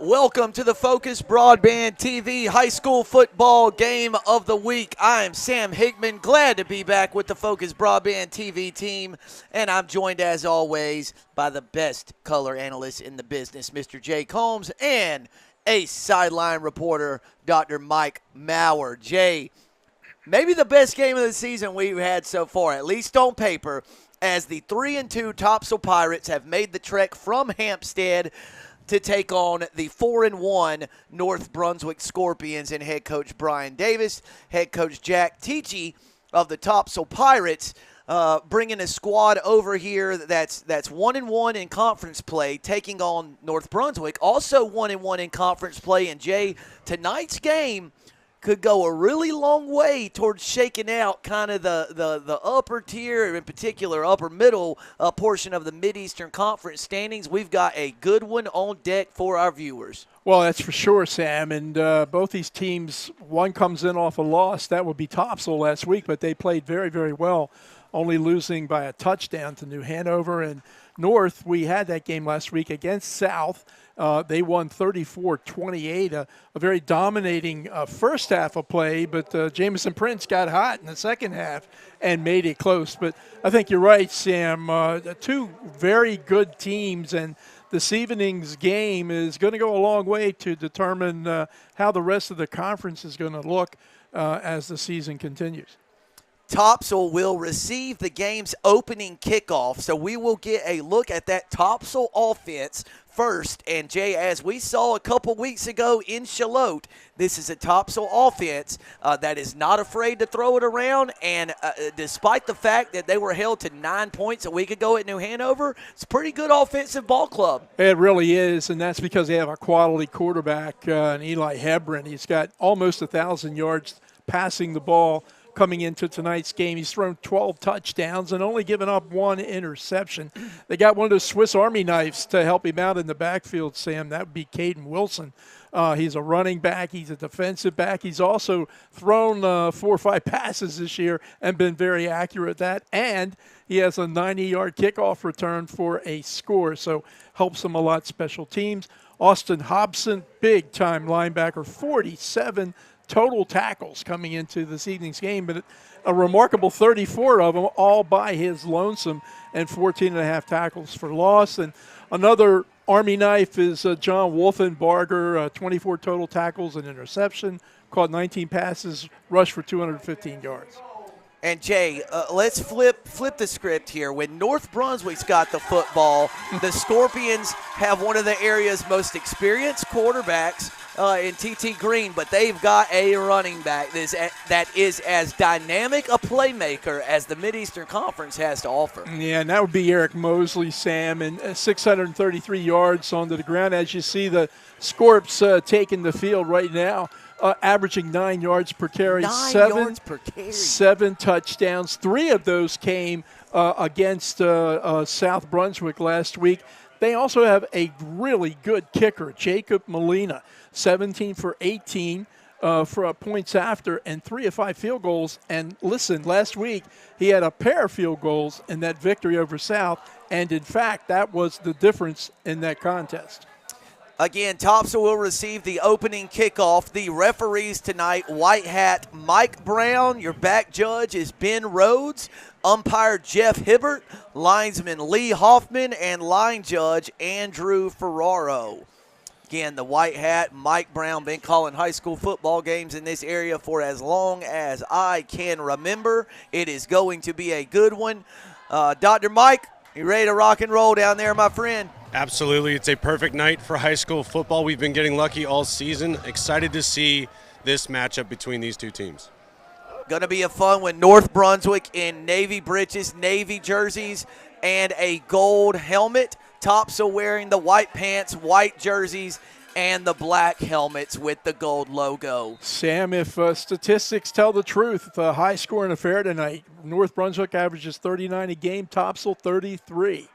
Welcome to the FOCUS Broadband TV High School Football Game of the Week. I am Sam Hickman, glad to be back with the FOCUS Broadband TV team, and I'm joined as always by the best color analyst in the business, Mr. Jake Holmes, and ace sideline reporter, Dr. Mike Maurer. Jay, maybe the best game of the season we've had so far, at least on paper, as the 3-2 Topsail Pirates have made the trek from Hampstead to take on the 4-1 North Brunswick Scorpions and head coach Brian Davis, head coach Jack Teachy of the Topsail Pirates, bringing a squad over here that's 1-1 in conference play, taking on North Brunswick, also 1-1 in conference play. And Jay, tonight's game could go a really long way towards shaking out kind of the upper tier, in particular upper middle portion of the Mid-Eastern Conference standings. We've got a good one on deck for our viewers. Well, that's for sure, Sam. And both these teams, one comes in off a loss. That would be Topsail last week, but they played very, very well, only losing by a touchdown to New Hanover. And North, we had that game last week against South. They won 34-28, a very dominating first half of play, but Jamison Prince got hot in the second half and made it close. But I think you're right, Sam. Two very good teams, and this evening's game is going to go a long way to determine how the rest of the conference is going to look as the season continues. Topsail will receive the game's opening kickoff, so we will get a look at that Topsail offense first. And, Jay, as we saw a couple weeks ago in Charlotte, this is a Topsail offense that is not afraid to throw it around. And despite the fact that they were held to 9 points a week ago at New Hanover, it's a pretty good offensive ball club. It really is, and that's because they have a quality quarterback, Eli Hebron. He's got almost 1,000 yards passing the ball coming into tonight's game. He's thrown 12 touchdowns and only given up one interception. They got one of those Swiss Army knives to help him out in the backfield, Sam. That would be Caden Wilson. He's a running back. He's a defensive back. He's also thrown 4 or 5 passes this year and been very accurate at that. And he has a 90-yard kickoff return for a score, so helps him a lot special teams. Austin Hobson, big-time linebacker, 47 total tackles coming into this evening's game, but a remarkable 34 of them all by his lonesome, and 14.5 tackles for loss. And another Army knife is John Wolfenbarger, 24 total tackles and interception, caught 19 passes, rushed for 215 yards. And, Jay, let's flip the script here. When North Brunswick's got the football, the Scorpions have one of the area's most experienced quarterbacks in T.T. Green, but they've got a running back that is as dynamic a playmaker as the Mid-Eastern Conference has to offer. Yeah, and that would be Eric Mosley, Sam, and 633 yards onto the ground. As you see, the Scorps taking the field right now, averaging 9 yards per carry, 7 touchdowns. 3 of those came against South Brunswick last week. They also have a really good kicker, Jacob Molina, 17 for 18 for points after and 3 of 5 field goals. And listen, last week he had a pair of field goals in that victory over South, and in fact that was the difference in that contest. Again, Topsail will receive the opening kickoff. The referees tonight, white hat Mike Brown. Your back judge is Ben Rhodes. Umpire Jeff Hibbert. Linesman Lee Hoffman. And line judge Andrew Ferraro. Again, the white hat Mike Brown, been calling high school football games in this area for as long as I can remember. It is going to be a good one. Dr. Mike, you ready to rock and roll down there, my friend? Absolutely. It's a perfect night for high school football. We've been getting lucky all season. Excited to see this matchup between these two teams. Going to be a fun one. North Brunswick in navy breeches, navy jerseys, and a gold helmet. Topsail wearing the white pants, white jerseys, and the black helmets with the gold logo. Sam, if statistics tell the truth, the high scoring affair tonight, North Brunswick averages 39 a game, Topsail 33.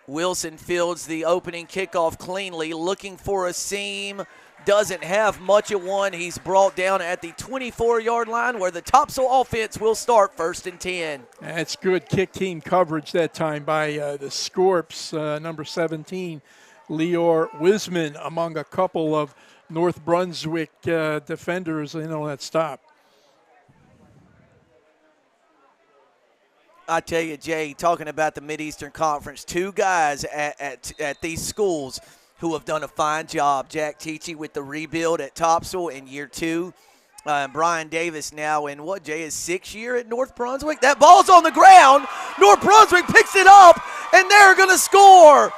Wilson fields the opening kickoff cleanly, looking for a seam. Doesn't have much of one. He's brought down at the 24-yard line where the Topsail offense will start 1st and 10. That's good kick team coverage that time by the Scorps, number 17, Leor Wisman, among a couple of North Brunswick defenders in on that stop. I tell you, Jay, talking about the Mideastern Conference, two guys at these schools who have done a fine job. Jack Teachy with the rebuild at Topsail in year 2. Brian Davis now in what, Jay, his 6th year at North Brunswick? That ball's on the ground. North Brunswick picks it up, and they're going to score.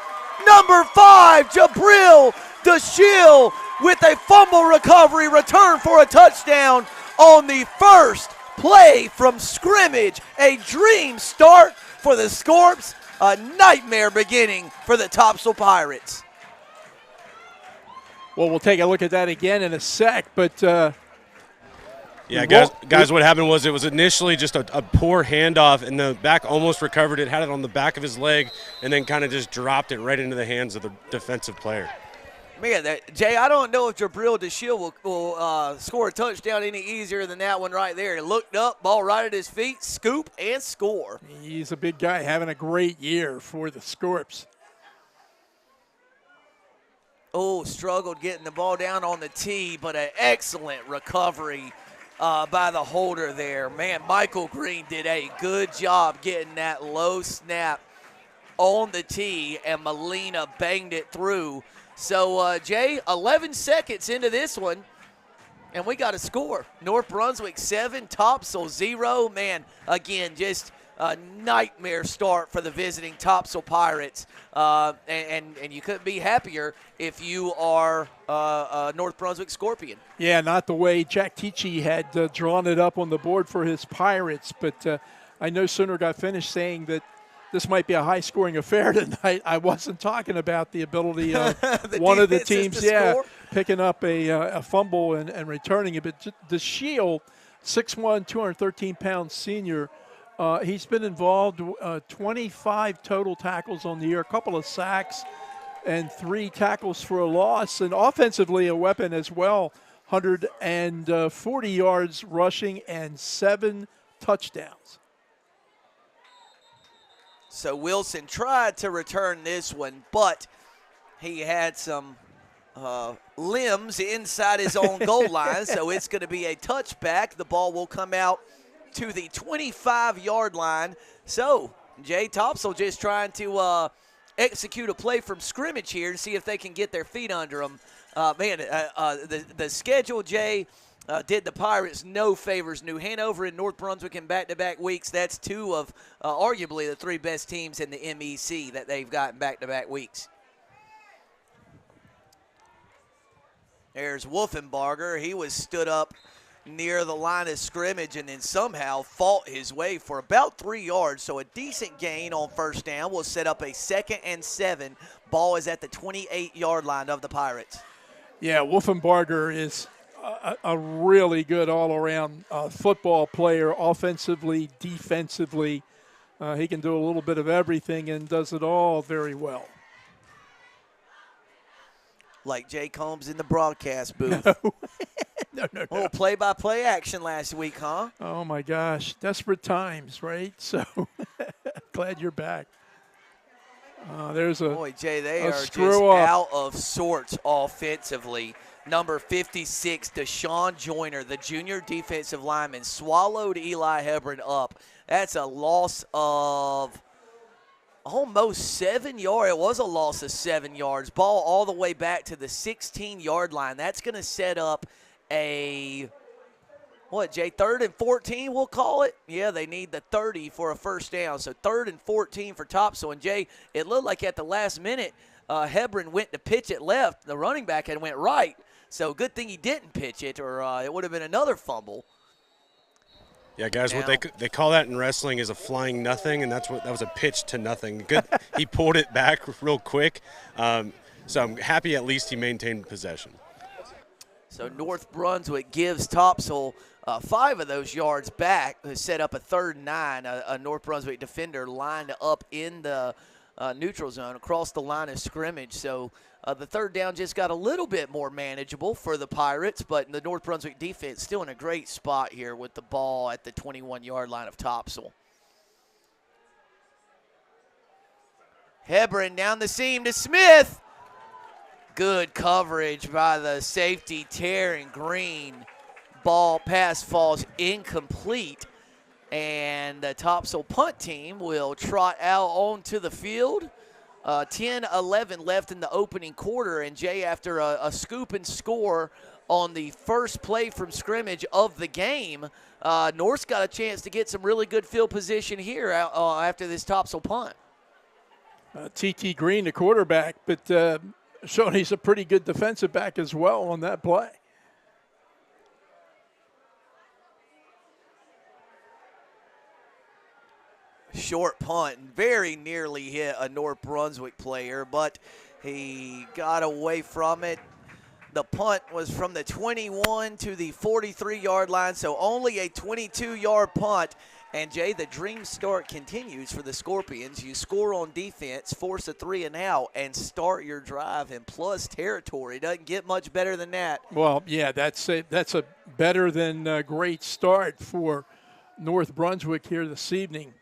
Number 5, Jabril DeShiel with a fumble recovery return for a touchdown on the first play from scrimmage. A dream start for the Scorps, a nightmare beginning for the Topsail Pirates. Well, we'll take a look at that again in a sec, but yeah, guys, what happened was it was initially just a poor handoff, and the back almost recovered it, had it on the back of his leg, and then kind of just dropped it right into the hands of the defensive player. Man, Jay, I don't know if Jabril DeShiel will score a touchdown any easier than that one right there. He looked up, ball right at his feet, scoop, and score. He's a big guy, having a great year for the Scorps. Oh, struggled getting the ball down on the tee, but an excellent recovery by the holder there. Man, Michael Green did a good job getting that low snap on the tee, and Molina banged it through. So, Jay, 11 seconds into this one, and we got a score. North Brunswick 7, Topsail 0. Man, again, just a nightmare start for the visiting Topsail Pirates, and you couldn't be happier if you are a North Brunswick Scorpion. Yeah, not the way Jack Teachy had drawn it up on the board for his Pirates, but I no sooner got finished saying that this might be a high-scoring affair tonight. I wasn't talking about the ability of one of the teams, picking up a fumble and returning it. But DeShiel, 6'1", 213-pound senior, he's been involved 25 total tackles on the year, a couple of sacks, and 3 tackles for a loss. And offensively, a weapon as well, 140 yards rushing and 7 touchdowns. So Wilson tried to return this one, but he had some limbs inside his own goal line, so it's going to be a touchback. The ball will come out to the 25-yard line. So Jay, Topsail just trying to execute a play from scrimmage here to see if they can get their feet under them. The schedule, Jay, did the Pirates no favors. New Hanover and North Brunswick in back-to-back weeks. That's 2 of arguably the 3 best teams in the MEC that they've got in back-to-back weeks. There's Wolfenbarger. He was stood up near the line of scrimmage and then somehow fought his way for about 3 yards. So a decent gain on first down will set up a 2nd and 7. Ball is at the 28-yard line of the Pirates. Yeah, Wolfenbarger is a really good all-around football player, offensively, defensively. He can do a little bit of everything and does it all very well. Like Jay Combs in the broadcast booth. No. Oh, play-by-play action last week, huh? Oh, my gosh. Desperate times, right? So glad you're back. There's a Boy, Jay, they are just up. out of sorts offensively. Number 56, Deshaun Joyner, the junior defensive lineman, swallowed Eli Hebron up. That's a loss of almost 7 yards. It was a loss of 7 yards. Ball all the way back to the 16-yard line. That's going to set up a, Jay, 3rd and 14 we'll call it? Yeah, they need the 30 for a first down. So 3rd and 14 for Topsail. And, Jay, it looked like at the last minute Hebron went to pitch it left. The running back had went right. So good thing he didn't pitch it, or it would have been another fumble. Yeah, guys, what they call that in wrestling is a flying nothing, and that was a pitch to nothing. Good, he pulled it back real quick. So I'm happy at least he maintained possession. So North Brunswick gives Topsail 5 of those yards back to set up a 3rd and 9. A North Brunswick defender lined up in the neutral zone across the line of scrimmage. So the 3rd down just got a little bit more manageable for the Pirates, but the North Brunswick defense still in a great spot here with the ball at the 21-yard line of Topsail. Hebron down the seam to Smith. Good coverage by the safety, Taryn Green. Ball pass falls incomplete, and the Topsail punt team will trot out onto the field. 10-11 left in the opening quarter, and Jay, after a scoop and score on the first play from scrimmage of the game, North's got a chance to get some really good field position here after this Topsail punt. T.T. Green, the quarterback, but showing he's a pretty good defensive back as well on that play. Short punt, very nearly hit a North Brunswick player, but he got away from it. The punt was from the 21 to the 43-yard line, so only a 22-yard punt. And, Jay, the dream start continues for the Scorpions. You score on defense, force a 3-and-out, and start your drive in plus territory. Doesn't get much better than that. Well, yeah, that's a better than great start for North Brunswick here this evening.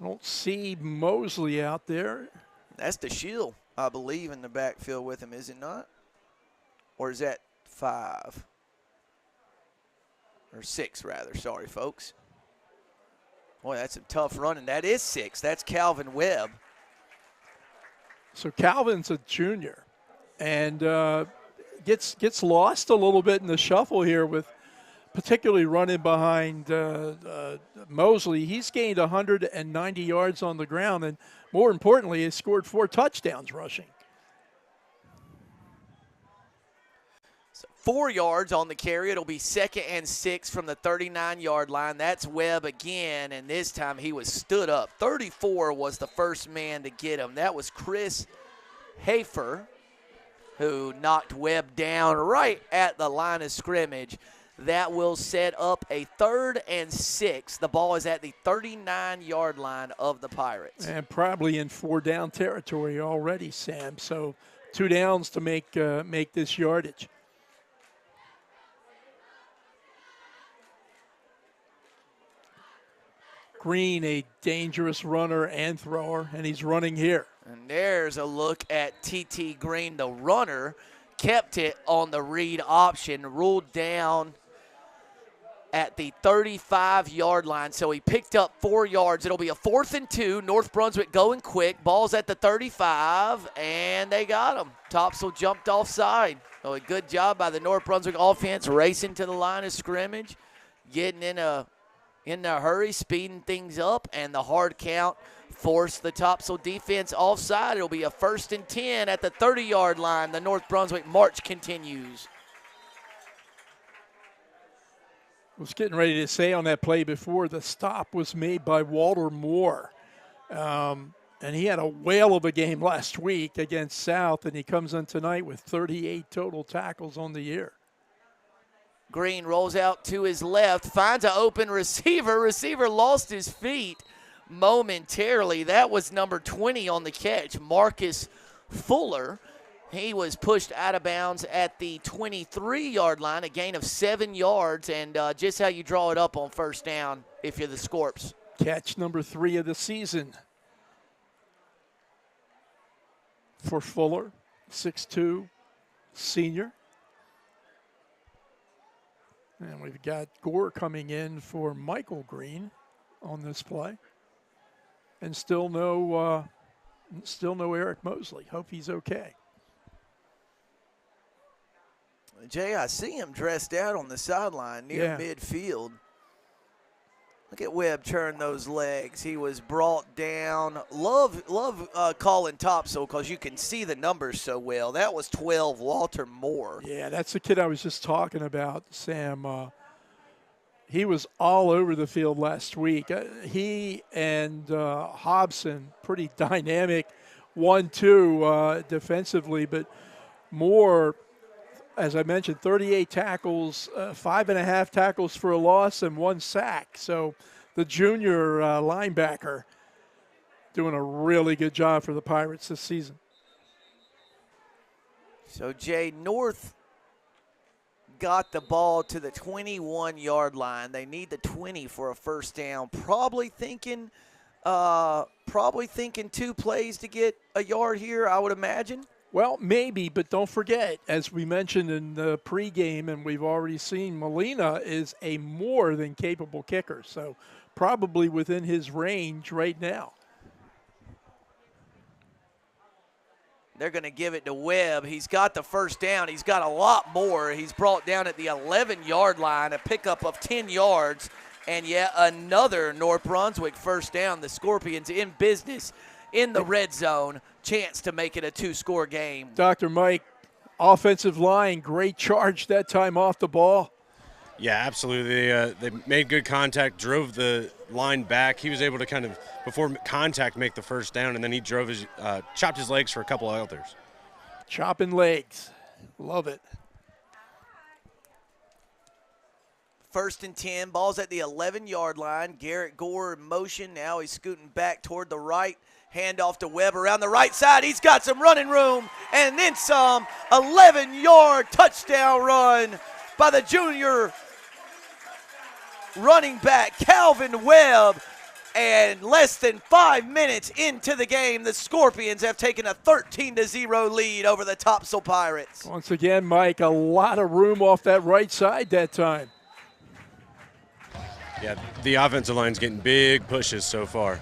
I don't see Mosley out there. That's the Shield, I believe, in the backfield with him, is it not? Or is that 5? Or 6, rather. Sorry, folks. Boy, that's a tough running. That is 6. That's Calvin Webb. So Calvin's a junior, and gets lost a little bit in the shuffle here with particularly running behind Mosley. He's gained 190 yards on the ground, and more importantly, he scored 4 touchdowns rushing. 4 yards on the carry. It'll be 2nd and 6 from the 39-yard line. That's Webb again, and this time he was stood up. 34 was the first man to get him. That was Chris Hafer, who knocked Webb down right at the line of scrimmage. That will set up a 3rd and 6. The ball is at the 39-yard line of the Pirates. And probably in 4-down territory already, Sam. So 2 downs to make this yardage. Green, a dangerous runner and thrower, and he's running here. And there's a look at T.T. Green, the runner. Kept it on the read option, ruled down at the 35-yard line. So he picked up 4 yards. It'll be a 4th and 2. North Brunswick going quick. Ball's at the 35, and they got him. Topsail jumped offside. So a good job by the North Brunswick offense, racing to the line of scrimmage, getting in a hurry, speeding things up, and the hard count forced the Topsail defense offside. It'll be a 1st and 10 at the 30-yard line. The North Brunswick march continues. I was getting ready to say on that play before, the stop was made by Walter Moore. And he had a whale of a game last week against South, and he comes in tonight with 38 total tackles on the year. Green rolls out to his left, finds an open receiver. Receiver lost his feet momentarily. That was number 20 on the catch, Marcus Fuller. He was pushed out of bounds at the 23-yard line, a gain of 7 yards, and just how you draw it up on 1st down if you're the Scorps. Catch number 3 of the season for Fuller, 6'2", senior. And we've got Gore coming in for Michael Green on this play. And still no Eric Mosley. Hope he's okay. Jay, I see him dressed out on the sideline near midfield. Look at Webb turn those legs. He was brought down. Love calling Topsail because you can see the numbers so well. That was 12, Walter Moore. Yeah, that's the kid I was just talking about, Sam. He was all over the field last week. He and Hobson, pretty dynamic 1-2 defensively, but more, as I mentioned, 38 tackles, 5.5 tackles for a loss, and 1 sack. So the junior linebacker doing a really good job for the Pirates this season. So, Jay, North got the ball to the 21-yard line. They need the 20 for a first down. Probably thinking 2 plays to get a yard here, I would imagine. Well, maybe, but don't forget, as we mentioned in the pregame, and we've already seen, Molina is a more than capable kicker, so probably within his range right now. They're going to give it to Webb. He's got the first down. He's got a lot more. He's brought down at the 11-yard line, a pickup of 10 yards, and yet another North Brunswick first down. The Scorpions in business in the red zone. Chance to make it a 2-score game. Dr. Mike, offensive line, great charge that time off the ball. Yeah, absolutely. They made good contact, drove the line back. He was able to kind of, before contact, make the first down, and then he drove his, chopped his legs for a couple of others. Chopping legs. Love it. 1st and 10, ball's at the 11-yard line. Garrett Gore in motion. Now he's scooting back toward the right. Handoff to Webb around the right side. He's got some running room and then some. 11-yard touchdown run by the junior running back, Calvin Webb. And less than 5 minutes into the game, the Scorpions have taken a 13-0 lead over the Topsail Pirates. Once again, Mike, a lot of room off that right side that time. Yeah, the offensive line's getting big pushes so far.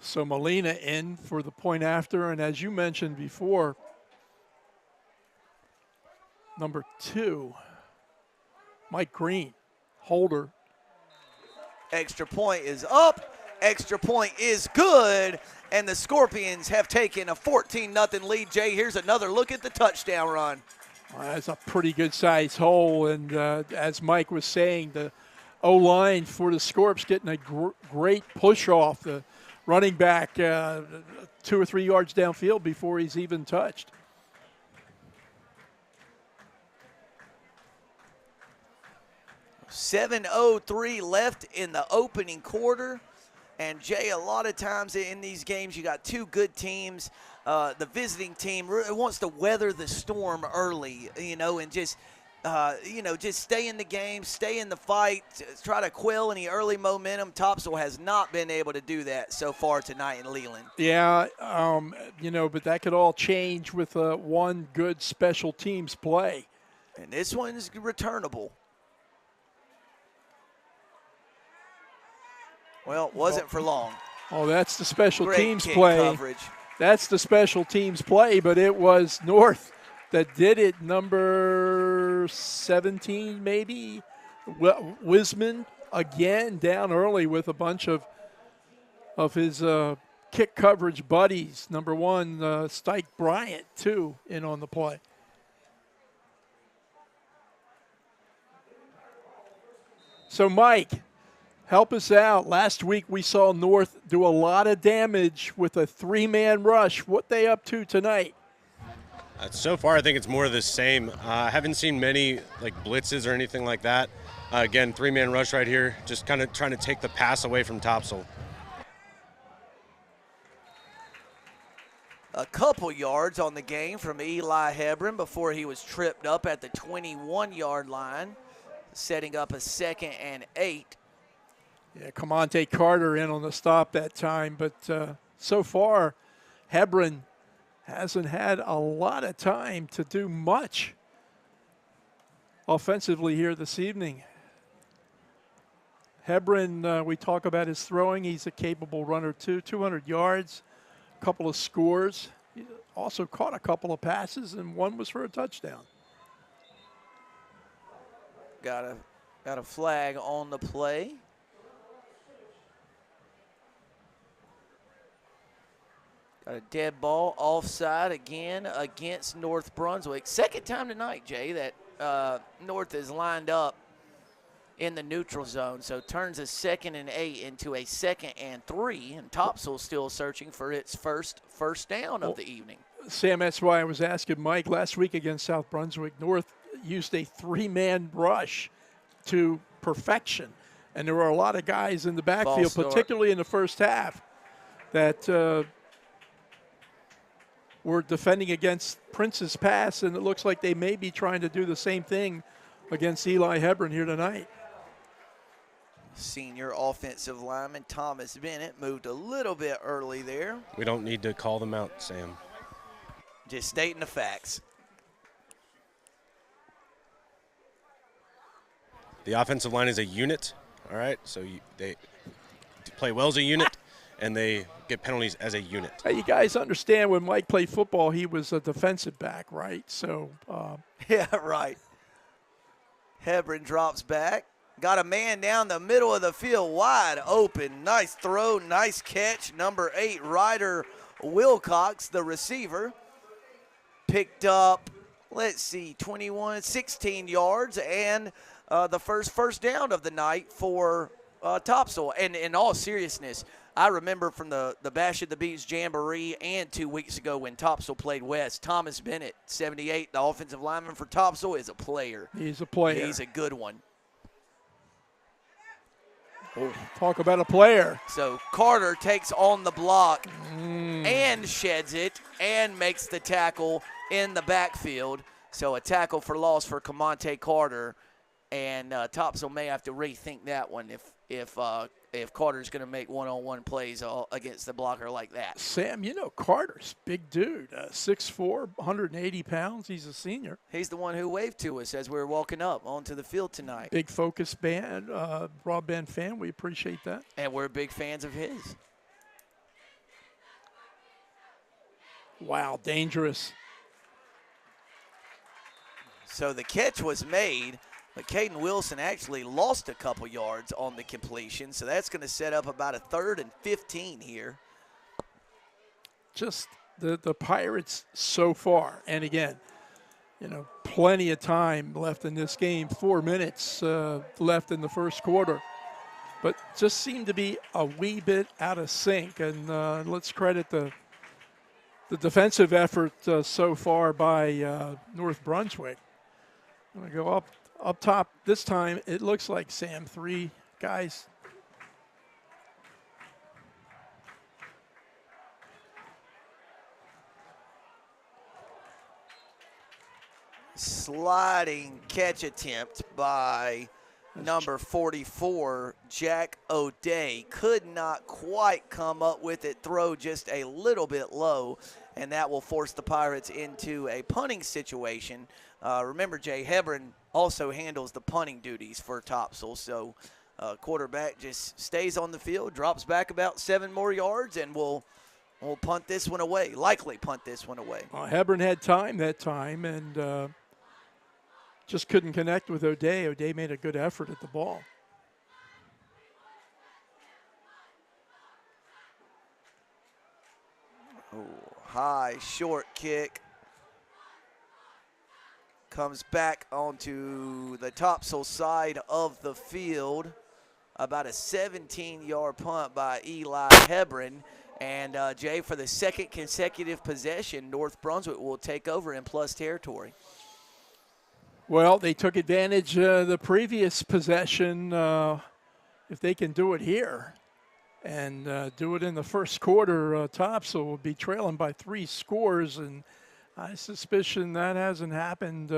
So Molina in for the point after, and as you mentioned before, number 2, Mike Green, holder. Extra point is up, extra point is good, and the Scorpions have taken a 14-0 lead. Jay, here's another look at the touchdown run. That's a pretty good size hole, and as Mike was saying, the O-line for the Scorps getting a great push off. The running back 2 or 3 yards downfield before he's even touched. .703 left in the opening quarter. And, Jay, a lot of times in these games you got 2 good teams. The visiting team really wants to weather the storm early, and just stay in the game, stay in the fight, try to quell any early momentum. Topsail has not been able to do that so far tonight in Leland. Yeah, but that could all change with one good special teams play. And this one's returnable. Well, it wasn't for long. Oh, that's the special Great teams kick play. Coverage. That's the special teams play, but it was North that did it. Number 17, maybe. Wiseman again down early with a bunch of his kick coverage buddies. Number 1, Stike Bryant, too, in on the play. So, Mike, help us out. Last week we saw North do a lot of damage with a 3-man rush. What they up to tonight? So far, I think it's more of the same. I haven't seen many blitzes or anything like that. Again, 3-man rush right here, just kind of trying to take the pass away from Topsail. A couple yards on the game from Eli Hebron before he was tripped up at the 21-yard line, setting up a 2nd and 8. Yeah, Camonte Carter in on the stop that time, but so far, Hebron hasn't had a lot of time to do much offensively here this evening. Hebron, we talk about his throwing. He's a capable runner, too. 200 yards, a couple of scores. He also caught a couple of passes, and one was for a touchdown. Got a flag on the play. Got a dead ball offside again against North Brunswick. Second time tonight, Jay, that North is lined up in the neutral zone. So turns a 2nd and 8 into a 2nd and 3, and Topsail still searching for its first down of the evening. Sam, that's why I was asking Mike last week against South Brunswick. North used a 3-man rush to perfection, and there were a lot of guys in the backfield, particularly in the first half, that were defending against Prince's pass, and it looks like they may be trying to do the same thing against Eli Hebron here tonight. Senior offensive lineman Thomas Bennett moved a little bit early there. We don't need to call them out, Sam. Just stating the facts. The offensive line is a unit, all right? So they play well as a unit, and they get penalties as a unit. Hey, you guys understand when Mike played football, he was a defensive back, right? So yeah, right. Hebron drops back. Got a man down the middle of the field, wide open. Nice throw, nice catch. Number 8, Ryder Wilcox, the receiver, picked up, 16 yards, and the first down of the night for Topsail. And in all seriousness, I remember from the Bash at the Beach Jamboree and 2 weeks ago when Topsail played West, Thomas Bennett, 78, the offensive lineman for Topsail, is a player. He's a player. He's a good one. Oh, talk about a player. So Carter takes on the block and sheds it and makes the tackle in the backfield. So a tackle for loss for Camonte Carter, and Topsail may have to rethink that one if Carter's going to make one-on-one plays against the blocker like that. Sam, you know Carter's big dude, 6'4", 180 pounds. He's a senior. He's the one who waved to us as we were walking up onto the field tonight. Big FOCUS Broadband fan. We appreciate that. And we're big fans of his. Wow, dangerous. So the catch was made, but Caden Wilson actually lost a couple yards on the completion, so that's going to set up about a 3rd and 15 here. Just the Pirates so far, and again, plenty of time left in this game, 4 minutes left in the first quarter, but just seemed to be a wee bit out of sync, and let's credit the defensive effort so far by North Brunswick. I'm going to go up top this time. It looks like, Sam, 3 guys. Sliding catch attempt by number 44, Jack O'Day. Could not quite come up with it. Throw just a little bit low, and that will force the Pirates into a punting situation. Remember, Jay Hebron also handles the punting duties for Topsail, so quarterback just stays on the field, drops back about 7 more yards, and we'll punt this one away, likely punt this one away. Hebron had time that time and just couldn't connect with O'Day. O'Day made a good effort at the ball. Ooh, high, short kick. Comes back onto the Topsail side of the field. About a 17-yard punt by Eli Hebron. And, Jay, for the 2nd consecutive possession, North Brunswick will take over in plus territory. Well, they took advantage the previous possession. If they can do it here and do it in the first quarter, Topsail will be trailing by 3 scores, and I suspicion that hasn't happened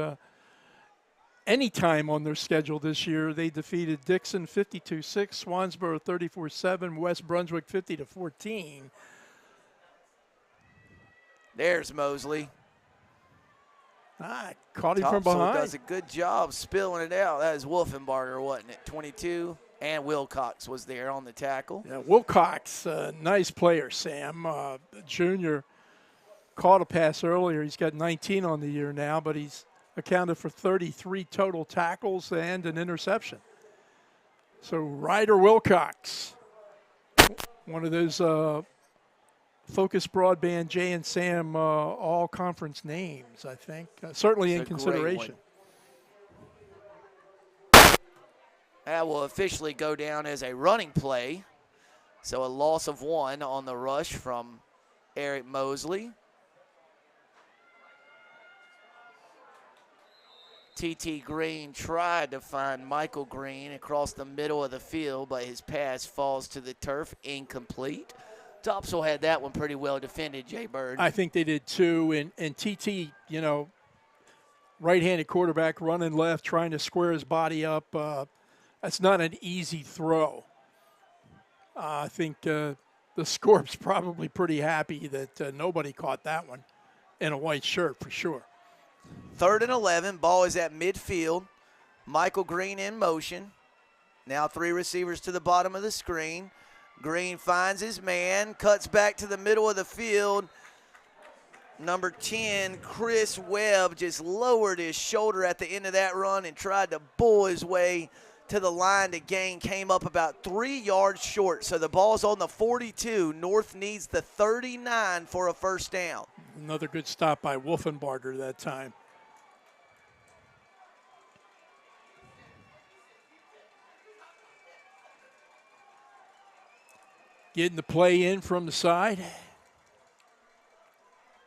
any time on their schedule this year. They defeated Dixon 52-6, Swansboro 34-7, West Brunswick 50-14. There's Mosley. Caught him from behind. Does a good job spilling it out. That is Wolfenbarger, wasn't it? 22, and Wilcox was there on the tackle. Yeah, Wilcox, nice player, Sam. Junior. Caught a pass earlier. He's got 19 on the year now, but he's accounted for 33 total tackles and an interception. So Ryder Wilcox, one of those FOCUS Broadband Jay and Sam all-conference names, I think. Certainly in consideration. That will officially go down as a running play. So a loss of 1 on the rush from Eric Mosley. T.T. Green tried to find Michael Green across the middle of the field, but his pass falls to the turf, incomplete. Topsail had that one pretty well defended, Jay Bird. I think they did too. And T.T., right-handed quarterback running left, trying to square his body up. That's not an easy throw. I think the Scorps probably pretty happy that nobody caught that one in a white shirt for sure. 3rd and 11, ball is at midfield. Michael Green in motion. Now 3 receivers to the bottom of the screen. Green finds his man, cuts back to the middle of the field. Number 10, Chris Webb, just lowered his shoulder at the end of that run and tried to bull his way to the line to gain. Came up about 3 yards short. So the ball's on the 42. North needs the 39 for a first down. Another good stop by Wolfenbarger that time. Getting the play in from the side.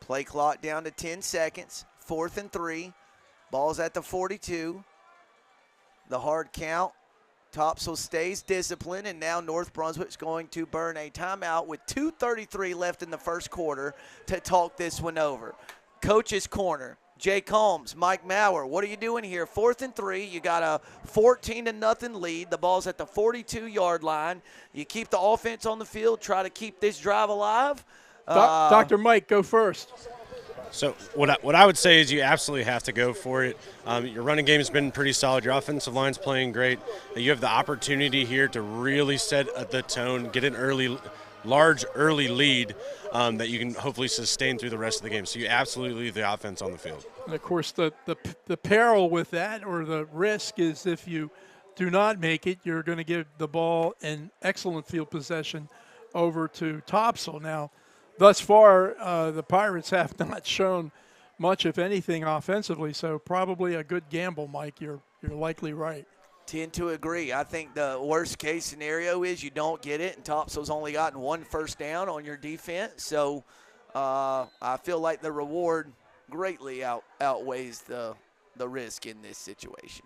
Play clock down to 10 seconds. 4th and 3. Ball's at the 42. The hard count. Topsail stays disciplined, and now North Brunswick's going to burn a timeout with 2:33 left in the first quarter to talk this one over. Coach's corner. Jay Combs, Mike Maurer, what are you doing here? 4th and 3. You got a 14-0 lead. The ball's at the 42-yard line. You keep the offense on the field, try to keep this drive alive. Dr. Mike, go first. So what I would say is you absolutely have to go for it. Your running game has been pretty solid. Your offensive line's playing great. You have the opportunity here to really set the tone, get an large early lead that you can hopefully sustain through the rest of the game. So you absolutely leave the offense on the field. And of course, the peril with that, or the risk, is if you do not make it, you're going to give the ball in excellent field possession over to Topsail. Now, thus far, the Pirates have not shown much, if anything, offensively, so probably a good gamble, Mike. You're likely right. Tend to agree. I think the worst case scenario is you don't get it, and Topsail's only gotten 1 first down on your defense. So I feel like the reward greatly outweighs the risk in this situation.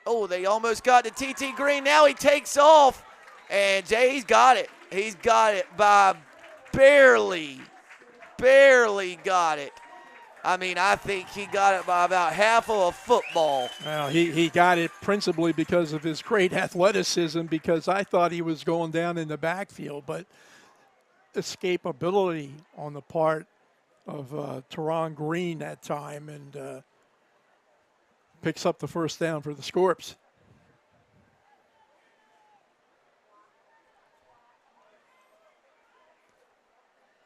Oh, they almost got to T.T. Green. Now he takes off. And Jay, he's got it. He's got it by barely got it. I mean, I think he got it by about half of a football. Well, he got it principally because of his great athleticism, because I thought he was going down in the backfield, but escapability on the part of Teron Green that time, and picks up the first down for the Scorps.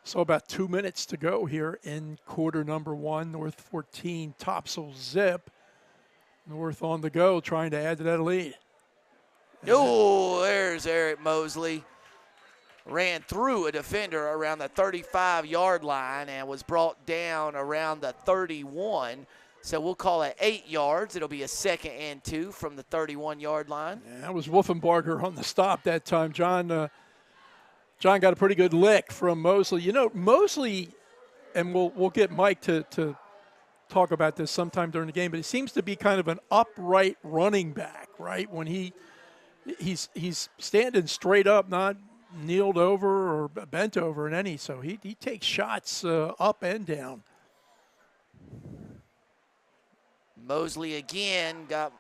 So about 2 minutes to go here in quarter number 1. North 14, Topsail zip. North on the go, trying to add to that lead. Oh, there's Eric Mosley. Ran through a defender around the 35-yard line and was brought down around the 31. So we'll call it 8 yards. It'll be a 2nd and 2 from the 31-yard line. Yeah, that was Wolfenbarger on the stop that time. John got a pretty good lick from Mosley. You know, Mosley, and we'll get Mike to talk about this sometime during the game, but he seems to be kind of an upright running back, right? When he's standing straight up, not kneeled over or bent over in any, so he takes shots up and down. Mosley again got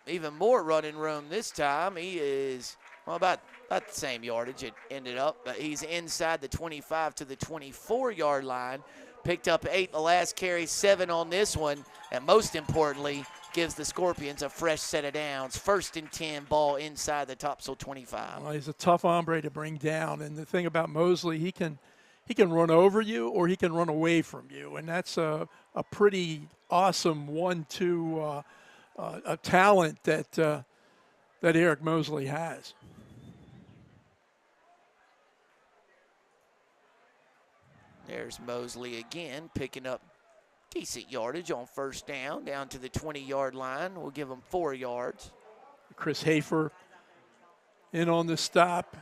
even more running room this time. He is, well, about the same yardage it ended up, but he's inside the 25 to the 24-yard line. Picked up 8 the last carry, 7 on this one, and most importantly, gives the Scorpions a fresh set of downs. 1st and 10, ball inside the Topsail 25. Well, he's a tough hombre to bring down, and the thing about Mosley, he can run over you or he can run away from you, and that's a pretty awesome 1-2 a talent that Eric Mosley has. There's Mosley again, picking up Decent yardage on first down to the 20-yard line. We'll give them 4 yards. Chris Hafer in on the stop.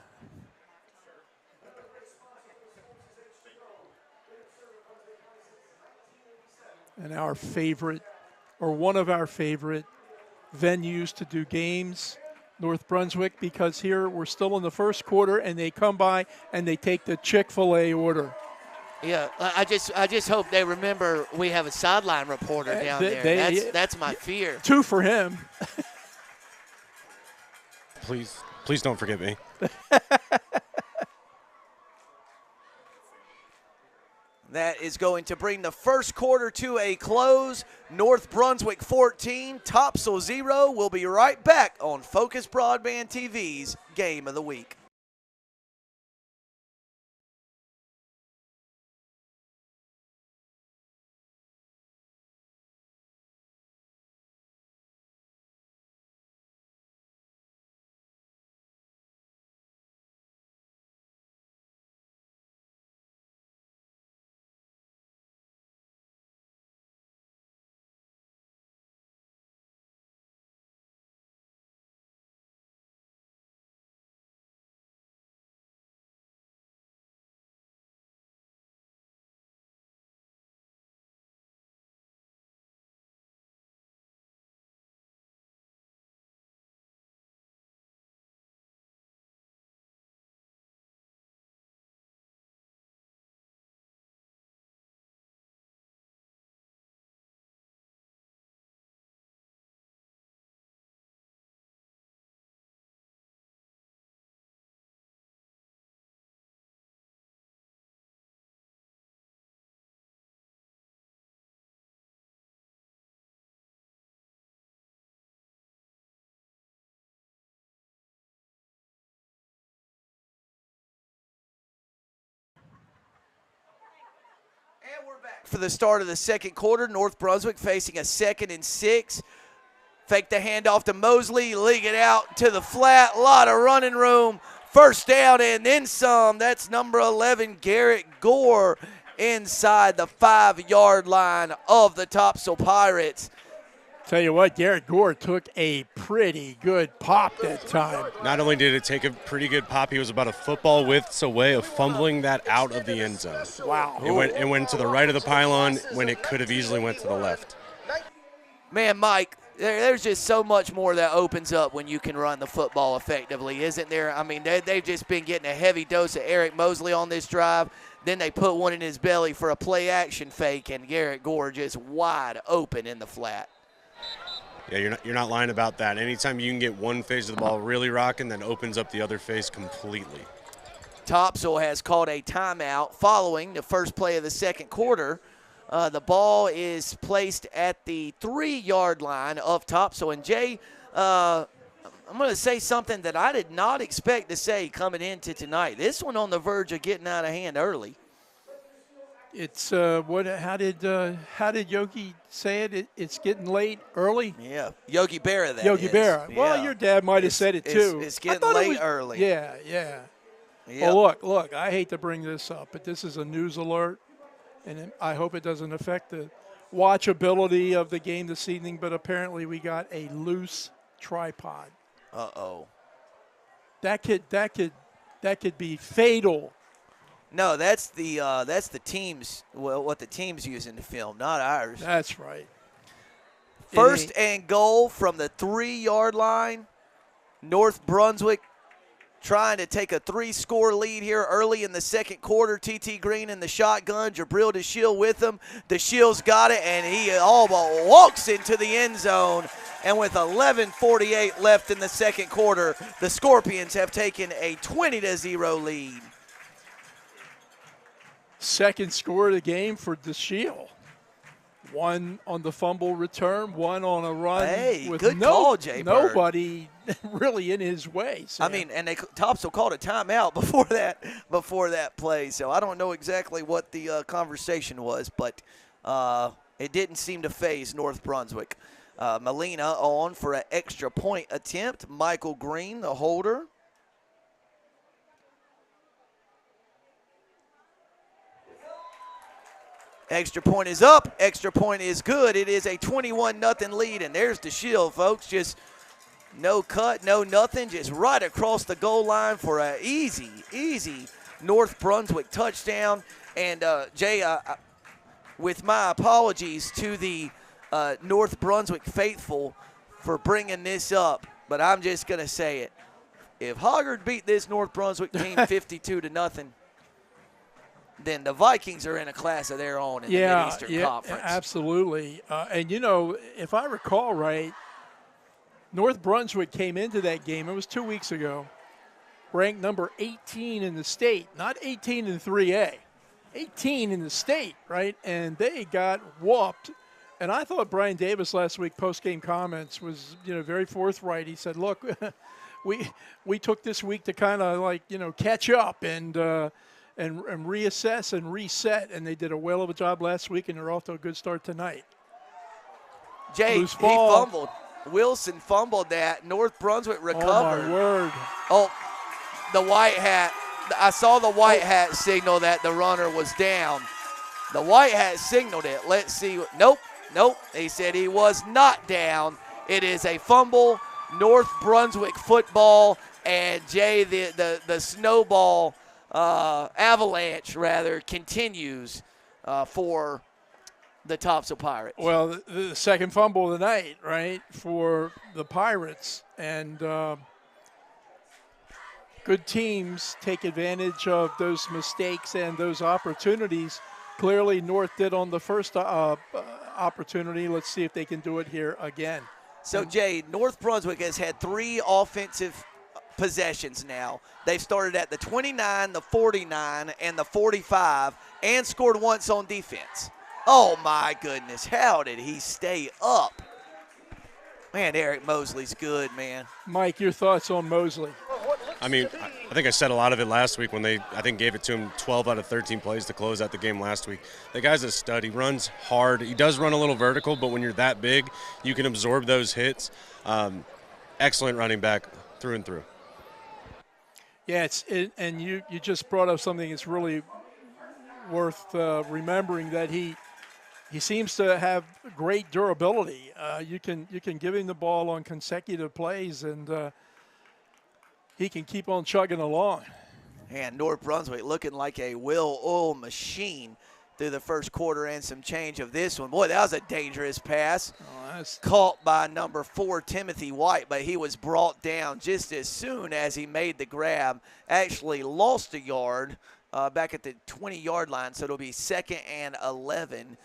And our favorite, or one of our favorite venues to do games, North Brunswick, because here we're still in the first quarter and they come by and they take the Chick-fil-A order. Yeah, I just hope they remember we have a sideline reporter down there. That's my fear. 2 for him. Please don't forget me. That is going to bring the first quarter to a close. North Brunswick 14, Topsail 0. We'll be right back on Focus Broadband TV's Game of the Week. And we're back for the start of the second quarter. North Brunswick facing a 2nd and 6. Fake the handoff to Mosley, leak it out to the flat. A lot of running room. First down and then some. That's number 11, Garrett Gore, inside the 5-yard line of the Topsail Pirates. Tell you what, Garrett Gore took a pretty good pop that time. Not only did it take a pretty good pop, he was about a football width away of fumbling that out of the end zone. Wow. It went to the right of the pylon when it could have easily went to the left. Man, Mike, there's just so much more that opens up when you can run the football effectively, isn't there? I mean, they've just been getting a heavy dose of Eric Mosley on this drive. Then they put one in his belly for a play-action fake, and Garrett Gore just wide open in the flat. Yeah, you're not lying about that. Anytime you can get one face of the ball really rocking, then opens up the other face completely. Topsail has called a timeout following the first play of the second quarter. The ball is placed at the 3-yard line of Topsail. And Jay, I'm going to say something that I did not expect to say coming into tonight. This one on the verge of getting out of hand early. It's how did Yogi say it? It's getting late early. Yeah, Yogi Berra. Yogi Berra. Yeah. Well, your dad might have said it too. It's getting late early. Yeah. Yep. Well, look. I hate to bring this up, but this is a news alert, and I hope it doesn't affect the watchability of the game this evening. But apparently, we got a loose tripod. Uh-oh. That could be fatal. No, that's the team's, well, what the team's using to film, not ours. That's right. First and goal from the 3-yard line. North Brunswick trying to take a 3-score lead here early in the second quarter. T.T. Green in the shotgun. Jabril DeShiel with him. DeShiel's got it, and he all but walks into the end zone. And with 11:48 left in the second quarter, the Scorpions have taken a 20-0 lead. Second score of the game for DeShiel. One on the fumble return, one on a run. Hey, with good call, Jay Bird. Nobody really in his way. Sam. I mean, and Topsail called a timeout before that play. So I don't know exactly what the conversation was, but it didn't seem to faze North Brunswick. Molina on for an extra point attempt. Michael Green, the holder. Extra point is up. Extra point is good. It is a 21-0 lead, and there's the shield, folks. Just no cut, no nothing, just right across the goal line for an easy, easy North Brunswick touchdown. And, Jay, with my apologies to the North Brunswick faithful for bringing this up, but I'm just going to say it. If Hoggard beat this North Brunswick team 52-0, then the Vikings are in a class of their own in the Mid-Eastern Conference. Absolutely. And, if I recall right, North Brunswick came into that game, it was 2 weeks ago, ranked number 18 in the state, not 18 in 3A, 18 in the state, right? And they got whooped. And I thought Brian Davis last week, post-game comments, was, very forthright. He said, look, we took this week to kind of catch up and reassess and reset, and they did a whale of a job last week, and they're off to a good start tonight. Jay, he fumbled. Wilson fumbled that. North Brunswick recovered. Oh, my word. Oh, the white hat. I saw the white hat signal that the runner was down. The white hat signaled it. Let's see. Nope. He said he was not down. It is a fumble. North Brunswick football, and Jay, the snowball avalanche, rather, continues for the Topsail Pirates. Well, the second fumble of the night, right, for the Pirates. And good teams take advantage of those mistakes and those opportunities. Clearly, North did on the first opportunity. Let's see if they can do it here again. So, Jay, North Brunswick has had 3 offensive possessions now. They've started at the 29, the 49, and the 45, and scored once on defense. Oh, my goodness. How did he stay up? Man, Eric Mosley's good, man. Mike, your thoughts on Mosley? I mean, I think I said a lot of it last week when they, I think, gave it to him 12 out of 13 plays to close out the game last week. The guy's a stud. He runs hard. He does run a little vertical, but when you're that big, you can absorb those hits. Excellent running back through and through. Yeah, and you just brought up something that's really worth remembering, that he seems to have great durability. You can give him the ball on consecutive plays, and he can keep on chugging along. And North Brunswick looking like a well-oiled machine through the first quarter and some change of this one. Boy, that was a dangerous pass. Caught by number 4, Timothy White, but he was brought down just as soon as he made the grab. Actually lost a yard back at the 20-yard line, so it'll be 2nd and 11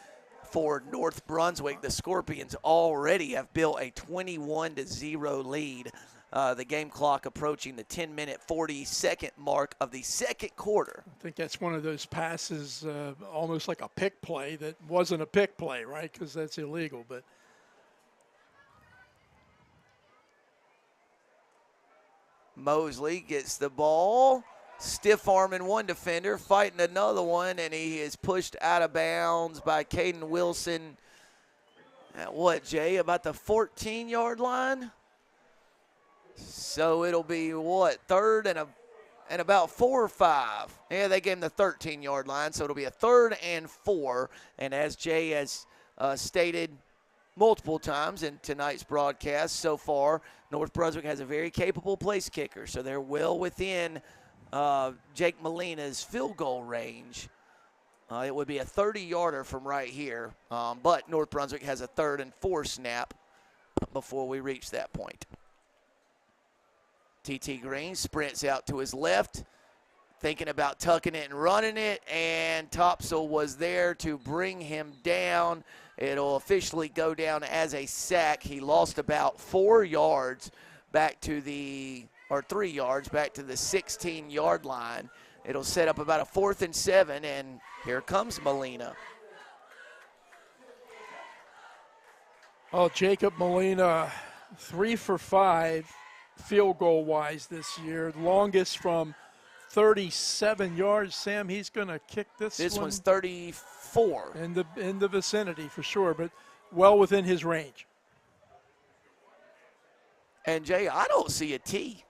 for North Brunswick. The Scorpions already have built a 21-0 lead. The game clock approaching the 10-minute, 40-second mark of the second quarter. I think that's one of those passes, almost like a pick play that wasn't a pick play, right? Because that's illegal. But Mosley gets the ball, stiff-arming one defender, fighting another one, and he is pushed out of bounds by Caden Wilson at what, Jay, about the 14-yard line? So it'll be, what, 3rd and about 4 or 5. Yeah, they gave him the 13-yard line, so it'll be a 3rd and 4. And as Jay has stated multiple times in tonight's broadcast so far, North Brunswick has a very capable place kicker, so they're well within Jake Molina's field goal range. It would be a 30-yarder from right here, but North Brunswick has a 3rd and 4 snap before we reach that point. T.T. Green sprints out to his left, thinking about tucking it and running it, and Topsail was there to bring him down. It'll officially go down as a sack. He lost about 4 yards back to the, or 3 yards back to the 16-yard line. It'll set up about a 4th and 7, and here comes Molina. Oh, Jacob Molina, 3 for 5. Field goal wise this year, longest from 37 yards. Sam, he's going to kick this one. This one's 34. In the vicinity for sure, but well within his range. And Jay, I don't see a T.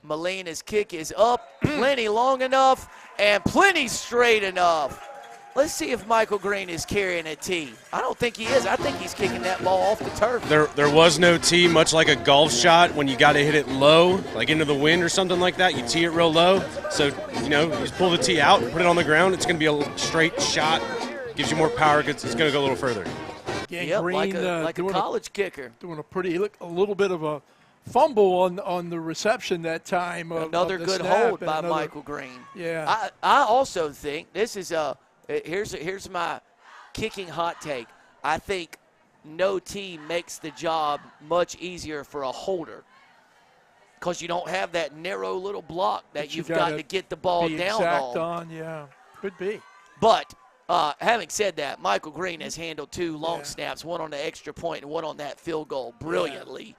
Molina's kick is up, plenty long enough, and plenty straight enough. Let's see if Michael Green is carrying a tee. I don't think he is. I think he's kicking that ball off the turf. There was no tee, much like a golf shot when you got to hit it low, like into the wind or something like that. You tee it real low. So, you just pull the tee out, put it on the ground. It's going to be a straight shot. Gives you more power. It's going to go a little further. Yep, Green, like a college kicker. Doing a little bit of a fumble on the reception that time. Another good hold by Michael Green. Yeah. I also think this is here's my kicking hot take. I think no tee makes the job much easier for a holder because you don't have that narrow little block that you've got to get the ball down on. Yeah, could be. But having said that, Michael Green has handled 2 long snaps, one on the extra point and one on that field goal brilliantly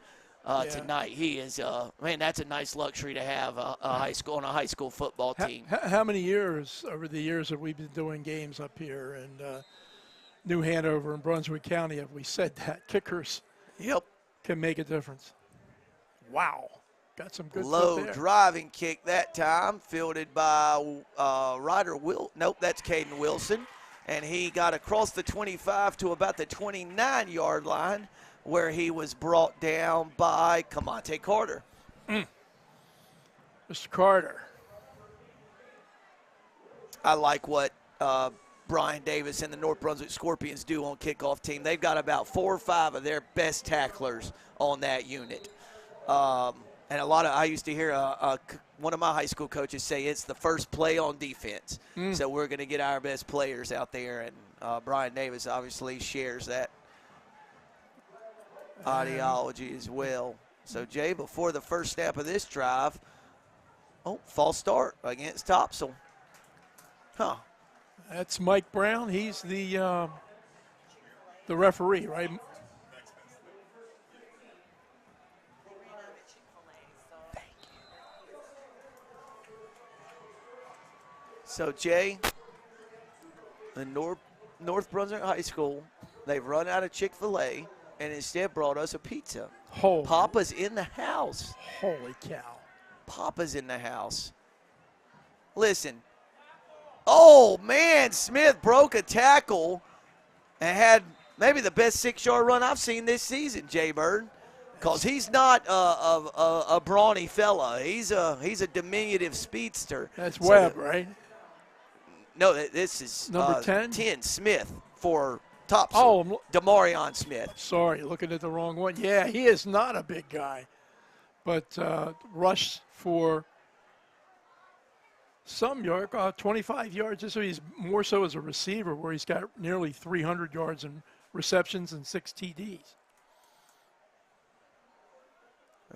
tonight. He is, man, that's a nice luxury to have on a high school football team. How many years over the years have we been doing games up here in New Hanover and Brunswick County have we said that kickers can make a difference? Wow. Got some good low stuff there. driving kick that time, fielded by Ryder Nope, that's Caden Wilson. And he got across the 25 to about the 29-yard line where he was brought down by Kamante Carter. Mr. Carter. I like what Brian Davis and the North Brunswick Scorpions do on kickoff team. They've got about 4 or 5 of their best tacklers on that unit. And I used to hear one of my high school coaches say it's the first play on defense. So we're going to get our best players out there, and Brian Davis obviously shares that ideology as well. So, Jay, before the first snap of this drive, false start against Topsail. That's Mike Brown. He's the referee, right? So, Jay, in North Brunswick High School, they've run out of Chick-fil-A and instead brought us a pizza. Papa's in the house. Holy cow. Papa's in the house. Listen. Oh, man, Smith broke a tackle and had maybe the best 6-yard run I've seen this season, Jay Bird. Because he's not a brawny fella. He's a diminutive speedster. That's Webb, right? No, this is number 10? 10, Smith for Topsail. Demarion Smith. Sorry, looking at the wrong one. Yeah, he is not a big guy. But rushed for some yard, 25 yards. So he's more so as a receiver where he's got nearly 300 yards in receptions and 6 TDs.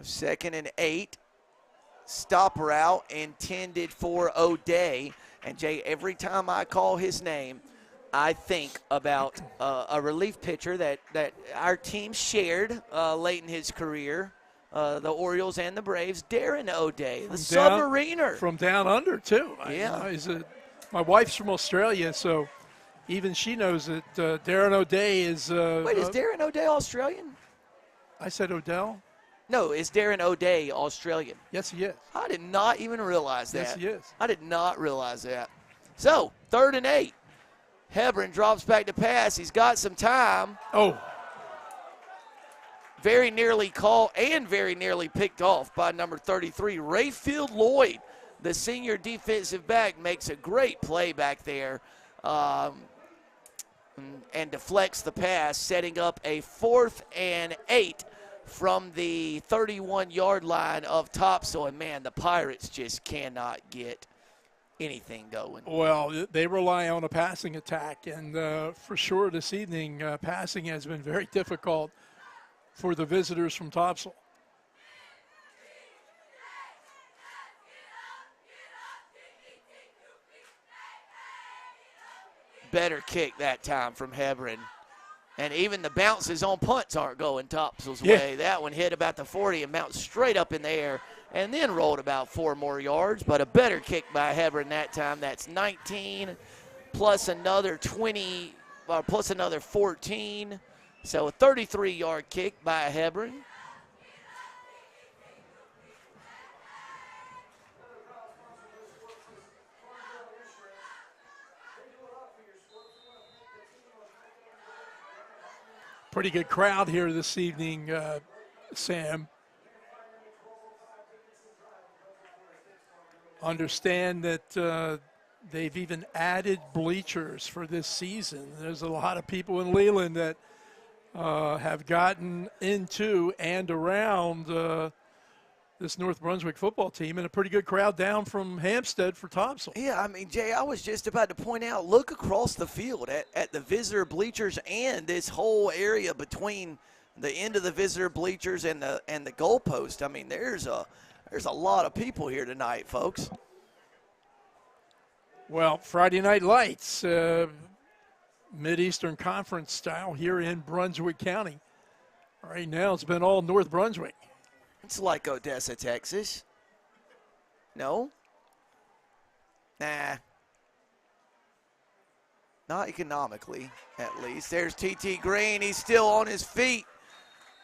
2nd and 8. Stop route intended for O'Day. And, Jay, every time I call his name, I think about a relief pitcher that our team shared late in his career, the Orioles and the Braves, Darren O'Day, the submariner. From down under, too. Yeah. My wife's from Australia, so even she knows that Darren O'Day is Wait, is Darren O'Day Australian? I said Odell? No, is Darren O'Day Australian? Yes, he is. I did not even realize that. Yes, he is. I did not realize that. So, 3rd and 8. Hebron drops back to pass. He's got some time. Very nearly caught and very nearly picked off by number 33, Rayfield Lloyd. The senior defensive back makes a great play back there and deflects the pass, setting up a 4th and 8 from the 31-yard line of Topsail. And, man, the Pirates just cannot get anything going. Well, they rely on a passing attack, and for sure this evening, passing has been very difficult for the visitors from Topsail. Better kick that time from Hebron. And even the bounces on punts aren't going Topsail's way. That one hit about the 40 and bounced straight up in the air and then rolled about 4 more yards. But a better kick by Hebron that time. That's 19 plus another 20, plus another 14. So a 33-yard kick by Hebron. Pretty good crowd here this evening, Sam. Understand that they've even added bleachers for this season. There's a lot of people in Leland that have gotten into and around this North Brunswick football team, and a pretty good crowd down from Hampstead for Topsail. Yeah, I mean, Jay, I was just about to point out, look across the field at the visitor bleachers and this whole area between the end of the visitor bleachers and the goalpost. I mean, there's a lot of people here tonight, folks. Well, Friday Night Lights, Mid-Eastern Conference style here in Brunswick County. Right now it's been all North Brunswick. It's like Odessa, Texas. No? Nah. Not economically, at least. There's T.T. Green. He's still on his feet.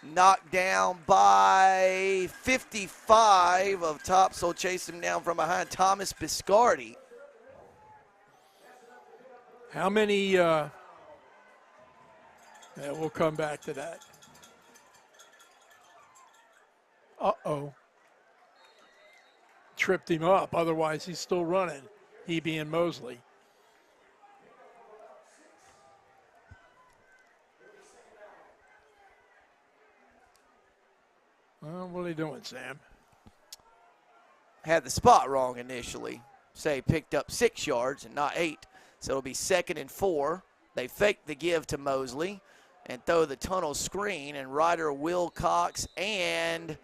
Knocked down by 55 of Topsail. Chased him down from behind. Thomas Biscardi. How many, yeah, we'll come back to that. Uh-oh. Tripped him up. Otherwise, he's still running. He being Mosley. Well, what are they doing, Sam? Had the spot wrong initially. Say picked up 6 yards and not 8. So it'll be 2nd and 4. They fake the give to Mosley and throw the tunnel screen, and Ryder Wilcox and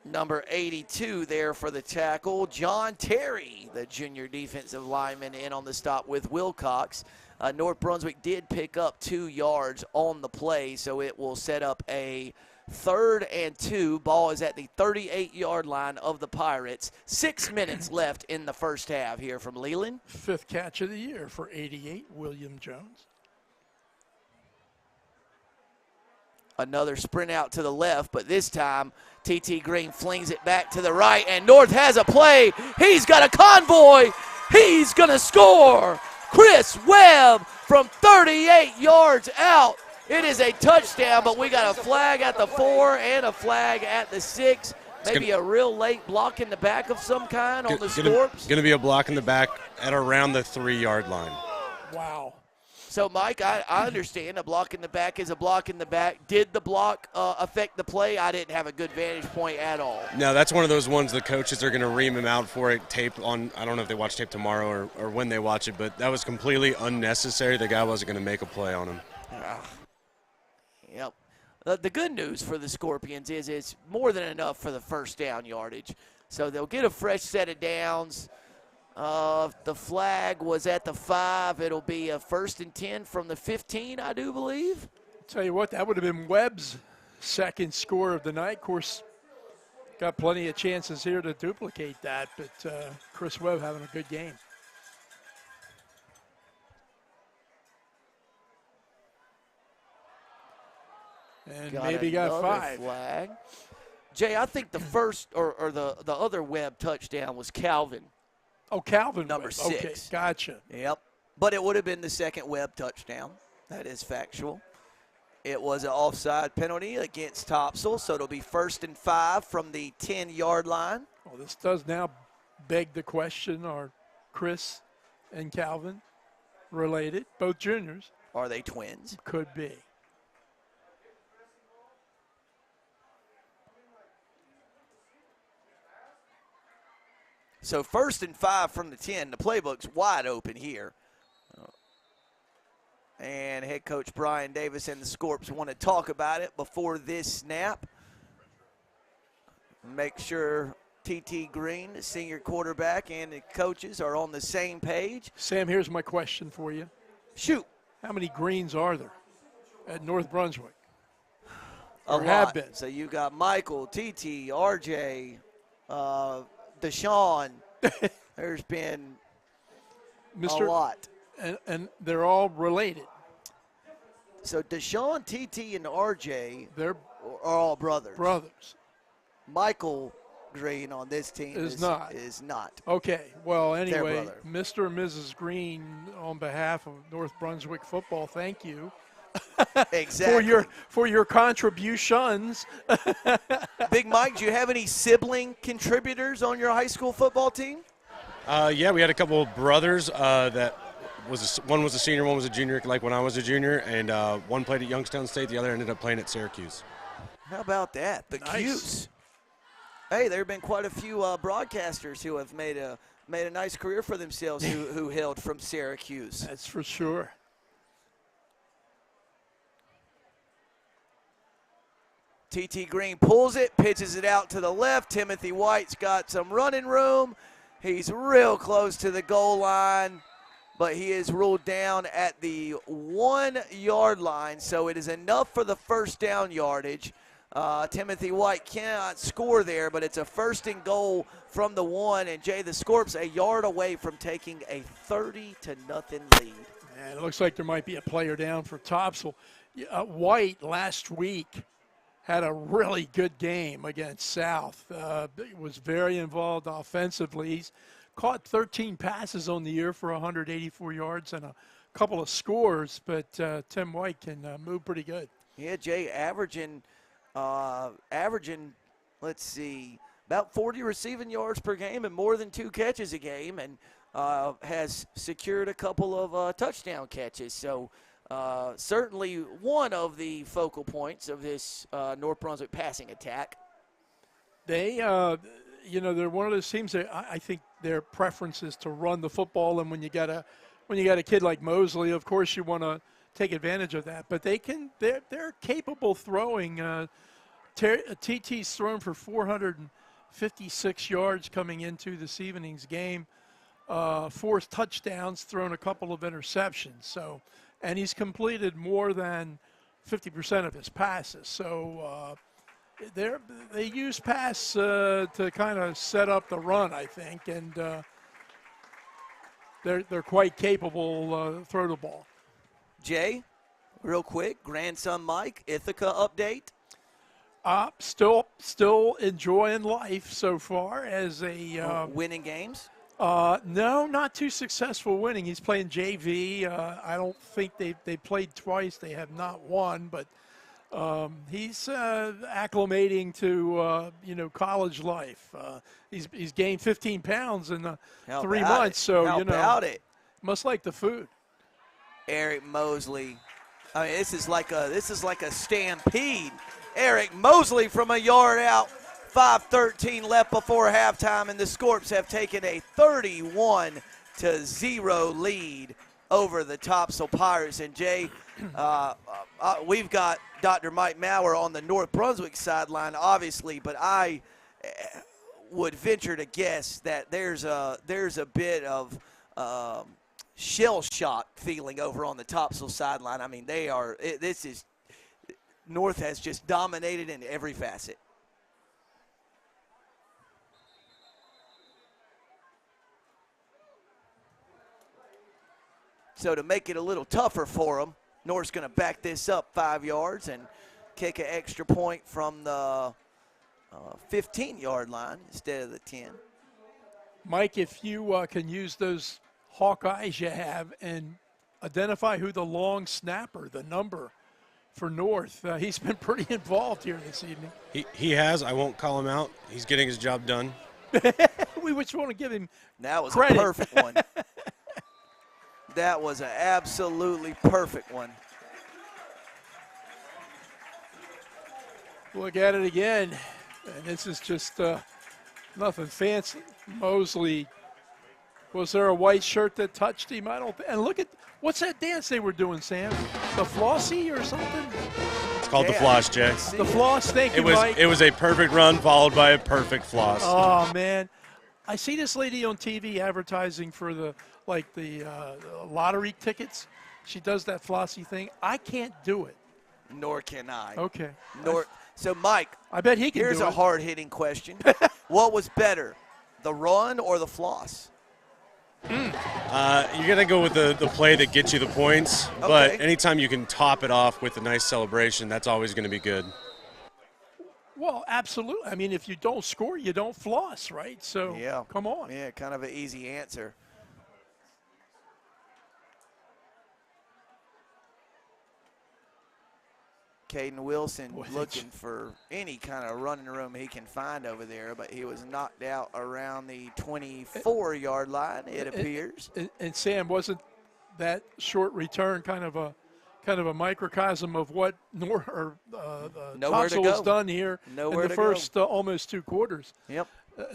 number 82 there for the tackle, John Terry, the junior defensive lineman, in on the stop with Wilcox. North Brunswick did pick up 2 yards on the play, so it will set up a 3rd and 2. Ball is at the 38-yard line of the Pirates. 6 minutes left in the first half here from Leland. 5th catch of the year for 88, William Jones. Another sprint out to the left, but this time T.T. Green flings it back to the right, and North has a play. He's got a convoy. He's going to score. Chris Webb from 38 yards out. It is a touchdown, but we got a flag at the 4 and a flag at the 6. Maybe a real late block in the back of some kind on the Scorps. Going to be a block in the back at around the 3-yard line. Wow. So, Mike, I understand a block in the back is a block in the back. Did the block affect the play? I didn't have a good vantage point at all. No, that's one of those ones the coaches are going to ream him out for it, tape on. I don't know if they watch tape tomorrow or when they watch it, but that was completely unnecessary. The guy wasn't going to make a play on him. Yep. The good news for the Scorpions is it's more than enough for the first down yardage. So they'll get a fresh set of downs. The flag was at the 5. It'll be a 1st and 10 from the 15, I do believe. Tell you what, that would have been Webb's 2nd score of the night. Of course, got plenty of chances here to duplicate that, but Chris Webb having a good game. And maybe got 5. Flag. Jay, I think the first or the other Webb touchdown was Calvin. Oh, Calvin. Number Webb. 6. Okay, gotcha. Yep. But it would have been the 2nd Webb touchdown. That is factual. It was an offside penalty against Topsail, so it'll be 1st and 5 from the 10-yard line. Well, this does now beg the question, are Chris and Calvin related? Both juniors. Are they twins? Could be. So 1st and 5 from the 10. The playbook's wide open here. And head coach Brian Davis and the Scorps want to talk about it before this snap. Make sure T.T. Green, the senior quarterback, and the coaches are on the same page. Sam, here's my question for you. Shoot. How many greens are there at North Brunswick? A Or have lot. been? So you got Michael, T.T., R.J., Deshaun. There's been a lot. And they're all related. So Deshaun, TT, and RJ They're are all brothers. brothers. Michael Green on this team Is not. Is not. Okay, well, anyway, brother. Mr. and Mrs. Green, on behalf of North Brunswick football, thank you. Exactly. for your contributions. Big Mike, do you have any sibling contributors on your high school football team? Yeah, we had a couple of brothers that one was a senior, one was a junior, like when I was a junior, and one played at Youngstown State, the other ended up playing at Syracuse. How about that? The Nice. Cuse. Hey, there have been quite a few broadcasters who have made a nice career for themselves who hailed from Syracuse. That's for sure. TT Green pulls it, pitches it out to the left. Timothy White's got some running room. He's real close to the goal line, but he is ruled down at the 1 yard line, so it is enough for the first down yardage. Timothy White cannot score there, but it's a 1st and goal from the 1, and Jay, the Scorps a yard away from taking a 30-0 lead. And it looks like there might be a player down for Topsail. White last week had a really good game against South. Was very involved offensively. He's caught 13 passes on the year for 184 yards and a couple of scores, but Tim White can move pretty good. Yeah, Jay, averaging, let's see, about 40 receiving yards per game and more than 2 catches a game, and has secured a couple of touchdown catches. So certainly one of the focal points of this North Brunswick passing attack. They, they're one of those teams that I think their preference is to run the football, and when you got a kid like Mosley, of course you want to take advantage of that. But they're capable throwing. TT's thrown for 456 yards coming into this evening's game. 4 touchdowns, thrown a couple of interceptions. So, and he's completed more than 50% of his passes. So they use pass to kind of set up the run, I think, and they're quite capable throw the ball. Jay, real quick, grandson Mike, Ithaca update. Still enjoying life so far as a winning games. No, not too successful winning. He's playing JV. I don't think they played twice. They have not won, but he's acclimating to college life. He's gained 15 pounds in 3 months. So How about it? Must like the food. Eric Mosley. I mean, this is like a stampede. Eric Mosley from a yard out. 5:13 left before halftime, and the Scorps have taken a 31-0 lead over the Topsail Pirates. And Jay, we've got Dr. Mike Maurer on the North Brunswick sideline, obviously, but I would venture to guess that there's a bit of shell shock feeling over on the Topsail sideline. I mean, North has just dominated in every facet. So to make it a little tougher for them, North's going to back this up 5 yards and kick an extra point from the 15-yard line instead of the 10. Mike, if you can use those hawk eyes you have and identify who the long snapper, the number for North, he's been pretty involved here this evening. He has. I won't call him out. He's getting his job done. We just want to give him That was credit. a perfect one. That was an absolutely perfect one. Look at it again, and this is just nothing fancy. Mosley, was there a white shirt that touched him? I don't. And look at what's that dance they were doing, Sam? The flossy or something? It's called the floss, Jay. The floss. Thank you, Mike. It was a perfect run followed by a perfect floss. Oh man, I see this lady on TV advertising for the lottery tickets. She does that flossy thing. I can't do it. Nor can I. Okay. So, Mike, I bet he can do it. Here's a hard-hitting question. What was better, the run or the floss? You're going to go with the play that gets you the points, but anytime you can top it off with a nice celebration, that's always going to be good. Well, absolutely. I mean, if you don't score, you don't floss, right? So, yeah. Come on. Yeah, kind of an easy answer. Caden Wilson looking for any kind of running room he can find over there, but he was knocked out around the 24-yard line, it appears. And Sam, wasn't that short return kind of a microcosm of what Topsail has done here in the first almost 2 quarters? Yep.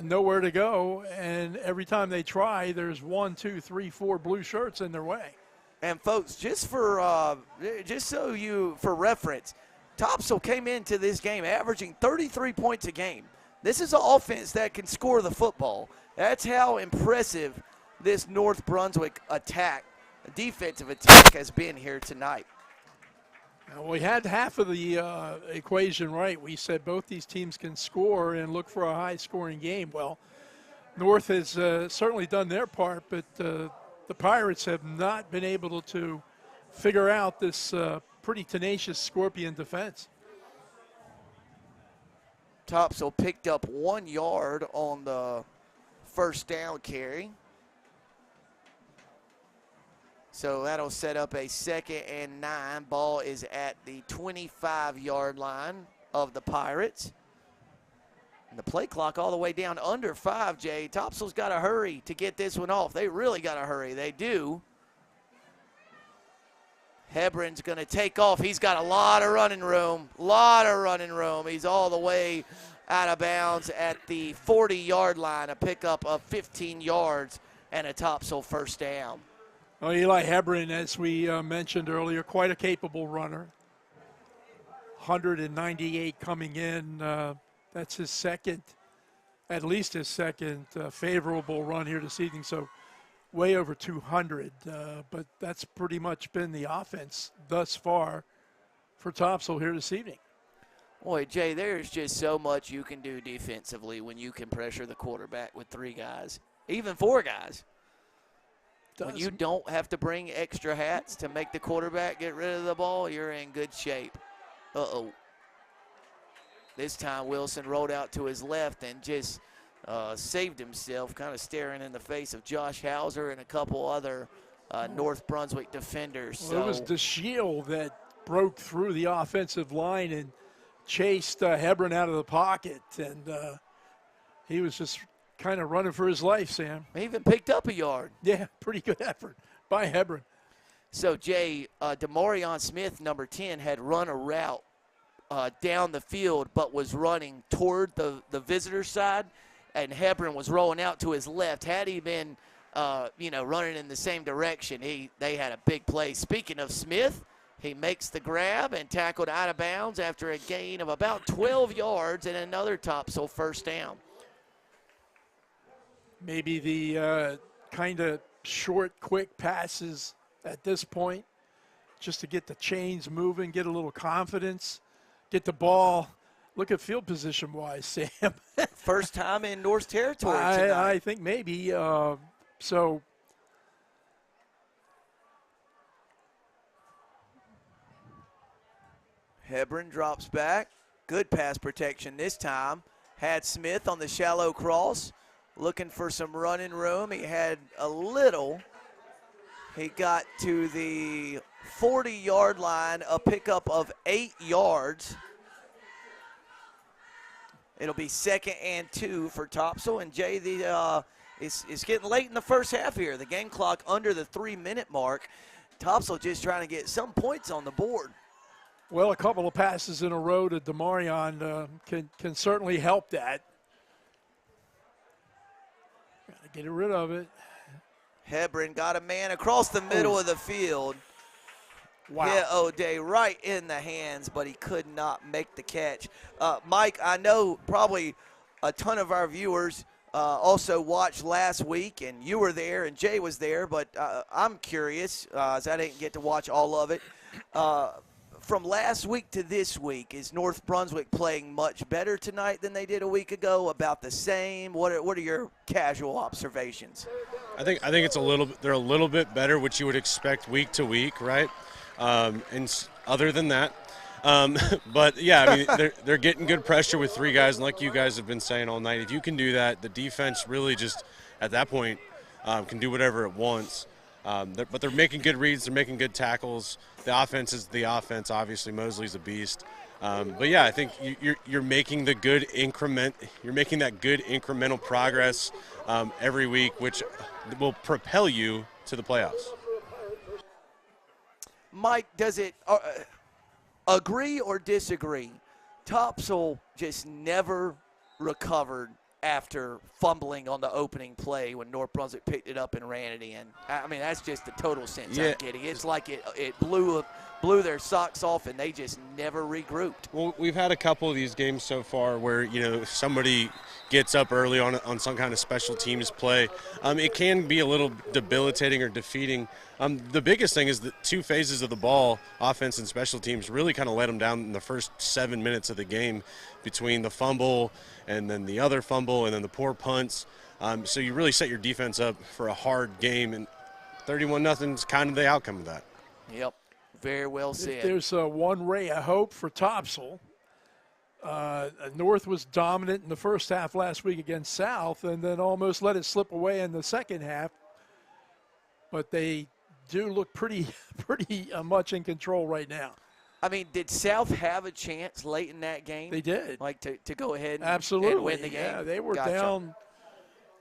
Nowhere to go, and every time they try, there's 1, 2, 3, 4 blue shirts in their way. And folks, for reference, Topsail came into this game averaging 33 points a game. This is an offense that can score the football. That's how impressive this North Brunswick defensive attack has been here tonight. Now, we had half of the equation right. We said both these teams can score and look for a high-scoring game. Well, North has certainly done their part, but the Pirates have not been able to figure out this pretty tenacious Scorpion defense. Topsail picked up 1 yard on the first down carry. So that'll set up a 2nd and 9. Ball is at the 25-yard line of the Pirates. And the play clock all the way down under 5, Jay. Topsail's got to hurry to get this one off. They really got to hurry. They do. Hebron's going to take off. He's got a lot of running room. He's all the way out of bounds at the 40-yard line. A pickup of 15 yards and a Topsail first down. Well, Eli Hebron, as we mentioned earlier, quite a capable runner. 198 coming in. That's his second, at least his second favorable run here this evening. So way over 200. But that's pretty much been the offense thus far for Topsail here this evening. Boy, Jay, there's just so much you can do defensively when you can pressure the quarterback with 3 guys, even 4 guys. When you don't have to bring extra hats to make the quarterback get rid of the ball, you're in good shape. Uh-oh. This time Wilson rolled out to his left and just saved himself, kind of staring in the face of Josh Hauser and a couple other North Brunswick defenders. Well, it was DeShiel that broke through the offensive line and chased Hebron out of the pocket, and he was just kind of running for his life, Sam. He even picked up a yard. Yeah, pretty good effort by Hebron. So, Jay, Demarion Smith, number 10, had run a route down the field but was running toward the visitor side, and Hebron was rolling out to his left. Had he been, running in the same direction, they had a big play. Speaking of Smith, he makes the grab and tackled out of bounds after a gain of about 12 yards and another Topsail first down. Maybe the kind of short, quick passes at this point just to get the chains moving, get a little confidence, get the ball. Look at field position-wise, Sam. First time in North territory tonight. I think maybe. So Hebron drops back. Good pass protection this time. Had Smith on the shallow cross. Looking for some running room. He had a little. He got to the 40-yard line, a pickup of 8 yards. It'll be 2nd and 2 for Topsail. And Jay, it's getting late in the first half here. The game clock under the 3-minute mark. Topsail just trying to get some points on the board. Well, a couple of passes in a row to Demarion can certainly help that. Got to get rid of it. Hebron got a man across the middle of the field. Wow. Hit O'Day right in the hands, but he could not make the catch. Mike, I know probably a ton of our viewers also watched last week, and you were there, and Jay was there, but I'm curious, as I didn't get to watch all of it. From last week to this week, is North Brunswick playing much better tonight than they did a week ago? About the same? What are your casual observations? I think it's they're a little bit better, which you would expect week to week, right? And other than that, but yeah, I mean they're getting good pressure with 3 guys, and like you guys have been saying all night, if you can do that, the defense really just at that point can do whatever it wants. But they're making good reads. They're making good tackles. The offense is the offense. Obviously, Mosley's a beast. But yeah, I think you're making the good increment. You're making that good incremental progress every week, which will propel you to the playoffs. Mike, does it agree or disagree? Topsail just never recovered after fumbling on the opening play when North Brunswick picked it up and ran it in. I mean, that's just the total sense I'm getting. It's like it blew their socks off, and they just never regrouped. Well, we've had a couple of these games so far where, somebody gets up early on some kind of special teams play. It can be a little debilitating or defeating. The biggest thing is the two phases of the ball, offense and special teams, really kind of let them down in the first 7 minutes of the game between the fumble and then the other fumble and then the poor punts. So you really set your defense up for a hard game, and 31-0 is kind of the outcome of that. Yep, very well said. There's one ray of hope for Topsail. North was dominant in the first half last week against South and then almost let it slip away in the second half. But they do look pretty much in control right now. I mean, did South have a chance late in that game? They did. Like to go ahead Absolutely. and win the game? Yeah, they were down.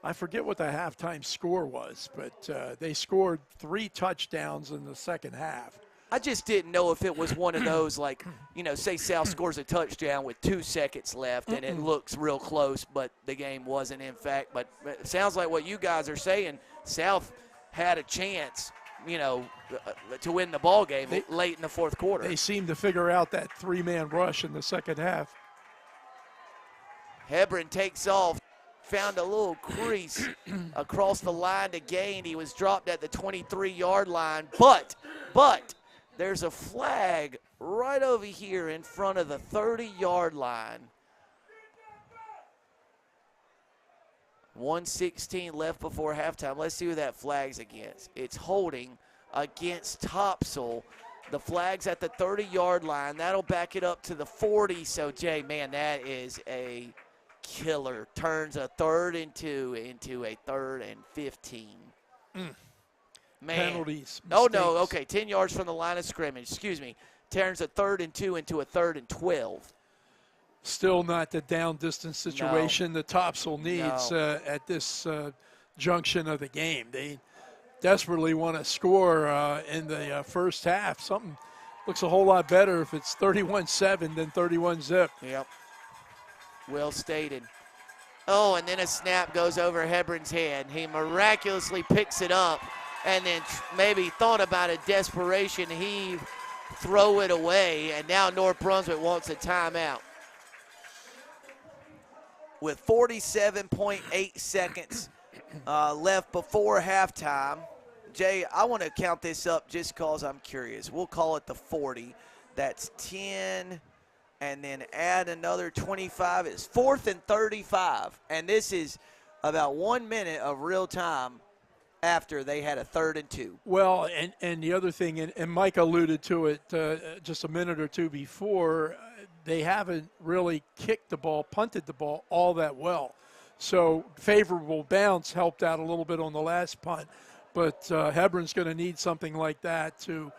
I forget what the halftime score was, but they scored 3 touchdowns in the second half. I just didn't know if it was one of those, like, say South scores a touchdown with 2 seconds left and it looks real close, but the game wasn't, in fact. But it sounds like what you guys are saying, South had a chance, to win the ball game late in the fourth quarter. They seemed to figure out that 3-man rush in the second half. Hebron takes off, found a little crease across the line to gain. He was dropped at the 23-yard line, but there's a flag right over here in front of the 30-yard line. 1:16 left before halftime. Let's see who that flag's against. It's holding against Topsail. The flag's at the 30-yard line. That'll back it up to the 40. So, Jay, man, that is a killer. Turns a 3rd and 2 into a 3rd and 15. Man. Penalties. Oh, no, okay, 10 yards from the line of scrimmage. Excuse me. Turns a 3rd and 2 into a 3rd and 12. Still not the down distance situation that Topsail needs at this junction of the game. They desperately want to score in the first half. Something looks a whole lot better if it's 31-7 than 31-zip. Yep. Well stated. Oh, and then a snap goes over Hebron's head. He miraculously picks it up and then maybe thought about a desperation heave, throw it away, and now North Brunswick wants a timeout. With 47.8 seconds left before halftime. Jay, I want to count this up just because I'm curious. We'll call it the 40. That's 10, and then add another 25. It's 4th and 35, and this is about 1 minute of real time after they had a 3rd and 2. Well, and the other thing, and Mike alluded to it just a minute or two before, they haven't really kicked the ball, punted the ball all that well. So favorable bounce helped out a little bit on the last punt. But Hebron's going to need something like that to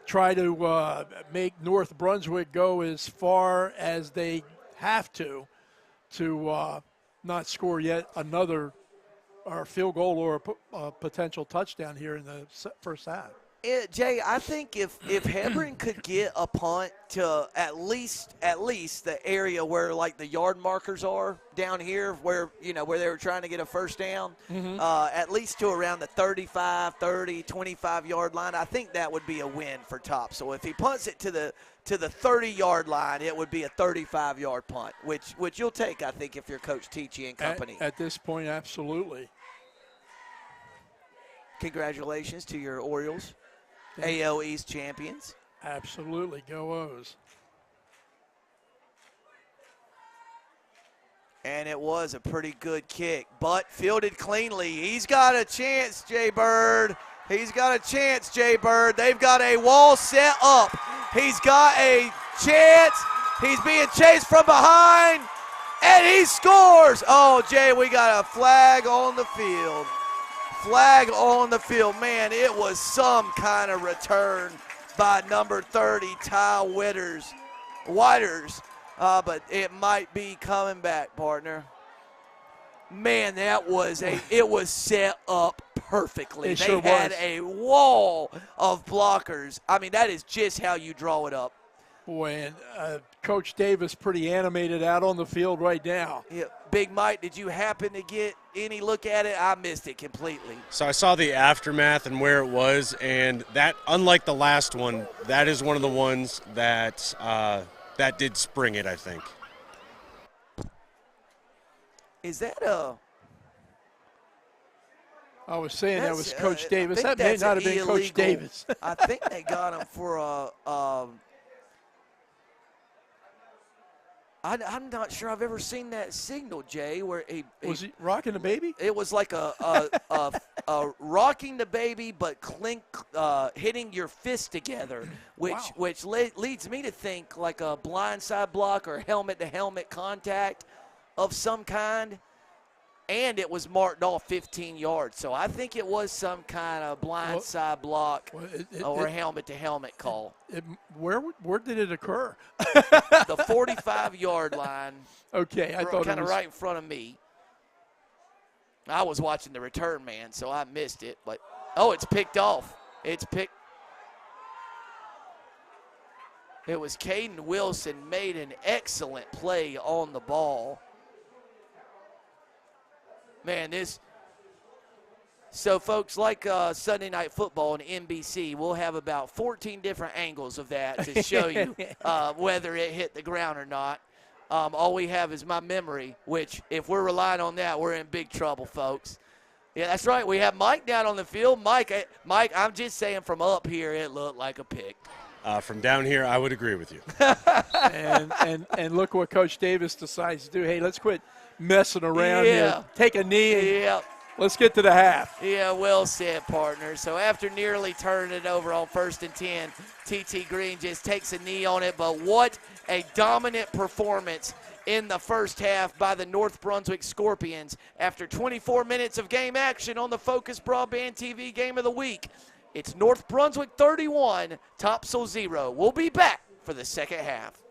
try to make North Brunswick go as far as they have to not score yet another field goal or a potential touchdown here in the first half. Jay, I think if Hebron could get a punt to at least the area where like the yard markers are down here, where where they were trying to get a first down, at least to around the 35, 30, 25-yard line, I think that would be a win for Top. So if he punts it to the 30-yard line, it would be a 35-yard punt, which you'll take, I think, if you're Coach Teachy and company. At this point, absolutely. Congratulations to your Orioles. AL East champions. Absolutely. Go O's. And it was a pretty good kick, but fielded cleanly. He's got a chance, Jay Bird. He's got a chance, Jay Bird. They've got a wall set up. He's got a chance. He's being chased from behind, and he scores. Oh, Jay, we got a flag on the field. Flag on the field. Man, it was some kind of return by number 30, Ty Whitters. But it might be coming back, partner. Man, it was set up perfectly. They had a wall of blockers. I mean, that is just how you draw it up. Boy, and Coach Davis pretty animated out on the field right now. Yeah, Big Mike, did you happen to get any look at it? I missed it completely. So I saw the aftermath and where it was, and that, unlike the last one, that is one of the ones that that did spring it, I think. Is that I was saying that was Coach Davis. That may not have been illegal. Coach Davis. I think they got him for I'm not sure I've ever seen that signal, Jay, where was he rocking the baby? It was like a rocking the baby, but hitting your fist together, which leads me to think like a blindside block or helmet-to-helmet contact of some kind. And it was marked off 15 yards. So I think it was some kind of blindside block or helmet-to-helmet call. Where did it occur? The 45-yard line. Okay, I thought kind it of was right in front of me. I was watching the return man, so I missed it. But, it's picked off. It's picked. It was Caden Wilson made an excellent play on the ball. Man, so folks, like Sunday Night Football on NBC, we'll have about 14 different angles of that to show you whether it hit the ground or not. All we have is my memory, which if we're relying on that, we're in big trouble, folks. Yeah, that's right. We have Mike down on the field. Mike, I'm just saying from up here, it looked like a pick. From down here, I would agree with you. and look what Coach Davis decides to do. Hey, let's quit messing around here. Take a knee. And let's get to the half. Yeah, well said, partner. So after nearly turning it over on 1st and 10, TT Green just takes a knee on it. But what a dominant performance in the first half by the North Brunswick Scorpions. After 24 minutes of game action on the FOCUS Broadband TV Game of the Week, it's North Brunswick 31, Topsail 0. We'll be back for the second half.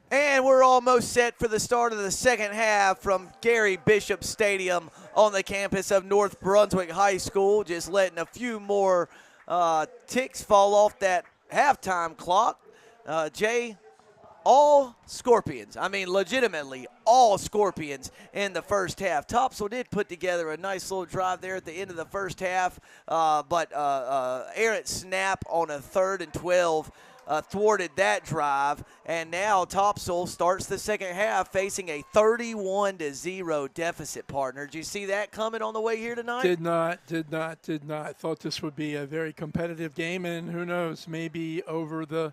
And we're almost set for the start of the second half from Gary Bishop Stadium on the campus of North Brunswick High School. Just letting a few more ticks fall off that halftime clock. Jay, all Scorpions. I mean, legitimately, all Scorpions in the first half. Topsail did put together a nice little drive there at the end of the first half, but errant snap on a 3rd and 12 thwarted that drive, and now Topsail starts the second half facing a 31-0 deficit, partner. Did you see that coming on the way here tonight? Did not. Thought this would be a very competitive game, and who knows, maybe over the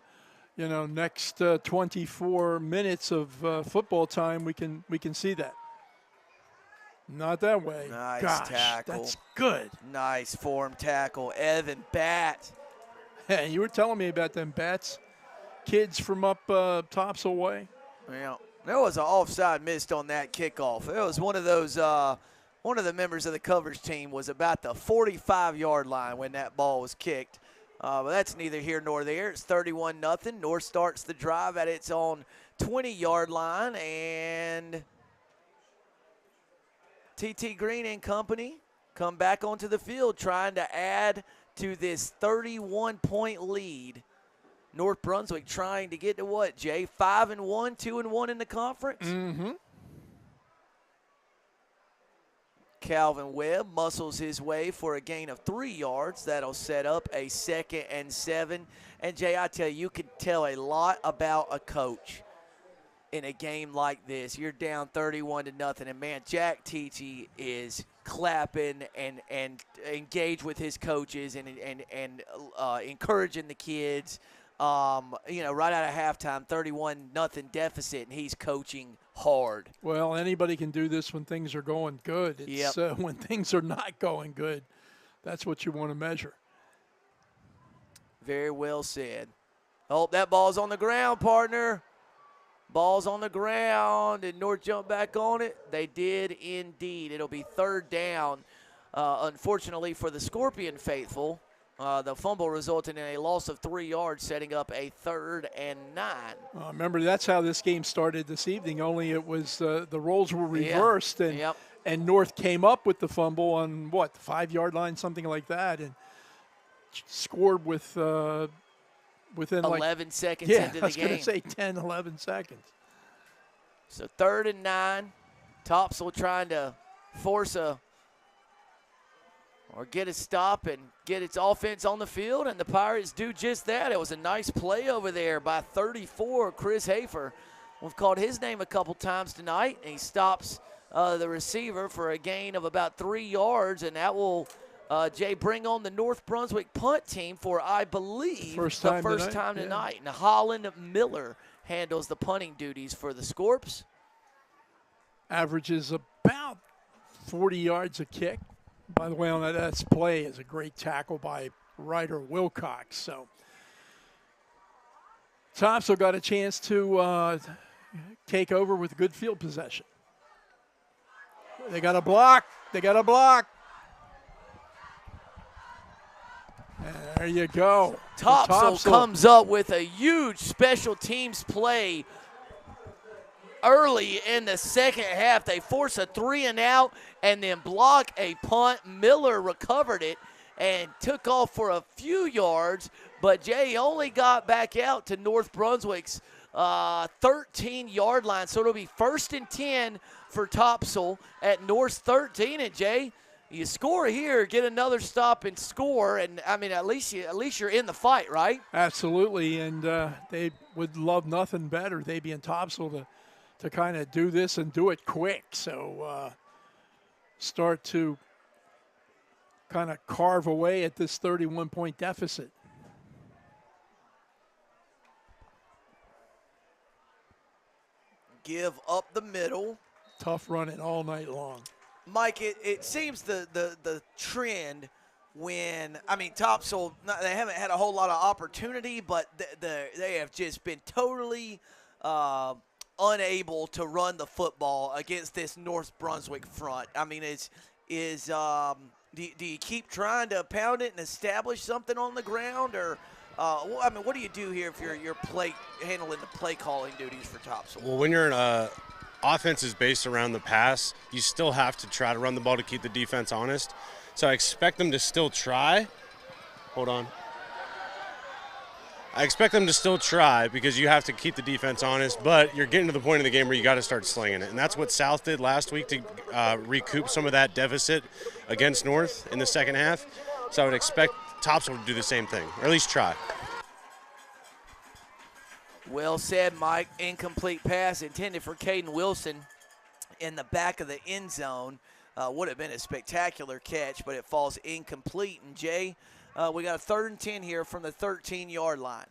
next 24 minutes of football time, we can see that. Not that way. Nice Gosh, tackle. That's good. Nice form tackle. Evan Batt. Hey, you were telling me about them bats, kids from up Topsail way. Yeah, there was an offside missed on that kickoff. It was one of those. One of the members of the coverage team was about the 45-yard line when that ball was kicked. But that's neither here nor there. It's 31-0. North starts the drive at its own 20-yard line, and TT Green and company come back onto the field trying to add to this 31-point lead. North Brunswick trying to get to what, Jay? 5-1, 2-1 in the conference? Mm-hmm. Calvin Webb muscles his way for a gain of 3 yards. That'll set up a 2nd and 7. And, Jay, I tell you can tell a lot about a coach in a game like this. You're down 31-0, and, man, Jack Teachy is clapping and engaged with his coaches and encouraging the kids. Right out of halftime, 31-0 deficit, and he's coaching hard. Well, anybody can do this when things are going good. It's when things are not going good, that's what you want to measure. Very well said. Oh, that ball's on the ground, partner. Ball's on the ground, and North jump back on it. They did indeed. It'll be 3rd down. Unfortunately for the Scorpion faithful, the fumble resulted in a loss of 3 yards, setting up a 3rd and 9. Remember, that's how this game started this evening, only it was the roles were reversed, and North came up with the fumble on, the 5-yard line, something like that, and scored with within 11 seconds into the game. I was going to say 10, 11 seconds. So 3rd and 9. Topsail trying to force get a stop and get its offense on the field, and the Pirates do just that. It was a nice play over there by 34, Chris Hafer. We've called his name a couple times tonight, and he stops the receiver for a gain of about 3 yards, and that will, Jay, bring on the North Brunswick punt team for, I believe, the first time tonight. And Holland Miller handles the punting duties for the Scorps. Averages about 40 yards a kick. By the way, on that play is a great tackle by Ryder Wilcox. So Topsail got a chance to take over with good field possession. They got a block. There you go. Topsail comes up with a huge special teams play early in the second half. They force a 3-and-out and then block a punt. Miller recovered it and took off for a few yards, but Jay only got back out to North Brunswick's 13-yard line. So it'll be 1st and 10 for Topsail at North's 13. And Jay, you score here, get another stop and score, and I mean at least you're in the fight, right? Absolutely, and they would love nothing better. They be in Topsail to kind of do this and do it quick. So start to kind of carve away at this 31-point deficit. Give up the middle. Tough running all night long. Mike, it seems the trend when, I mean, Topsail, they haven't had a whole lot of opportunity, but they have just been totally unable to run the football against this North Brunswick front. I mean, do you keep trying to pound it and establish something on the ground, or I mean, what do you do here if you're handling the play calling duties for Topsail? Well, when you're in offense is based around the pass, you still have to try to run the ball to keep the defense honest. So I expect them to still try. Hold on. I expect them to still try because you have to keep the defense honest, but you're getting to the point in the game where you got to start slinging it. And that's what South did last week to recoup some of that deficit against North in the second half. So I would expect Topsail to do the same thing, or at least try. Well said, Mike. Incomplete pass intended for Caden Wilson in the back of the end zone. Would have been a spectacular catch, but it falls incomplete. And Jay, we got a 3rd and 10 here from the 13-yard line.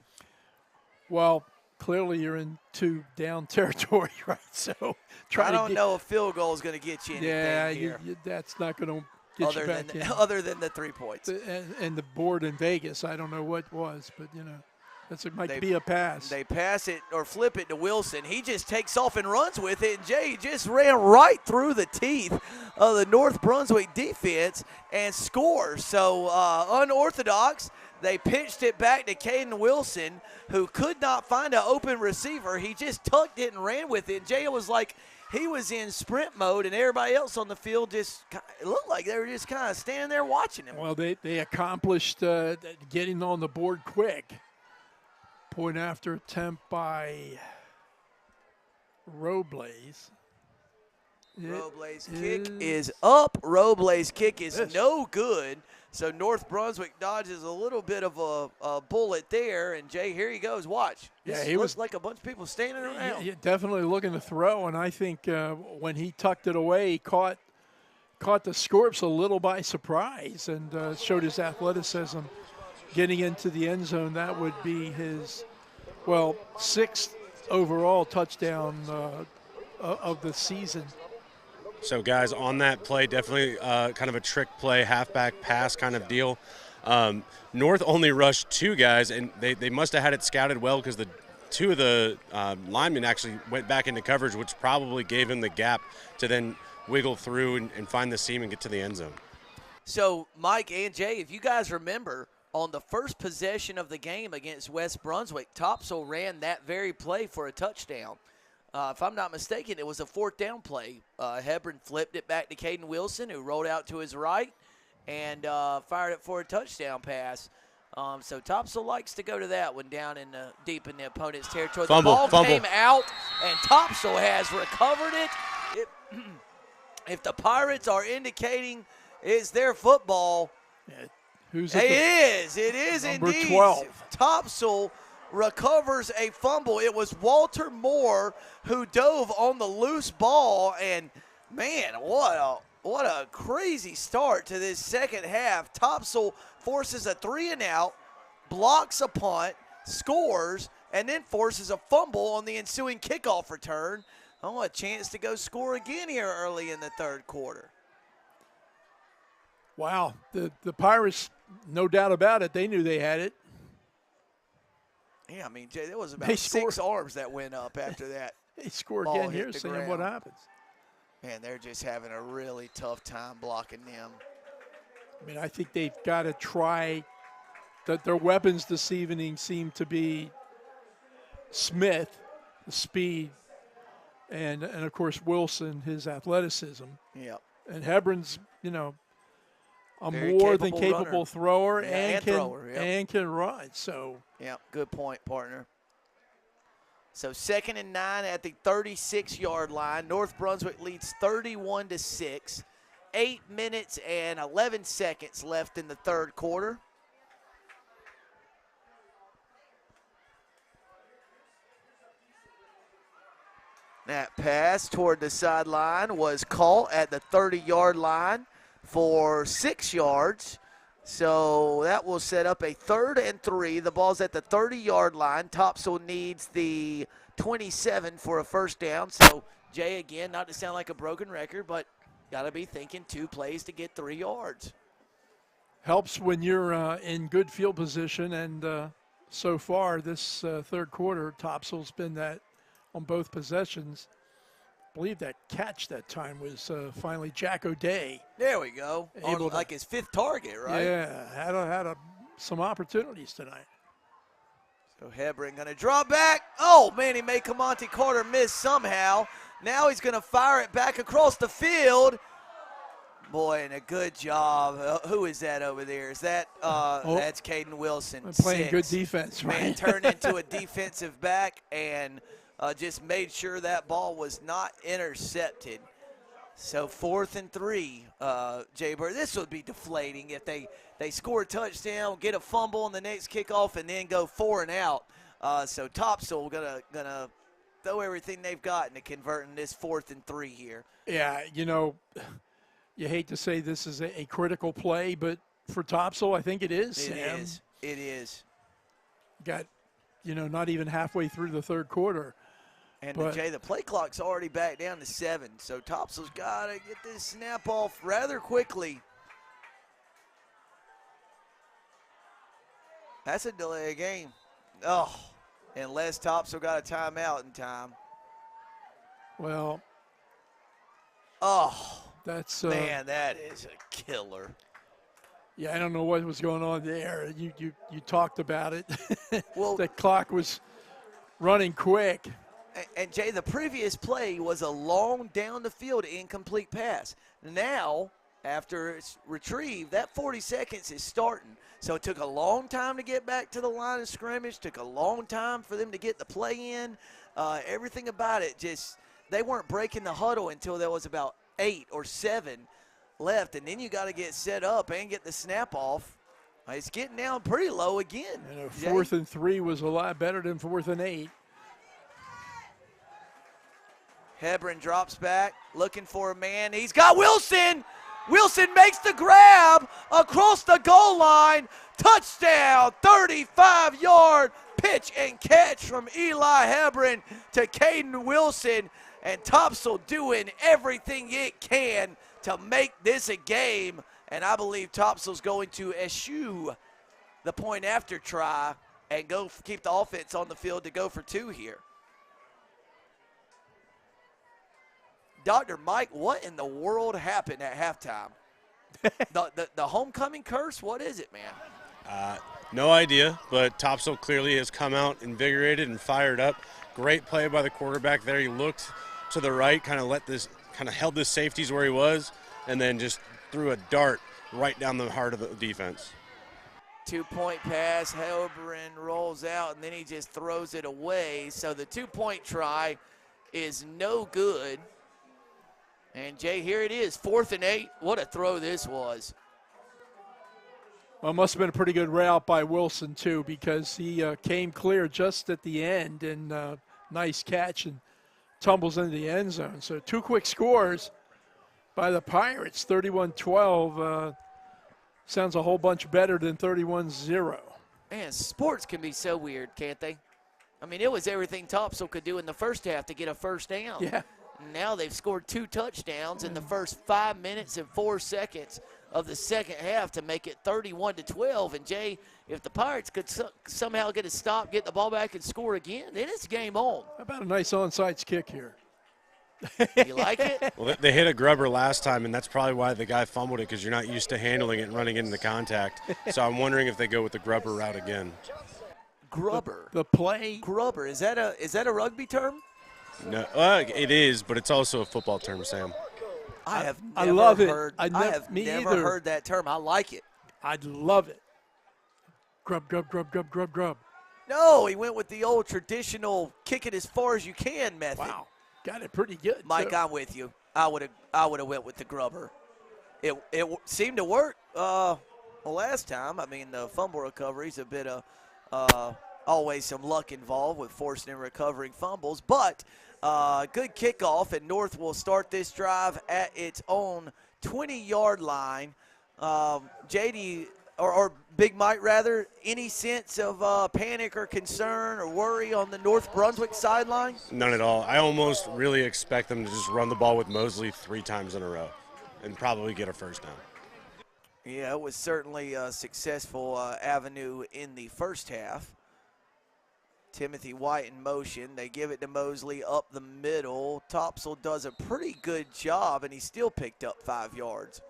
Well, clearly you're in 2 down territory, right? So I don't know if field goal is going to get you anything here. That's not going to get you back in. Other than the 3 points. And the board in Vegas, I don't know what was, but, it might be a pass. They pass it or flip it to Wilson. He just takes off and runs with it. And Jay just ran right through the teeth of the North Brunswick defense and scores. So unorthodox. They pitched it back to Caden Wilson, who could not find an open receiver. He just tucked it and ran with it. And Jay was like, he was in sprint mode, and everybody else on the field it looked like they were just kind of standing there watching him. Well, they accomplished getting on the board quick. Point after attempt by Robles. Robles' kick is up. Robles' kick is no good. So North Brunswick dodges a little bit of a bullet there. And, Jay, here he goes. Watch. He looks like a bunch of people standing around. Yeah, definitely looking to throw. And I think when he tucked it away, he caught the Scorps a little by surprise and showed his athleticism. Getting into the end zone, that would be his, 6th overall touchdown of the season. So, guys, on that play, definitely kind of a trick play, halfback pass kind of deal. North only rushed 2 guys, and they must have had it scouted well because the 2 of the linemen actually went back into coverage, which probably gave him the gap to then wiggle through and find the seam and get to the end zone. So, Mike and Jay, if you guys remember, on the first possession of the game against West Brunswick, Topsail ran that very play for a touchdown. If I'm not mistaken, it was a 4th down play. Hebron flipped it back to Caden Wilson, who rolled out to his right and fired it for a touchdown pass. So Topsail likes to go to that one down deep in the opponent's territory. The ball came out, and Topsail has recovered it. If the Pirates are indicating it's their football, it is number indeed. 12. Topsail recovers a fumble. It was Walter Moore who dove on the loose ball, and man, what a crazy start to this second half. Topsail forces a 3-and-out, blocks a punt, scores, and then forces a fumble on the ensuing kickoff return. A chance to go score again here early in the 3rd quarter. Wow, the Pirates, no doubt about it, they knew they had it. Yeah, I mean, Jay, there was about 6 arms that went up after that. They score again here, seeing what happens. Man, they're just having a really tough time blocking them. I mean, I think they've got to try that. Their weapons this evening seem to be Smith, the speed, and of course Wilson, his athleticism. Yep. And Hebron's, a very more than capable thrower and and can run. So yeah, good point, partner. So 2nd and 9 at the 36-yard line. North Brunswick leads 31-6. 8 minutes and 11 seconds left in the 3rd quarter. That pass toward the sideline was caught at the 30-yard line for 6 yards. So that will set up a 3rd and 3. The ball's at the 30-yard line. Topsail needs the 27 for a 1st down. So, Jay, again, not to sound like a broken record, but got to be thinking 2 plays to get 3 yards. Helps when you're in good field position. And so far this 3rd quarter, Topsail's been that on both possessions. I believe that catch that time was finally Jack O'Day. There we go. Like his 5th target, right? Yeah, had some opportunities tonight. So Hebron going to drop back. Oh, man, he made Camonte Carter miss somehow. Now he's going to fire it back across the field. Boy, and a good job. Who is that over there? Is that that's Caden Wilson? Playing good defense, right? Man turned into a defensive back and just made sure that ball was not intercepted. So 4th and 3, Jay Bird. This would be deflating if they score a touchdown, get a fumble on the next kickoff, and then go 4 and out. So Topsail gonna throw everything they've got into converting this 4th and 3 here. Yeah, you know, you hate to say this is a critical play, but for Topsail, I think it is. It is. Got, you know, not even halfway through the third quarter. And Jay, the play clock's already back down to 7, so Topsail's got to get this snap off rather quickly. That's a delay of game. Oh, unless Topsail got a timeout in time. Well, that's man, that is a killer. Yeah, I don't know what was going on there. You talked about it. Well, the clock was running quick. And Jay, the previous play was a long down the field incomplete pass. Now, after it's retrieved, that 40 seconds is starting. So it took a long time to get back to the line of scrimmage, took a long time for them to get the play in. Everything about it, just they weren't breaking the huddle until there was about 8 or 7 left. And then you got to get set up and get the snap off. It's getting down pretty low again. You know, 4th and 3 was a lot better than 4th and 8. Hebron drops back, looking for a man. He's got Wilson. Wilson makes the grab across the goal line. Touchdown, 35-yard pitch and catch from Eli Hebron to Caden Wilson. And Topsail doing everything it can to make this a game. And I believe Topsail's going to eschew the point after try and go keep the offense on the field to go for 2 here. Dr. Mike, what in the world happened at halftime? the homecoming curse? What is it, man? No idea, but Topsail clearly has come out invigorated and fired up. Great play by the quarterback there. He looked to the right, kind of held the safeties where he was, and then just threw a dart right down the heart of the defense. 2-point pass, Hebron rolls out, and then he just throws it away. So the 2-point try is no good. And, Jay, here it is, 4th and 8. What a throw this was. Well, it must have been a pretty good route by Wilson, too, because he came clear just at the end, and nice catch and tumbles into the end zone. So 2 quick scores by the Pirates, 31-12. Sounds a whole bunch better than 31-0. Man, sports can be so weird, can't they? I mean, it was everything Topsail could do in the first half to get a first down. Yeah. Now they've scored 2 touchdowns in the first 5 minutes and 4 seconds of the second half to make it 31-12. And, Jay, if the Pirates could somehow get a stop, get the ball back, and score again, then it's game on. How about a nice onside kick here? You like it? Well, they hit a grubber last time, and that's probably why the guy fumbled it, because you're not used to handling it and running into contact. So I'm wondering if they go with the grubber route again. Grubber. The play. Grubber. Is that a rugby term? No, it is, but it's also a football term, Sam. I have I never love it. heard. I have me never either. heard that term. I like it. I love it. Grub, grub, grub, grub, grub, grub. No, he went with the old traditional kick it as far as you can method. Wow, got it pretty good. Mike, too. I'm with you. I would have went with the grubber. It seemed to work last time. I mean, the fumble recovery's a bit of always some luck involved with forcing and recovering fumbles, but good kickoff, and North will start this drive at its own 20-yard line. JD, or Big Mike rather, any sense of panic or concern or worry on the North Brunswick sideline? None at all. I almost really expect them to just run the ball with Mosley 3 times in a row and probably get a first down. Yeah, it was certainly a successful avenue in the first half. Timothy White in motion. They give it to Mosley up the middle. Topsail does a pretty good job, and he still picked up 5 yards.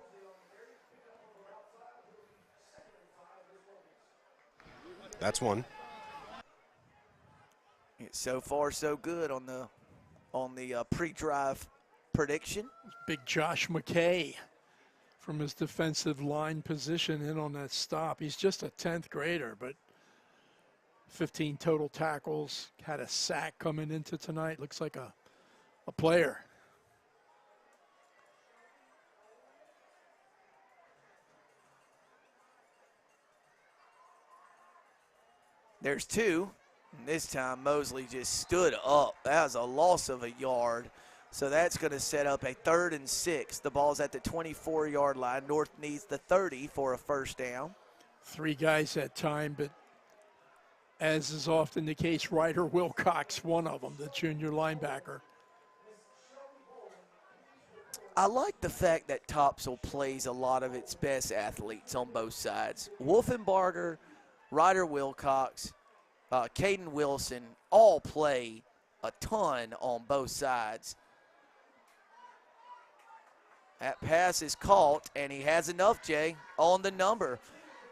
That's one. So far, so good on the pre-drive prediction. Big Josh McKay from his defensive line position in on that stop. He's just a 10th grader, but 15 total tackles, had a sack coming into tonight. Looks like a player. There's two. And this time Mosley just stood up. That was a loss of a yard. So that's going to set up a 3rd and 6. The ball's at the 24-yard line. North needs the 30 for a first down. 3 guys at time, but as is often the case, Ryder Wilcox, one of them, the junior linebacker. I like the fact that Topsail plays a lot of its best athletes on both sides. Wolfenbarger, Ryder Wilcox, Caden Wilson all play a ton on both sides. That pass is caught, and he has enough, Jay, on the number.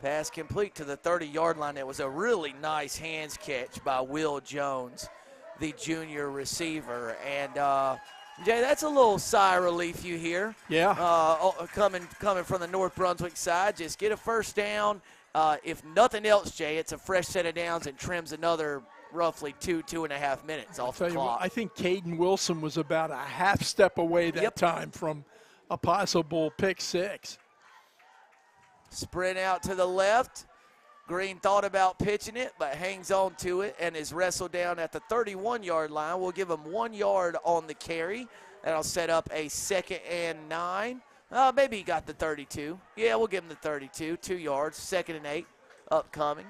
Pass complete to the 30-yard line. It was a really nice hands catch by Will Jones, the junior receiver. And, Jay, that's a little sigh of relief you hear. Yeah. Coming from the North Brunswick side. Just get a first down. If nothing else, Jay, it's a fresh set of downs and trims another roughly 2.5 minutes off the clock. I think Caden Wilson was about a half step away that time from a possible pick 6. Sprint out to the left. Green thought about pitching it, but hangs on to it and is wrestled down at the 31-yard line. We'll give him 1 yard on the carry. That'll set up a 2nd and 9. Maybe he got the 32. Yeah, we'll give him the 32. 2 yards, 2nd and 8 upcoming.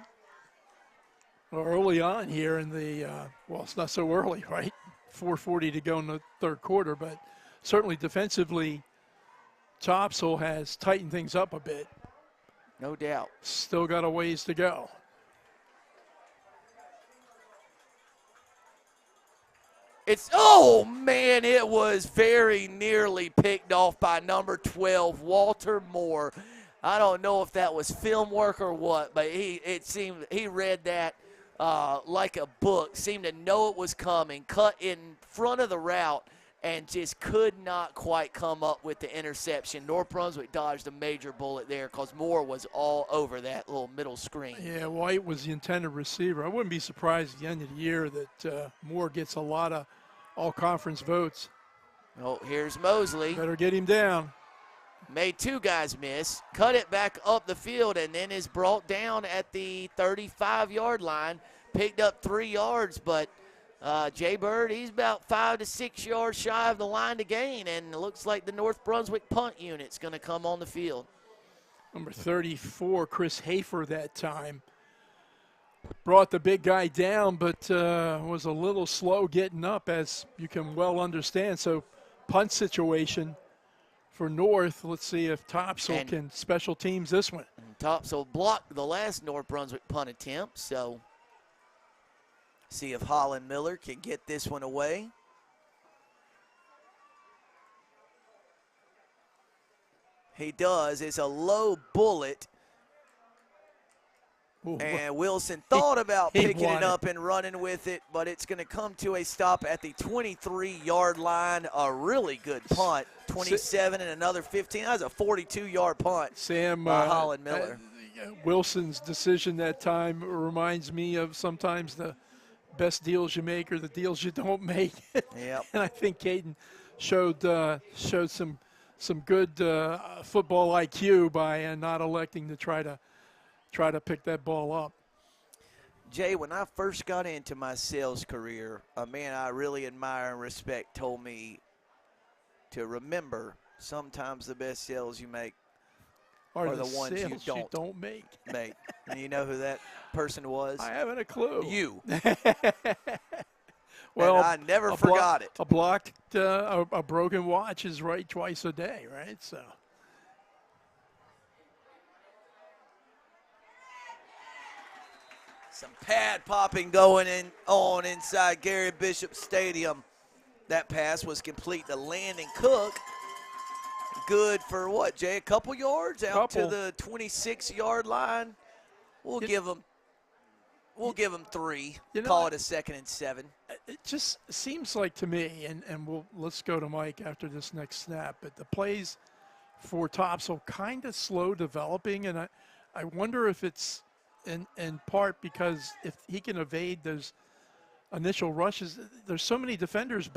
Well, early on here in the, well, it's not so early, right? 4:40 to go in the 3rd quarter, but certainly defensively, Topsail has tightened things up a bit. No doubt. Still got a ways to go. Oh, man, it was very nearly picked off by number 12, Walter Moore. I don't know if that was film work or what, but it seemed he read that like a book, seemed to know it was coming, cut in front of the route, and just could not quite come up with the interception. North Brunswick dodged a major bullet there because Moore was all over that little middle screen. Yeah, White was the intended receiver. I wouldn't be surprised at the end of the year that Moore gets a lot of all-conference votes. Oh, here's Mosley. Better get him down. Made 2 guys miss, cut it back up the field, and then is brought down at the 35-yard line. Picked up 3 yards, but Jay Bird, he's about 5 to 6 yards shy of the line to gain, and it looks like the North Brunswick punt unit's going to come on the field. Number 34, Chris Hafer that time. Brought the big guy down, but was a little slow getting up, as you can well understand. So punt situation for North. Let's see if Topsail can special teams this one. Topsail blocked the last North Brunswick punt attempt, so see if Holland Miller can get this one away. He does. It's a low bullet. Ooh, and Wilson thought about picking it up and running with it, but it's going to come to a stop at the 23-yard line. A really good punt. 27 and another 15. That was a 42-yard punt. Sam, by Holland Miller. Wilson's decision that time reminds me of sometimes the best deals you make or the deals you don't make. Yep. And I think Caden showed some good football IQ by not electing to try to pick that ball up. Jay, when I first got into my sales career, a man I really admire and respect told me to remember sometimes the best sales you make are the ones you don't make. And you know who that person was? I haven't a clue. You. Well, and I never forgot it. A broken watch is right twice a day, right? So. Some pad popping going on inside Gary Bishop Stadium. That pass was complete to Landon Cook. Good for what, Jay? A couple yards out to the 26-yard line. We'll give him We'll give them 3. You know, Call it a 2nd and 7. It just seems like to me, and let's go to Mike after this next snap, but the plays for Topsail kind of slow developing, and I wonder if it's in part because if he can evade those initial rushes, there's so many defenders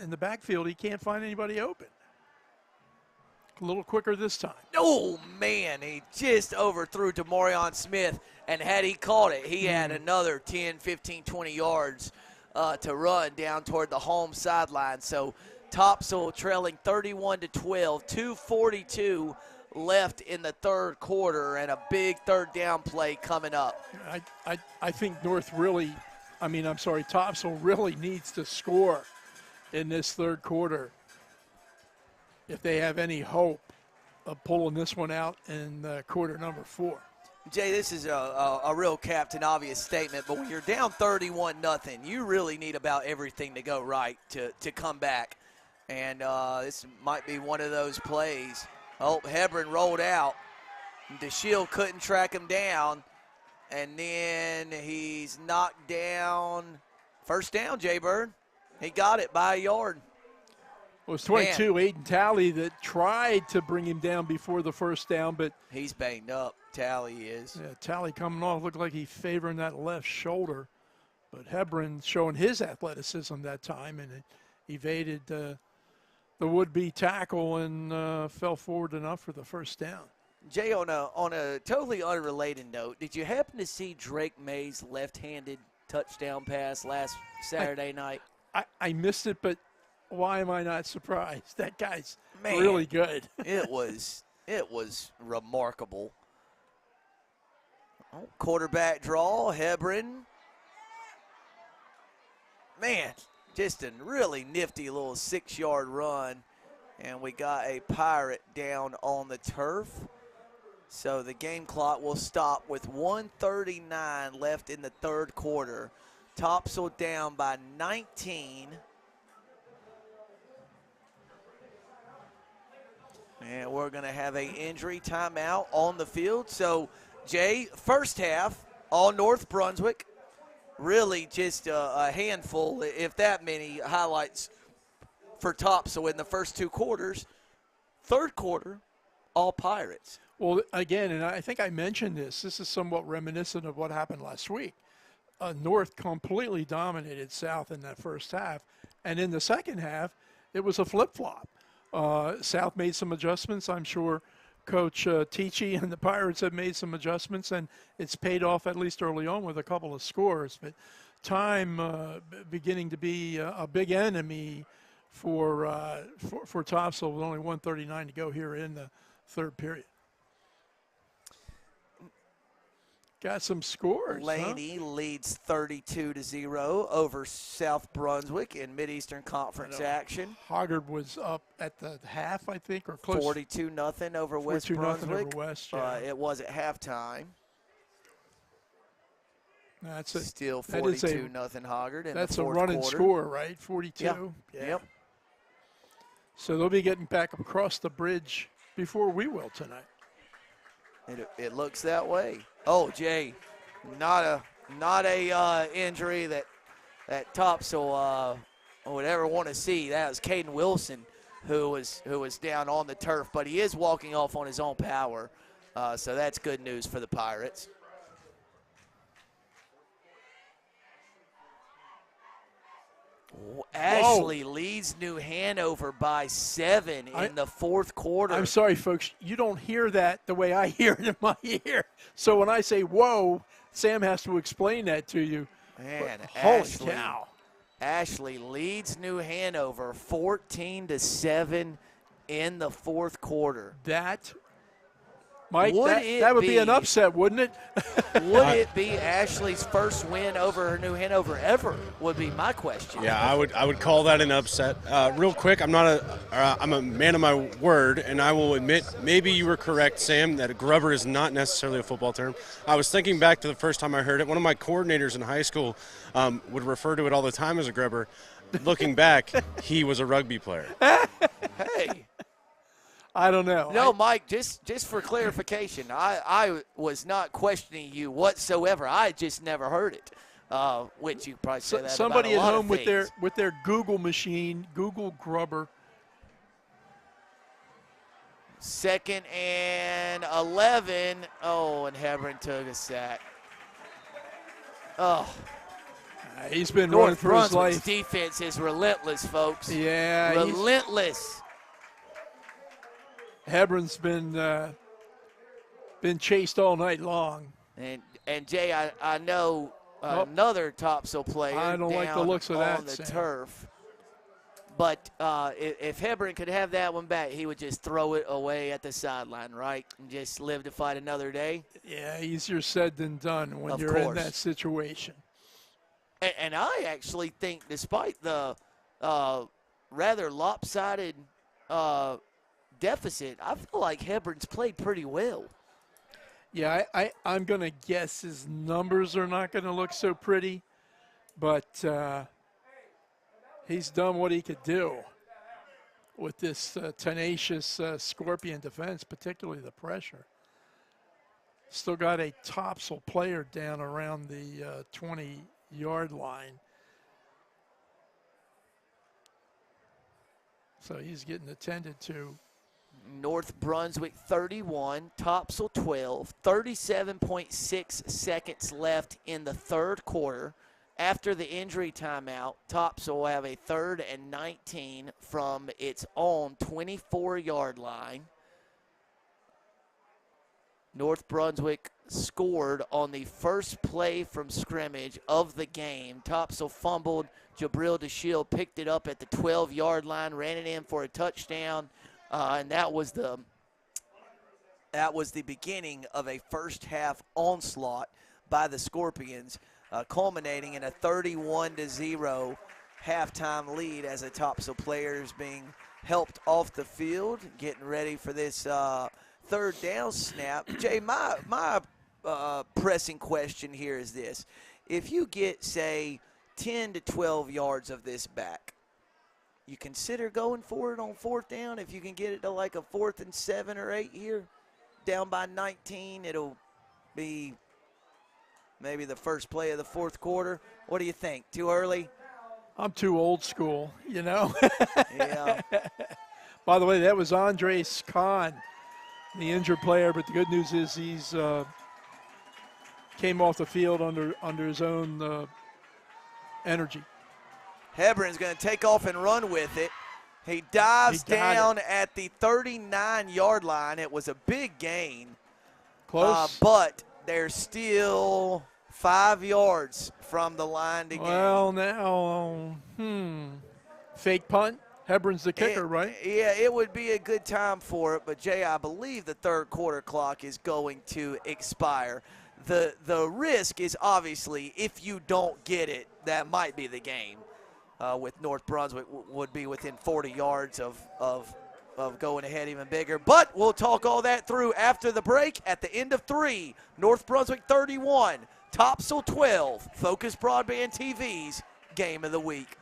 in the backfield, he can't find anybody open. A little quicker this time. Oh, man, he just overthrew Demorion Smith, and had he caught it, he had another 10, 15, 20 yards to run down toward the home sideline. So Topsail trailing 31-12, 2:42 left in the third quarter, and a big third down play coming up. I think Topsail really needs to score in this third quarter if they have any hope of pulling this one out in quarter number 4. Jay, this is a real Captain Obvious statement, but when you're down 31-0, you really need about everything to go right to come back. And this might be one of those plays. Oh, Hebron rolled out. DeShield couldn't track him down. And then he's knocked down. First down, Jay Bird. He got it by a yard. It was 22, Aiden Talley, that tried to bring him down before the first down, but he's banged up. Talley is. Yeah, Talley coming off looked like he favoring that left shoulder, but Hebron showing his athleticism that time and evaded the would-be tackle and fell forward enough for the first down. Jay, on a totally unrelated note, did you happen to see Drake May's left-handed touchdown pass last Saturday night? I missed it, but why am I not surprised? That guy's really good. It was remarkable. Oh, quarterback draw, Hebron. Man, just a really nifty little 6-yard run. And we got a Pirate down on the turf. So the game clock will stop with 1:39 left in the third quarter. Topsail down by 19. And we're going to have an injury timeout on the field. So, Jay, first half, all North Brunswick. Really just a handful, if that many, highlights for Topsail in the first 2 quarters. Third quarter, all Pirates. Well, again, and I think I mentioned this is somewhat reminiscent of what happened last week. North completely dominated South in that first half. And in the second half, it was a flip-flop. South made some adjustments. I'm sure Coach Tichy and the Pirates have made some adjustments, and it's paid off at least early on with a couple of scores. But time beginning to be a big enemy for Topsail with only 1:39 to go here in the third period. Got some scores. Laney leads 32-0 over South Brunswick in Mid-Eastern Conference action. Hoggard was up at the half, I think, or close. 42-0 over West Brunswick. Over West, yeah. It was at halftime. That's still 42-0 Hoggard in the fourth quarter. That's a running score, right? 42. Yeah. Yep. So they'll be getting back across the bridge before we will tonight. It looks that way. Oh, Jay, not a injury that Topsail would ever want to see. That was Caden Wilson who was down on the turf, but he is walking off on his own power, so that's good news for the Pirates. Ashley leads New Hanover by 7 in the fourth quarter. I'm sorry, folks. You don't hear that the way I hear it in my ear. So when I say, whoa, Sam has to explain that to you. Man, holy cow. Ashley leads New Hanover 14-7 in the fourth quarter. Mike, that would be an upset, wouldn't it? Would it be Ashley's first win over New Hanover ever, would be my question. Yeah, I would call that an upset. Real quick, I'm a man of my word, and I will admit maybe you were correct, Sam, that a grubber is not necessarily a football term. I was thinking back to the first time I heard it. One of my coordinators in high school would refer to it all the time as a grubber. Looking back, he was a rugby player. Hey. I don't know. No, Mike, just for clarification, I was not questioning you whatsoever. I just never heard it, which you probably say that somebody about a at lot home of things. with their Google machine, Google Grubber. 2nd and 11. Oh, and Hebron took a sack. Oh. He's been running for his Brunswick's life. defense is relentless, folks. Yeah, relentless. Hebron's been chased all night long. And Jay, I know another Topsail player. I don't like the looks of that, on the Sam. turf. But if Hebron could have that one back, he would just throw it away at the sideline, right, and just live to fight another day. Yeah, easier said than done when Of you're in course. that situation. And I actually think, despite the rather lopsided deficit, I feel like Hebron's played pretty well. Yeah, I'm going to guess his numbers are not going to look so pretty, but he's done what he could do with this tenacious Scorpion defense, particularly the pressure. Still got a Topsail player down around the 20-yard line. So he's getting attended to. North Brunswick 31, Topsail 12, 37.6 seconds left in the third quarter. After the injury timeout, Topsail will have a 3rd and 19 from its own 24-yard line. North Brunswick scored on the first play from scrimmage of the game. Topsail fumbled. Jabril DeShield picked it up at the 12-yard line, ran it in for a touchdown, and that was the beginning of a first-half onslaught by the Scorpions, culminating in a 31-0 halftime lead as the Topsail players being helped off the field, getting ready for this third down snap. Jay, my pressing question here is this. If you get, say, 10 to 12 yards of this back, you consider going for it on 4th down? If you can get it to like a 4th and 7 or 8 here, down by 19, it'll be maybe the first play of the 4th quarter. What do you think? Too early? I'm too old school, you know. Yeah. By the way, that was Andres Kahn, the injured player, but the good news is he's came off the field under his own energy. Hebron's going to take off and run with it. He dives down at the 39-yard line. It was a big gain. Close. But they're still 5 yards from the line to gain. Well, now, fake punt. Hebron's the kicker, right? Yeah, it would be a good time for it. But, Jay, I believe the third quarter clock is going to expire. The risk is obviously if you don't get it, that might be the game. With North Brunswick would be within 40 yards of going ahead even bigger. But we'll talk all that through after the break. At the end of 3, North Brunswick 31, Topsail 12, Focus Broadband TV's Game of the Week.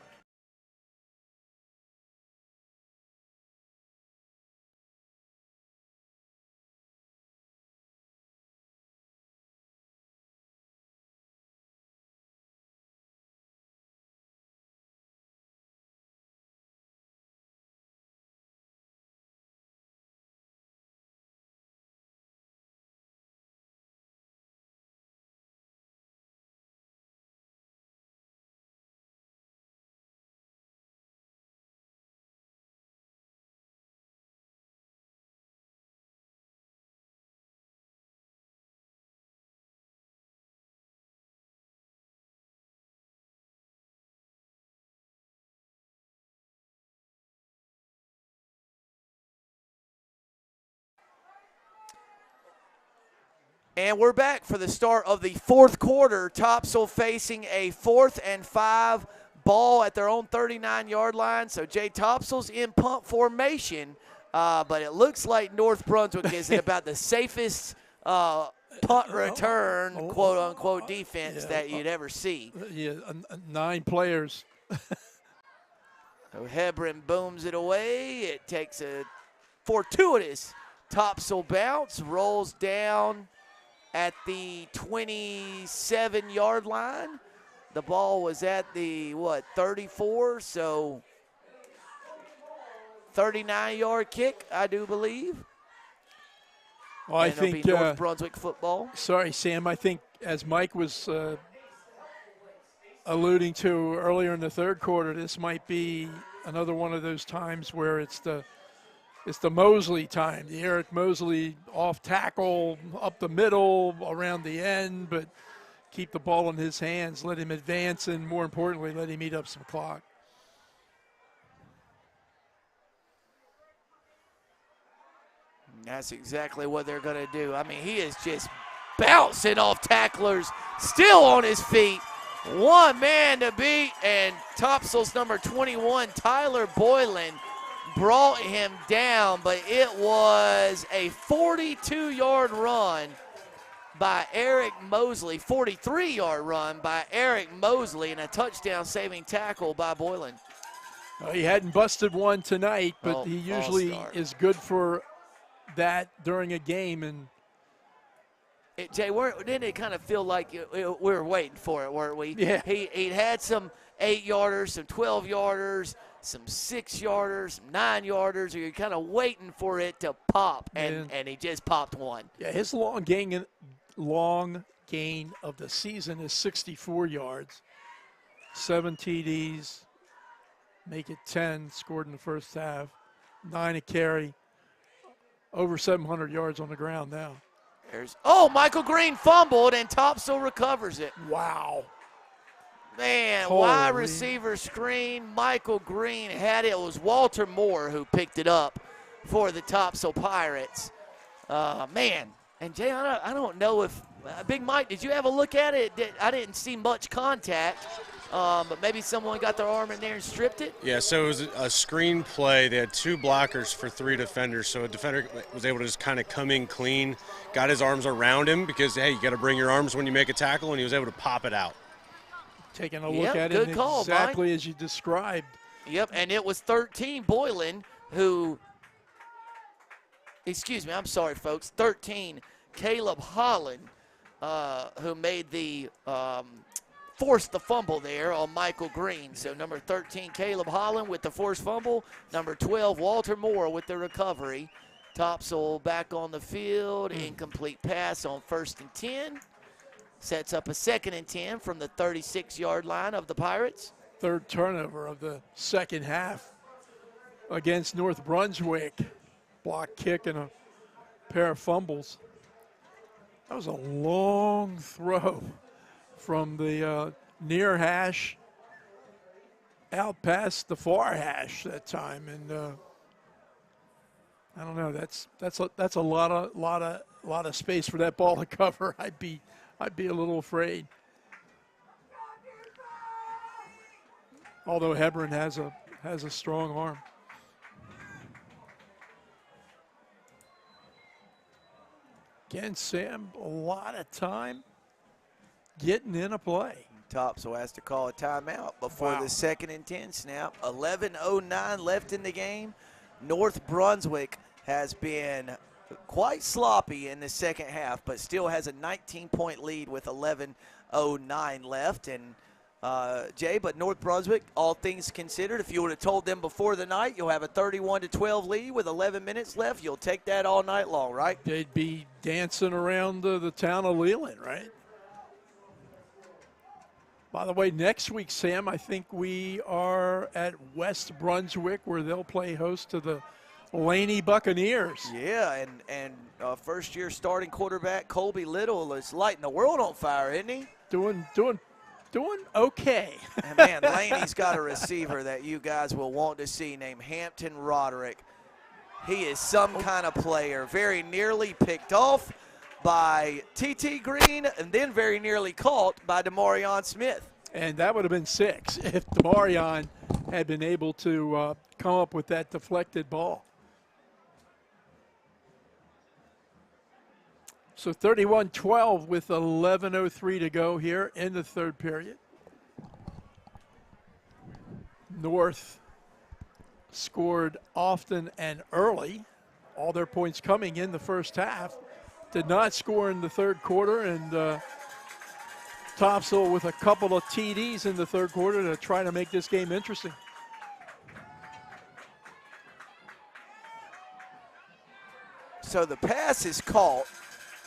And we're back for the start of the fourth quarter. Topsail facing a 4th and 5 ball at their own 39-yard line. So, Jay, Topsail's in punt formation, but it looks like North Brunswick is in about the safest punt return, quote-unquote, defense that you'd ever see. Yeah, 9 players. So Hebron booms it away. It takes a fortuitous Topsail bounce, rolls down at the 27-yard line. The ball was at the, 34, so 39-yard kick, I do believe. Well, I and it'll think be North Brunswick football. Sorry, Sam. I think as Mike was alluding to earlier in the third quarter, this might be another one of those times where it's the Mosley time, the Eric Mosley off tackle, up the middle, around the end, but keep the ball in his hands, let him advance, and more importantly, let him eat up some clock. That's exactly what they're going to do. I mean, he is just bouncing off tacklers, still on his feet. One man to beat, and Topsail's number 21, Tyler Boylan, brought him down, but it was a 42-yard run by Eric Mosley, 43-yard run by Eric Mosley, and a touchdown-saving tackle by Boylan. He hadn't busted one tonight, but he usually is good for that during a game. And Jay, didn't it kind of feel like we were waiting for it, weren't we? Yeah. He had some 8-yarders, some 12-yarders, some 6-yarders, some 9-yarders. You're kind of waiting for it to pop, and he just popped one. Yeah, his long gain of the season is 64 yards, 7 TDs, make it 10, scored in the first half, 9 a carry, over 700 yards on the ground now. Michael Green fumbled, and Topsail recovers it. Wow. Man, Holy. wide receiver screen. Michael Green had it. It was Walter Moore who picked it up for the Topsail Pirates. Man, and Jay, I don't know if Big Mike, did you have a look at it? I didn't see much contact, but maybe someone got their arm in there and stripped it. Yeah, so it was a screen play. They had 2 blockers for 3 defenders, so a defender was able to just kind of come in clean, got his arms around him because, hey, you got to bring your arms when you make a tackle, and he was able to pop it out. Taking a look at good it call, exactly Mike. as you described. Yep, and it was 13 Boylan who, excuse me, I'm sorry, folks, 13 Caleb Holland who made the forced the fumble there on Michael Green. So number 13 Caleb Holland with the forced fumble, number 12 Walter Moore with the recovery. Topsail back on the field, incomplete pass on 1st and 10. Sets up a 2nd and 10 from the 36-yard line of the Pirates. Third turnover of the second half against North Brunswick. Block kick and a pair of fumbles. That was a long throw from the near hash out past the far hash that time, and I don't know. That's a lot of space for that ball to cover. I'd be a little afraid. Although Hebron has a strong arm. Again, Sam, a lot of time getting in a play. Topsail has to call a timeout before the 2nd and 10 snap. 11:09 left in the game. North Brunswick has been quite sloppy in the second half, but still has a 19-point lead with 11:09 left. And Jay, but North Brunswick, all things considered, if you would have told them before the night you'll have a 31-12 lead with 11 minutes left, you'll take that all night long, right? They'd be dancing around the town of Leland, right? By the way, next week, Sam, I think we are at West Brunswick where they'll play host to the Laney Buccaneers. Yeah, and first-year starting quarterback Colby Little is lighting the world on fire, isn't he? Doing okay. And man, Laney's got a receiver that you guys will want to see named Hampton Roderick. He is some kind of player. Very nearly picked off by T.T. Green and then very nearly caught by Demarion Smith. And that would have been 6 if Demarion had been able to come up with that deflected ball. So 31-12 with 11:03 to go here in the third period. North scored often and early. all their points coming in the first half. Did not score in the third quarter, and Topsail with a couple of TDs in the third quarter to try to make this game interesting. So the pass is caught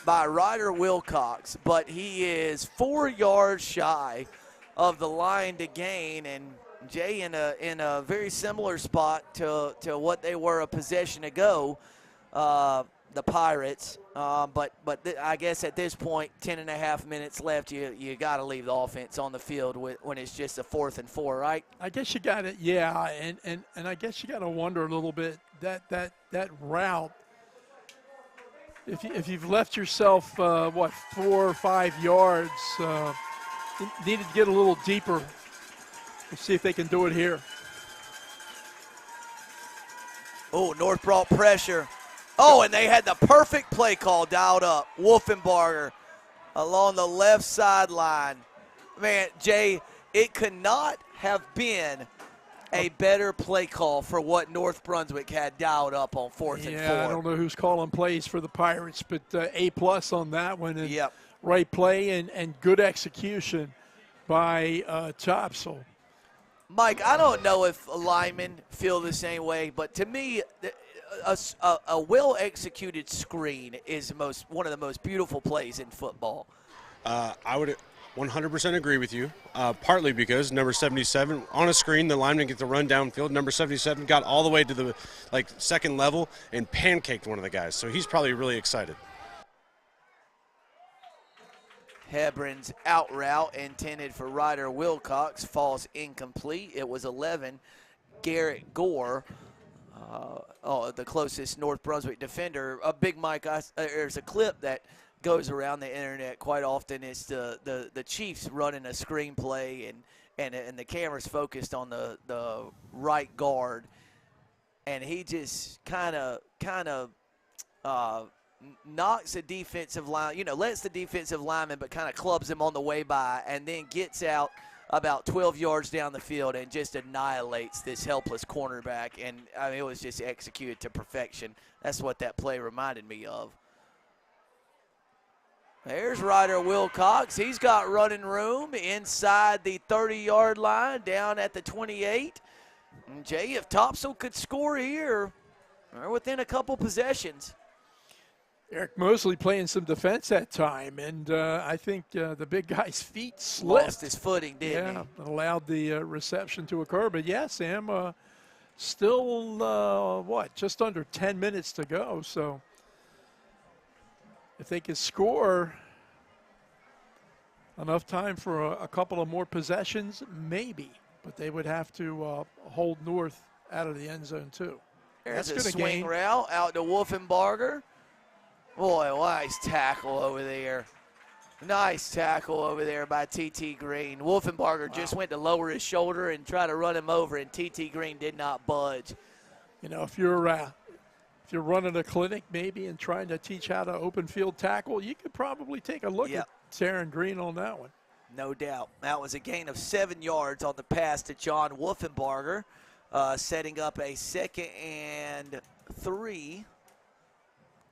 by Ryder Wilcox, but he is 4 yards shy of the line to gain, and Jay in a very similar spot to what they were a possession ago, the Pirates. I guess at this point, 10.5 minutes left, you got to leave the offense on the field when it's just a 4th and 4, right? I guess you got it, yeah, and I guess you got to wonder a little bit that route. If you've left yourself 4 or 5 yards, needed to get a little deeper. We'll see if they can do it here. Oh, North brought pressure. Oh, and they had the perfect play call dialed up. Wolfenbarger along the left sideline. Man, Jay, it could not have been a better play call for what North Brunswick had dialed up on 4th and 4. Yeah, I don't know who's calling plays for the Pirates, but A+ on that one. And yep. Right play and good execution by Topsail. Mike, I don't know if linemen feel the same way, but to me, a well-executed screen is one of the most beautiful plays in football. I would 100% agree with you, partly because number 77, on a screen, the lineman gets the run downfield. Number 77 got all the way to the second level and pancaked one of the guys, so he's probably really excited. Hebron's out route intended for Ryder Wilcox falls incomplete. It was 11. Garrett Gore, the closest North Brunswick defender. Big Mike, there's a clip that goes around the internet quite often. It's the Chiefs running a screenplay, and the camera's focused on the right guard, and he just kind of knocks the defensive line, lets the defensive lineman, but kind of clubs him on the way by, and then gets out about 12 yards down the field and just annihilates this helpless cornerback. And I mean, it was just executed to perfection. That's what that play reminded me of. There's Ryder Wilcox. He's got running room inside the 30-yard line, down at the 28. And Jay, if Topsail could score here, they're within a couple possessions. Eric Mosley playing some defense that time, and I think the big guy's feet slipped. Lost his footing, didn't he? Allowed the reception to occur. But, yeah, Sam, still, just under 10 minutes to go. So if they could score enough time for a couple of more possessions, maybe. But they would have to hold North out of the end zone, too. There's a swing route out to Wolfenbarger. Boy, nice tackle over there. Nice tackle over there by T.T. Green. Wolfenbarger just went to lower his shoulder and try to run him over, and T.T. Green did not budge. If you're running a clinic maybe and trying to teach how to open field tackle, you could probably take a look at Taryn Green on that one. No doubt. That was a gain of 7 yards on the pass to John Wolfenbarger, setting up a 2nd and 3.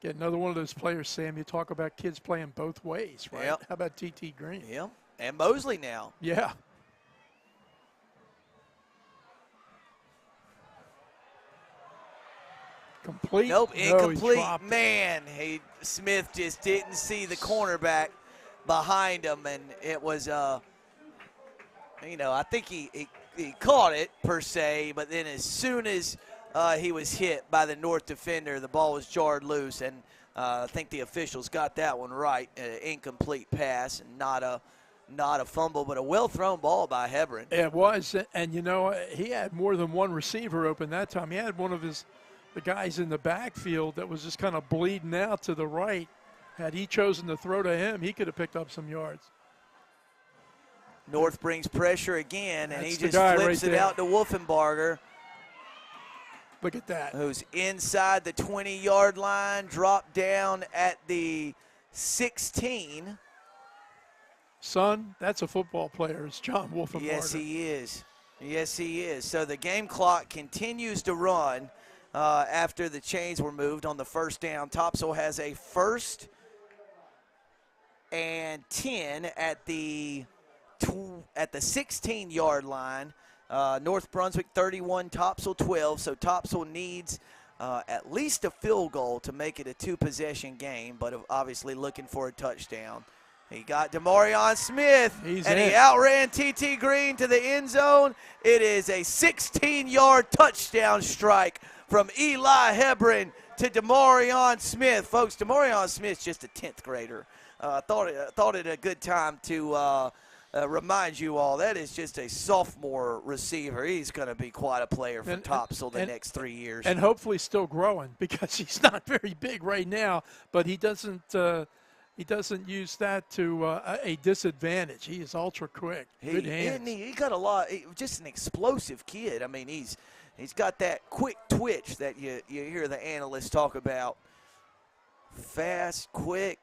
Get another one of those players, Sam. You talk about kids playing both ways, right? Yep. How about T.T. Green? Yep. And Mosley now. Yeah. Complete. Nope, incomplete. No, Man, Smith just didn't see the cornerback behind him, and it was, I think he caught it per se, but then as soon as he was hit by the North defender, the ball was jarred loose, and I think the officials got that one right. Incomplete pass, and not a fumble, but a well-thrown ball by Hebron. It was, and he had more than one receiver open that time. He had one of the guys in the backfield that was just kind of bleeding out to the right. Had he chosen to throw to him, he could have picked up some yards. North brings pressure again, and he just flips it out to Wolfenbarger. Look at that. Who's inside the 20-yard line, dropped down at the 16. Son, that's a football player. It's John Wolfenbarger. Yes, he is. Yes, he is. So the game clock continues to run. after the chains were moved on the first down. Topsail has a 1st and 10 at the 16-yard line. North Brunswick 31, Topsail 12. So Topsail needs at least a field goal to make it a 2-possession game, but obviously looking for a touchdown. He got Demarion Smith, he outran T.T. Green to the end zone. It is a 16-yard touchdown strike from Eli Hebron to Demarion Smith. Folks, Demarion Smith's just a 10th grader. Thought it a good time to remind you all that is just a sophomore receiver. He's going to be quite a player for Topsail the next 3 years. And hopefully still growing, because he's not very big right now, but he doesn't use that to a disadvantage. He is ultra quick. Good hands. He got a lot. Just an explosive kid. I mean, he's got that quick twitch that you hear the analysts talk about. Fast, quick.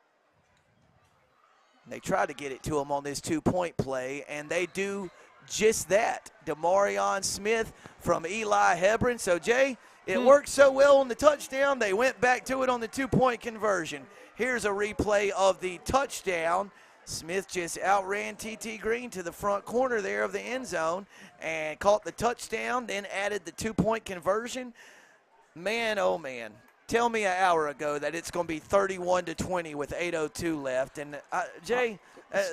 They try to get it to him on this 2-point play, and they do just that. Demarion Smith from Eli Hebron. So, Jay, it worked so well on the touchdown, they went back to it on the 2-point conversion. Here's a replay of the touchdown. Smith just outran T.T. Green to the front corner there of the end zone and caught the touchdown, then added the 2-point conversion. Man, oh, man. Tell me an hour ago that it's going to be 31-20 with 8:02 left. And, Jay,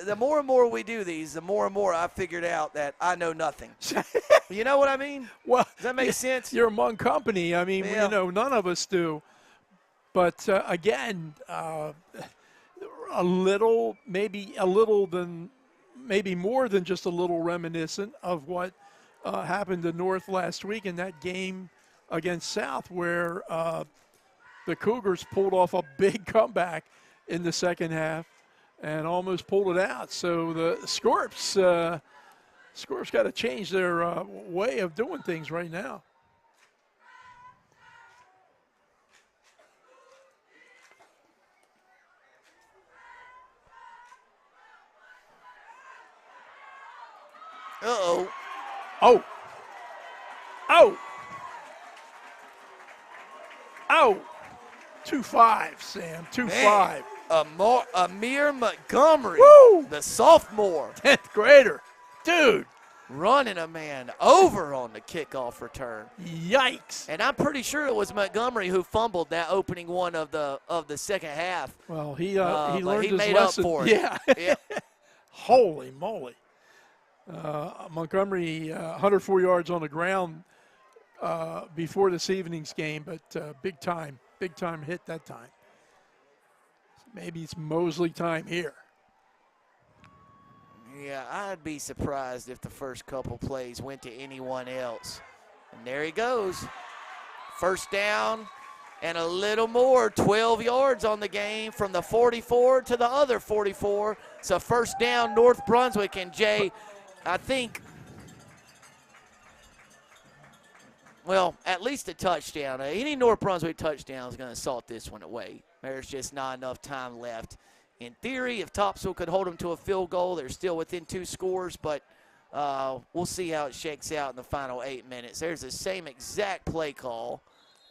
the more and more we do these, the more and more I figured out that I know nothing. You know what I mean? Well, does that make sense? You're among company. I mean, none of us do. But, again, maybe more than just a little reminiscent of what happened to North last week in that game against South, where the Cougars pulled off a big comeback in the second half and almost pulled it out. So the Scorps got to change their way of doing things right now. Uh-oh. Oh. Oh. Oh. 2-5, Sam. 2-5. Amir Montgomery, Woo! the sophomore. 10th grader. Dude. Running a man over on the kickoff return. Yikes. And I'm pretty sure it was Montgomery who fumbled that opening one of the second half. Well, he learned his made lesson. Up for it. Yeah. Holy moly. Montgomery, 104 yards on the ground before this evening's game, but big time hit that time. Maybe it's Mosley time here. Yeah, I'd be surprised if the first couple plays went to anyone else. And there he goes. First down and a little more, 12 yards on the game from the 44 to the other 44. So first down, North Brunswick. And Jay, I think, well, at least a touchdown. Any North Brunswick touchdown is going to salt this one away. There's just not enough time left. In theory, if Topsail could hold them to a field goal, they're still within 2 scores, but we'll see how it shakes out in the final 8 minutes. There's the same exact play call.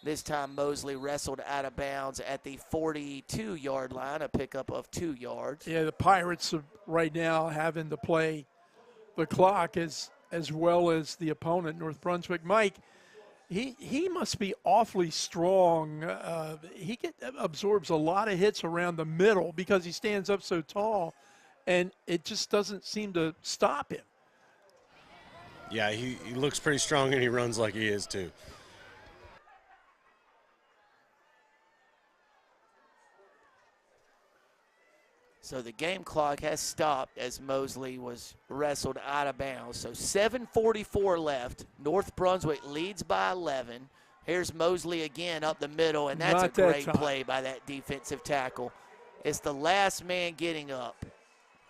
This time Mosley wrestled out of bounds at the 42-yard line, a pickup of 2 yards. Yeah, the Pirates are right now having to play the clock as well as the opponent, North Brunswick. Mike, he must be awfully strong. He absorbs a lot of hits around the middle because he stands up so tall, and it just doesn't seem to stop him. Yeah, he looks pretty strong, and he runs like he is too. So the game clock has stopped as Mosley was wrestled out of bounds. So 7:44 left. North Brunswick leads by 11. Here's Mosley again up the middle, and that's a great play by that defensive tackle. It's the last man getting up.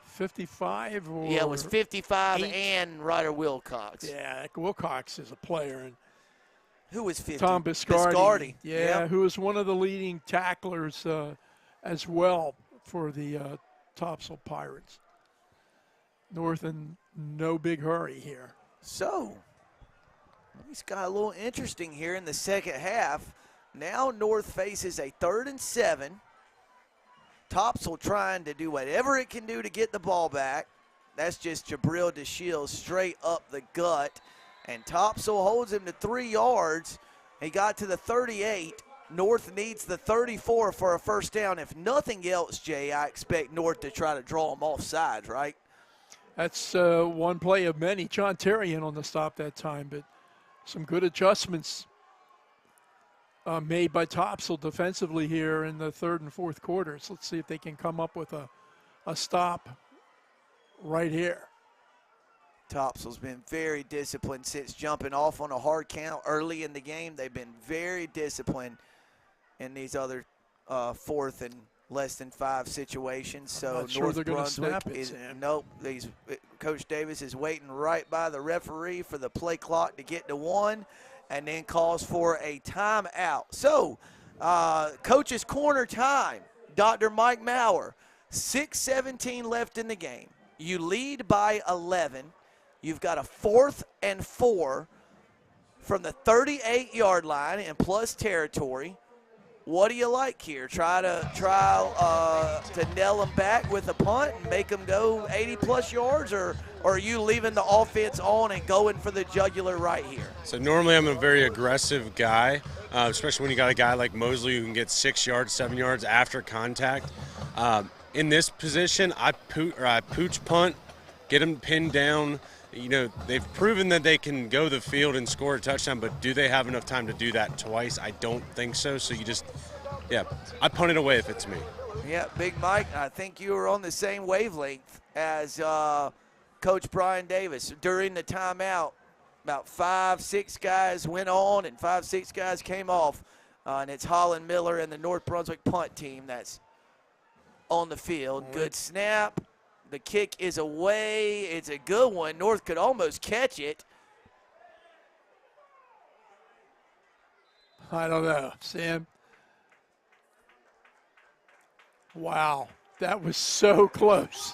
55? Or yeah, it was 55 8. And Ryder Wilcox. Yeah, Wilcox is a player. And who was 50? Tom Biscardi. Yeah, yep. Who was one of the leading tacklers as well for the Topsail Pirates. North in no big hurry here. So, It's got a little interesting here in the second half. Now North faces a 3rd and 7. Topsail trying to do whatever it can do to get the ball back. That's just Jabril DeShields straight up the gut. And Topsail holds him to 3 yards. He got to the 38. North needs the 34 for a first down. If nothing else, Jay, I expect North to try to draw them off sides, right? That's one play of many. John Terry in on the stop that time, but some good adjustments made by Topsail defensively here in the 3rd and 4th quarters. Let's see if they can come up with a stop right here. Topsail's been very disciplined since jumping off on a hard count early in the game. They've been very disciplined in these other 4th and less than 5 situations. So not sure North they're going to Brunswick snap it, is Sam. nope. Coach Davis is waiting right by the referee for the play clock to get to 1, and then calls for a timeout. So, coach's corner time. Dr. Mike Maurer, 6:17 left in the game. You lead by 11. You've got a 4th and 4 from the 38-yard line in plus territory. What do you like here? Try to nail them back with a punt and make them go 80-plus yards, or are you leaving the offense on and going for the jugular right here? So normally I'm a very aggressive guy, especially when you got a guy like Mosley who can get 6 yards, 7 yards after contact. In this position, I pooch punt, get them pinned down. You know, they've proven that they can go the field and score a touchdown, but do they have enough time to do that twice? I don't think so. So you just, I punt it away if it's me. Yeah, Big Mike, I think you were on the same wavelength as Coach Brian Davis. During the timeout, about 5-6 guys went on and 5-6 guys came off. And it's Holland Miller and the North Brunswick punt team that's on the field. Good snap. The kick is away. It's a good one. North could almost catch it. I don't know, Sam. Wow, that was so close.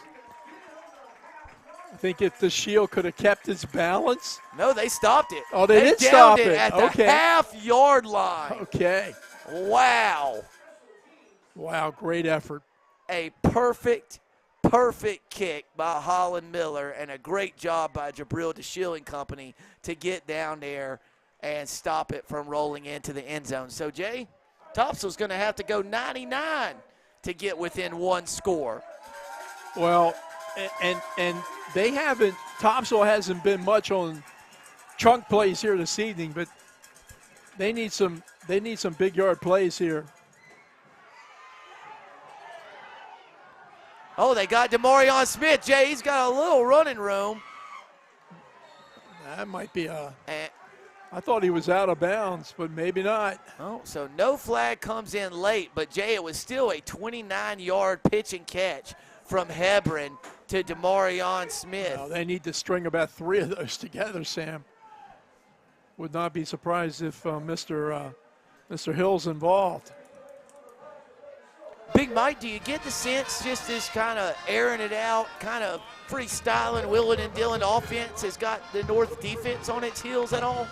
I think if the shield could have kept its balance. No, they stopped it. Oh, they did downed stop it it. at Okay. the half-yard line. Okay. Wow. Wow, great effort. A perfect kick by Holland Miller and a great job by Jabril DeShield and company to get down there and stop it from rolling into the end zone. So, Jay, Topsail's going to have to go 99 to get within 1 score. Well, and they haven't, Topsail hasn't been much on chunk plays here this evening, but they need some big yard plays here. Oh, they got Demarion Smith. Jay, he's got a little running room. That might be I thought he was out of bounds, but maybe not. Oh, so no flag comes in late, but Jay, it was still a 29-yard pitch and catch from Hebron to Demarion Smith. Well, they need to string about 3 of those together, Sam. Would not be surprised if Mr. Hill's involved. Big Mike, do you get the sense just this kind of airing it out, kind of freestyling, willing and dealing offense has got the North defense on its heels at all?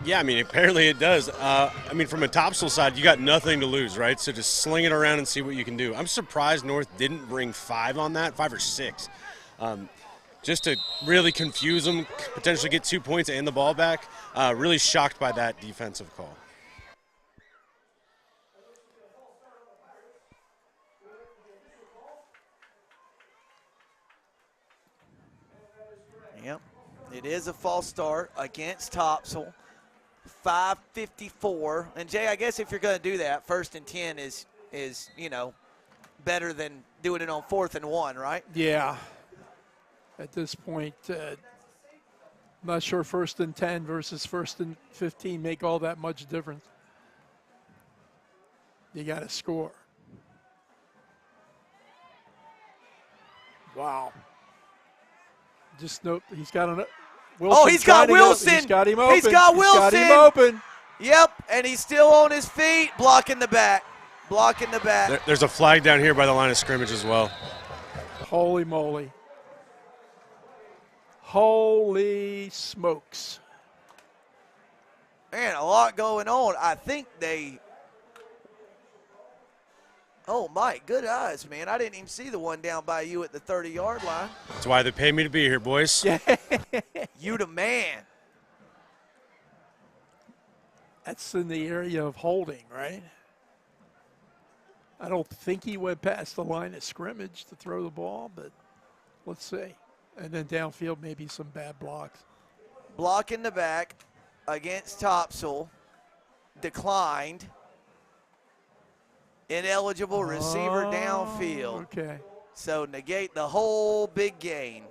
Yeah, I mean, apparently it does. I mean, from a Topsail side, you got nothing to lose, right? So just sling it around and see what you can do. I'm surprised North didn't bring 5 on that, 5 or 6. Just to really confuse them, potentially get 2 points and the ball back. Really shocked by that defensive call. Yep, it is a false start against Topsail. 5:54, and Jay, I guess if you're going to do that, 1st and 10 is better than doing it on 4th and 1, right? Yeah. At this point, I'm not sure 1st and 10 versus 1st and 15 make all that much difference. You got to score. Wow. Just note he's got an. Wilson, oh, he's got Wilson. He's got him open. He's got Wilson. He's got him open. Yep, and he's still on his feet, blocking the back. Blocking the back. There's a flag down here by the line of scrimmage as well. Holy moly. Holy smokes. Man, a lot going on. I think oh, Mike, good eyes, man. I didn't even see the one down by you at the 30-yard line. That's why they pay me to be here, boys. Yeah. You the man. That's in the area of holding, right? I don't think he went past the line of scrimmage to throw the ball, but let's see. And then downfield, maybe some bad blocks. Block in the back against Topsail. Declined. Ineligible receiver downfield. Okay. So negate the whole big gain.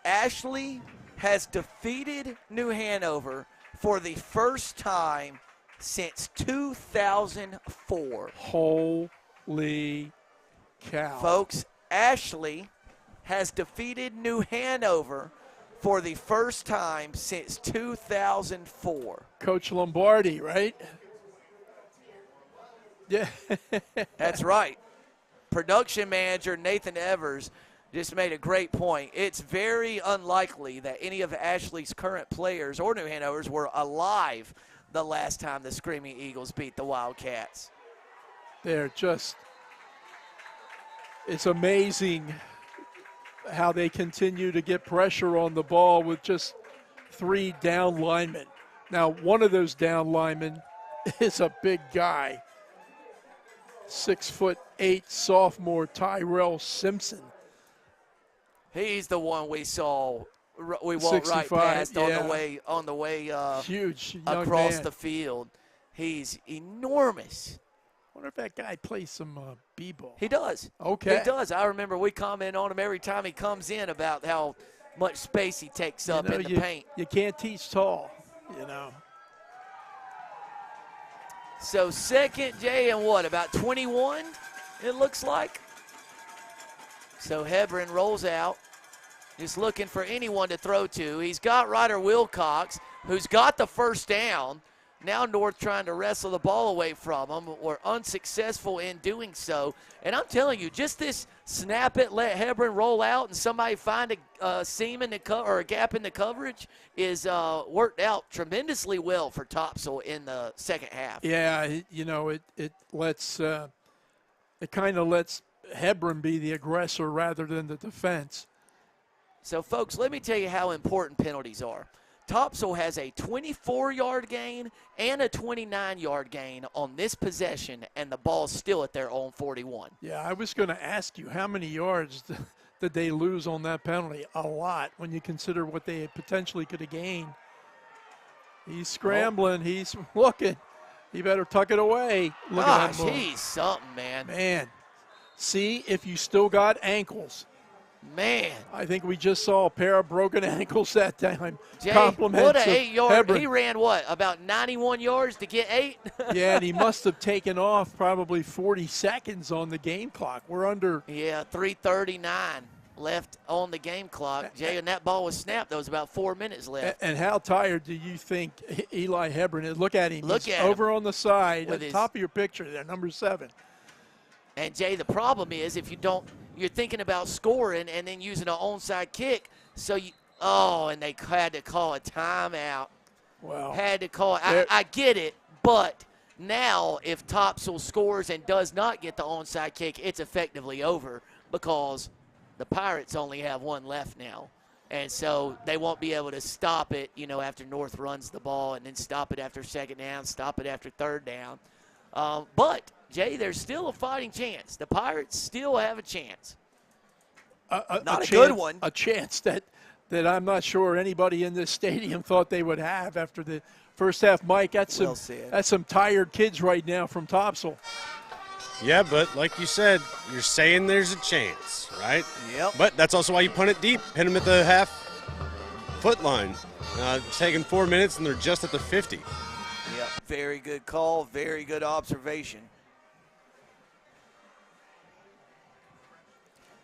Ashley has defeated New Hanover for the first time since 2004. Holy cow. Folks, Ashley has defeated New Hanover for the first time since 2004. Coach Lombardi, right? Yeah. That's right. Production manager Nathan Evers just made a great point. It's very unlikely that any of Ashley's current players or New Hanover's were alive the last time the Screaming Eagles beat the Wildcats. They're just, it's amazing how they continue to get pressure on the ball with just 3 down linemen. Now, one of those down linemen is a big guy, 6'8" sophomore Tyrell Simpson. He's the one we saw. We walked right 65, past yeah. on the way Huge young across man. the field. He's enormous. I wonder if that guy plays some b-ball. He does. Okay. He does. I remember we comment on him every time he comes in about how much space he takes up in the paint. You can't teach tall, you know. So second, Jay, and what, about 21, it looks like? So Hebron rolls out, just looking for anyone to throw to. He's got Ryder Wilcox, who's got the first down. Now North trying to wrestle the ball away from him. We're unsuccessful in doing so. And I'm telling you, just this snap it, let Hebron roll out, and somebody find a seam in the or a gap in the coverage is worked out tremendously well for Topsail in the second half. Yeah, you know, it lets it kind of lets Hebron be the aggressor rather than the defense. So, folks, let me tell you how important penalties are. Topsail has a 24-yard gain and a 29-yard gain on this possession, and the ball's still at their own 41. Yeah, I was going to ask you, how many yards did they lose on that penalty? A lot when you consider what they potentially could have gained. He's scrambling. He's looking. He better tuck it away. Look at that move. He's something, man. Man, see if you still got ankles. Man. I think we just saw a pair of broken ankles that time. Jay, Compliments what of an 8-yard. Hebron. He ran, what, about 91 yards to get 8? Yeah, and he must have taken off probably 40 seconds on the game clock. We're under. Yeah, 3:39 left on the game clock. Jay, and that ball was snapped. There was about 4 minutes left. And how tired do you think Eli Hebron is? Look at him. Look He's at over on the side with at the his- top of your picture there, number 7. And, Jay, the problem is if you don't – you're thinking about scoring and then using an onside kick. So, and they had to call a timeout. Wow. Had to call – I get it, but now if Topsail scores and does not get the onside kick, it's effectively over because the Pirates only have one left now. And so they won't be able to stop it, after North runs the ball and then stop it after second down, stop it after third down. But – Jay, there's still a fighting chance. The Pirates still have a chance. Not a good one. A chance that I'm not sure anybody in this stadium thought they would have after the first half. Mike, that's some tired kids right now from Topsail. Yeah, but like you said, you're saying there's a chance, right? Yep. But that's also why you punt it deep, hit them at the half-foot line. It's taking 4 minutes, and they're just at the 50. Yep, very good call, very good observation.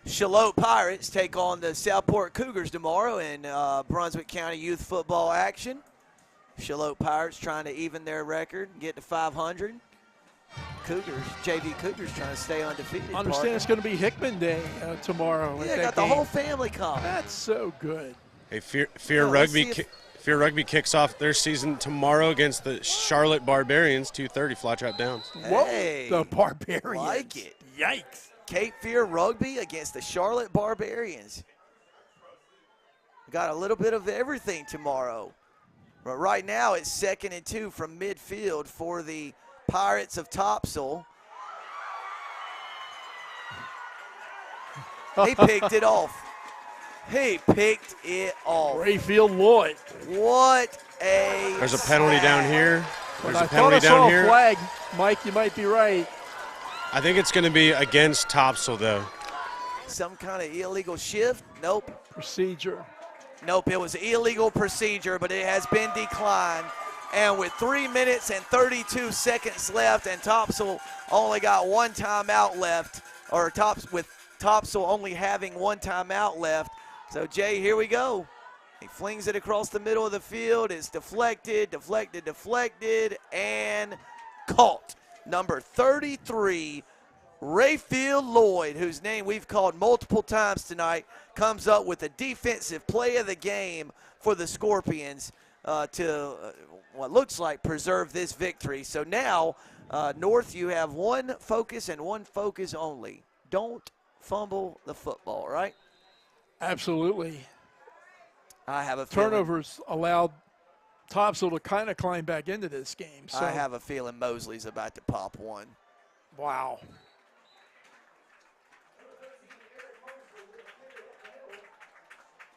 Shallotte Pirates take on the Southport Cougars tomorrow in Brunswick County Youth Football action. Shallotte Pirates trying to even their record, get to 500. Cougars, JV Cougars trying to stay undefeated. I understand it's going to be Hickman Day tomorrow. Yeah, got the whole family coming. That's so good. Hey, Fear Rugby kicks off their season tomorrow against the Charlotte Barbarians, 2:30 Flat Trap Downs. Hey, Whoa, the Barbarians. Like it. Yikes. Cape Fear Rugby against the Charlotte Barbarians. Got a little bit of everything tomorrow. But right now it's 2nd and 2 from midfield for the Pirates of Topsail. He picked it off. He picked it off. Rayfield Lloyd. What a There's a penalty down here. There's I a penalty thought I saw down a here. flag. Mike, you might be right. I think it's going to be against Topsail, though. Some kind of illegal shift? Nope. Procedure. Nope, it was illegal procedure, but it has been declined. And with 3 minutes and 32 seconds left, and Topsail only got one timeout left, or with Topsail only having one timeout left. So, Jay, here we go. He flings it across the middle of the field. It's deflected, and caught. Number 33, Rayfield Lloyd, whose name we've called multiple times tonight, comes up with a defensive play of the game for the Scorpions to what looks like preserve this victory. So now, North, you have one focus and one focus only. Don't fumble the football, right? Absolutely. I have a feeling. Turnovers allowed Topsail to kind of climb back into this game. So. I have a feeling Mosley's about to pop one. Wow.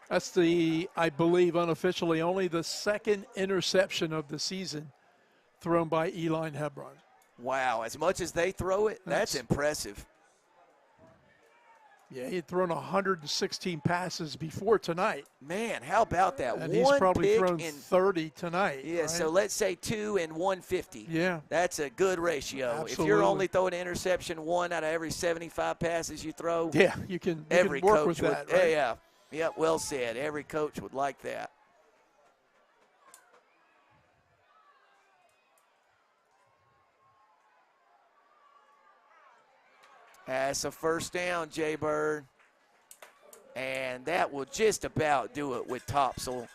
That's I believe, unofficially only the second interception of the season thrown by Eli Hebron. Wow, as much as they throw it, that's impressive. Yeah, he had thrown 116 passes before tonight. Man, how about that? And he's probably thrown 30 tonight. Yeah, right? so let's say 2 and 150. Yeah. That's a good ratio. Absolutely. If you're only throwing an interception 1 out of every 75 passes you throw, yeah, you can work coach with that. would, Right? Yeah, well said. Every coach would like that. That's a first down, Jay Bird. And that will just about do it with Topsail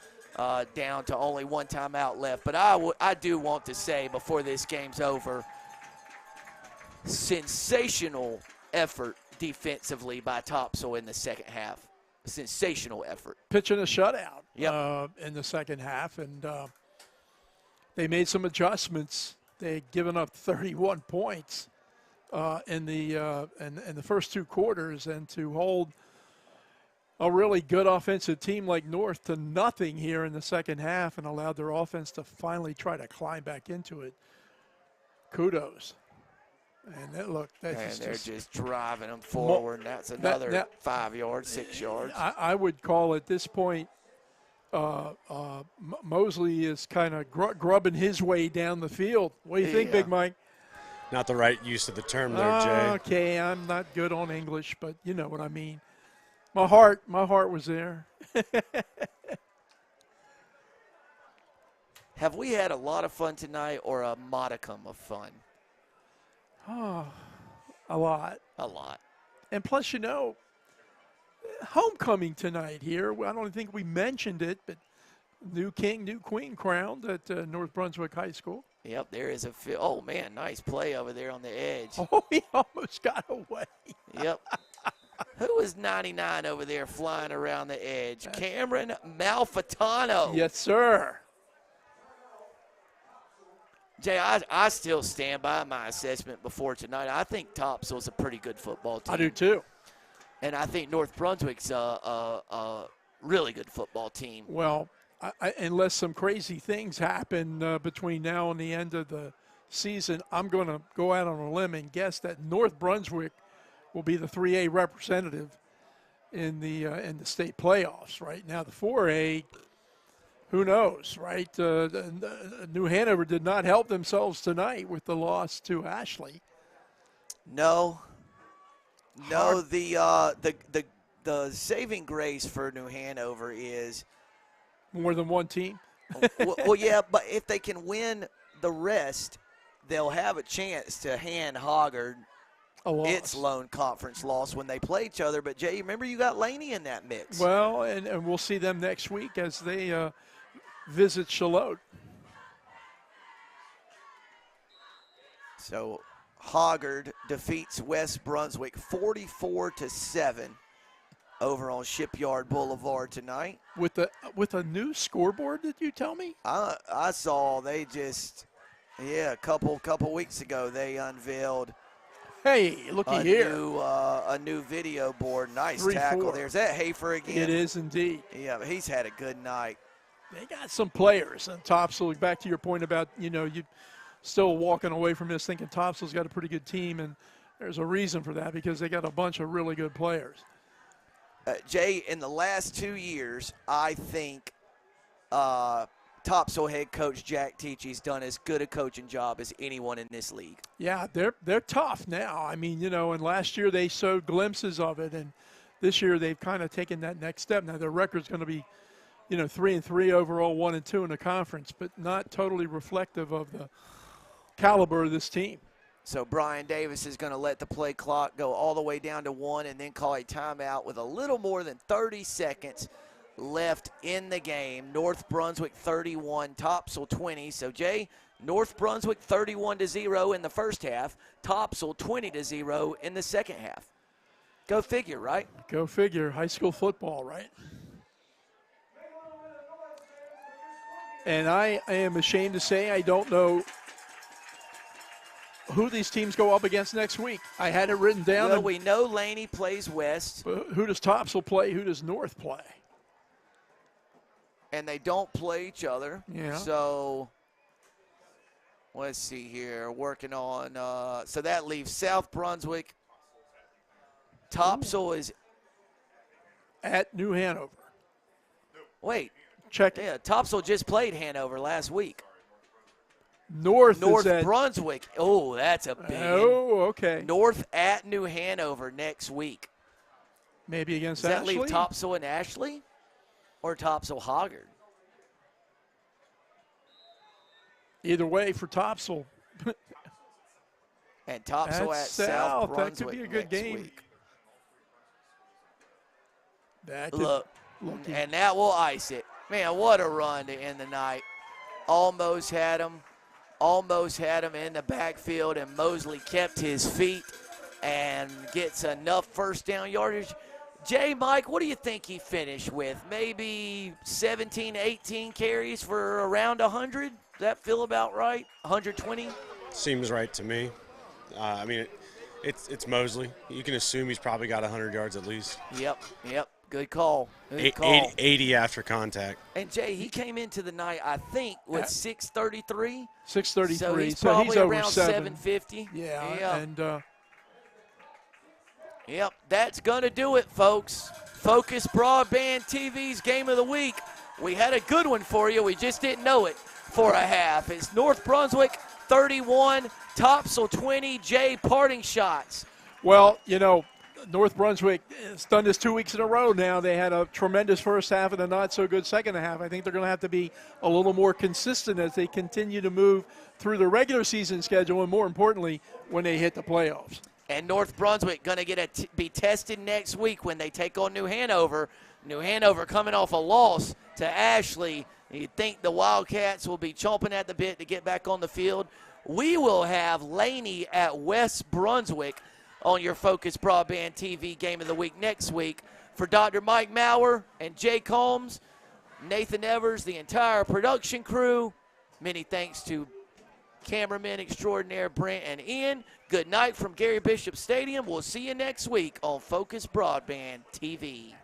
down to only one timeout left. But I do want to say before this game's over, sensational effort defensively by Topsail in the second half. Sensational effort. Pitching a shutout Yep. in the second half, and they made some adjustments. They had given up 31 points in the first two quarters, and to hold a really good offensive team like North to nothing here in the second half and allowed their offense to finally try to climb back into it. Kudos. And they're just driving them forward. And that's another 5 yards, 6 yards. I would call at this point Mosley is kind of grubbing his way down the field. What do you think, Big Mike? Not the right use of the term there, Jay. Okay, I'm not good on English, but you know what I mean. My heart was there. Have we had a lot of fun tonight or a modicum of fun? Oh, a lot. A lot. And plus, homecoming tonight here. I don't think we mentioned it, but new king, new queen crowned at North Brunswick High School. Yep, there is oh, man, nice play over there on the edge. Oh, he almost got away. Yep. Who was 99 over there flying around the edge? Cameron Malfitano. Yes, sir. Jay, I still stand by my assessment before tonight. I think Topsail's a pretty good football team. I do too. And I think North Brunswick's a really good football team. Well, unless some crazy things happen between now and the end of the season, I'm going to go out on a limb and guess that North Brunswick will be the 3A representative in the state playoffs. Right now, the 4A. Who knows, right? New Hanover did not help themselves tonight with the loss to Ashley. No, the saving grace for New Hanover is more than one team. well, yeah, but if they can win the rest, they'll have a chance to hand Hoggard A loss. its lone conference loss when they play each other. But, Jay, remember you got Laney in that mix. Well, and we'll see them next week as they visit Charlotte. So Hoggard defeats West Brunswick 44-7 over on Shipyard Boulevard tonight. With a new scoreboard, did you tell me? I saw they just, a couple weeks ago they unveiled Hey, looky here. a new video board. Nice 3-4. tackle there. Is that Hafer again? It is indeed. Yeah, but he's had a good night. They got some players. And Topsail, back to your point about, you still walking away from this thinking Topsail's got a pretty good team, and there's a reason for that because they got a bunch of really good players. Jay, in the last 2 years, I think Topsail head coach Jack Teachy's done as good a coaching job as anyone in this league. Yeah, they're tough now. I mean, and last year they showed glimpses of it, and this year they've kind of taken that next step. Now their record's going to be, 3-3 overall, 1-2 in the conference, but not totally reflective of the caliber of this team. So Brian Davis is going to let the play clock go all the way down to 1 and then call a timeout with a little more than 30 seconds left in the game. North Brunswick 31, Topsail 20. So, Jay, North Brunswick 31-0 in the first half, Topsail 20-0 in the second half. Go figure, right? Go figure. High school football, right? And I am ashamed to say I don't know who these teams go up against next week. I had it written down. Well, we know Laney plays West. Who does Topsail play? Who does North play? And they don't play each other. Yeah. So let's see here. Working on so that leaves South Brunswick. Topsail is at New Hanover. wait. Check. Yeah, Topsail just played Hanover last week. North North is at, Brunswick. Oh, that's a big one. Oh, okay. North at New Hanover next week. Maybe against Does that Ashley? leave Topsail and Ashley? Or Topsail Hoggard? Either way for Topsail. And Topsail at South Brunswick That could be a good next game. week. That could, Look, and that will ice it. Man, what a run to end the night. Almost had him in the backfield, and Mosley kept his feet and gets enough first down yardage. Jay, Mike, what do you think he finished with? Maybe 17, 18 carries for around 100? Does that feel about right? 120? Seems right to me. It's Mosley. You can assume he's probably got 100 yards at least. Yep. Good call. Good call. 80 after contact. And, Jay, he came into the night, I think, with 633. 633. So he's probably over around 750. Yeah. And Yep, that's going to do it, folks. Focus Broadband TV's Game of the Week. We had a good one for you. We just didn't know it for a half. It's North Brunswick 31, Topsail 20. Jay, parting shots. well, North Brunswick has done this 2 weeks in a row now. They had a tremendous first half and a not-so-good second half. I think they're going to have to be a little more consistent as they continue to move through the regular season schedule and, more importantly, when they hit the playoffs. And North Brunswick going to be tested next week when they take on New Hanover. New Hanover coming off a loss to Ashley. You'd think the Wildcats will be chomping at the bit to get back on the field. We will have Laney at West Brunswick on your Focus Broadband TV Game of the Week next week. For Dr. Mike Maurer and Jay Combs, Nathan Evers, the entire production crew, many thanks to cameramen extraordinaire Brent and Ian. Good night from Gary Bishop Stadium. We'll see you next week on Focus Broadband TV.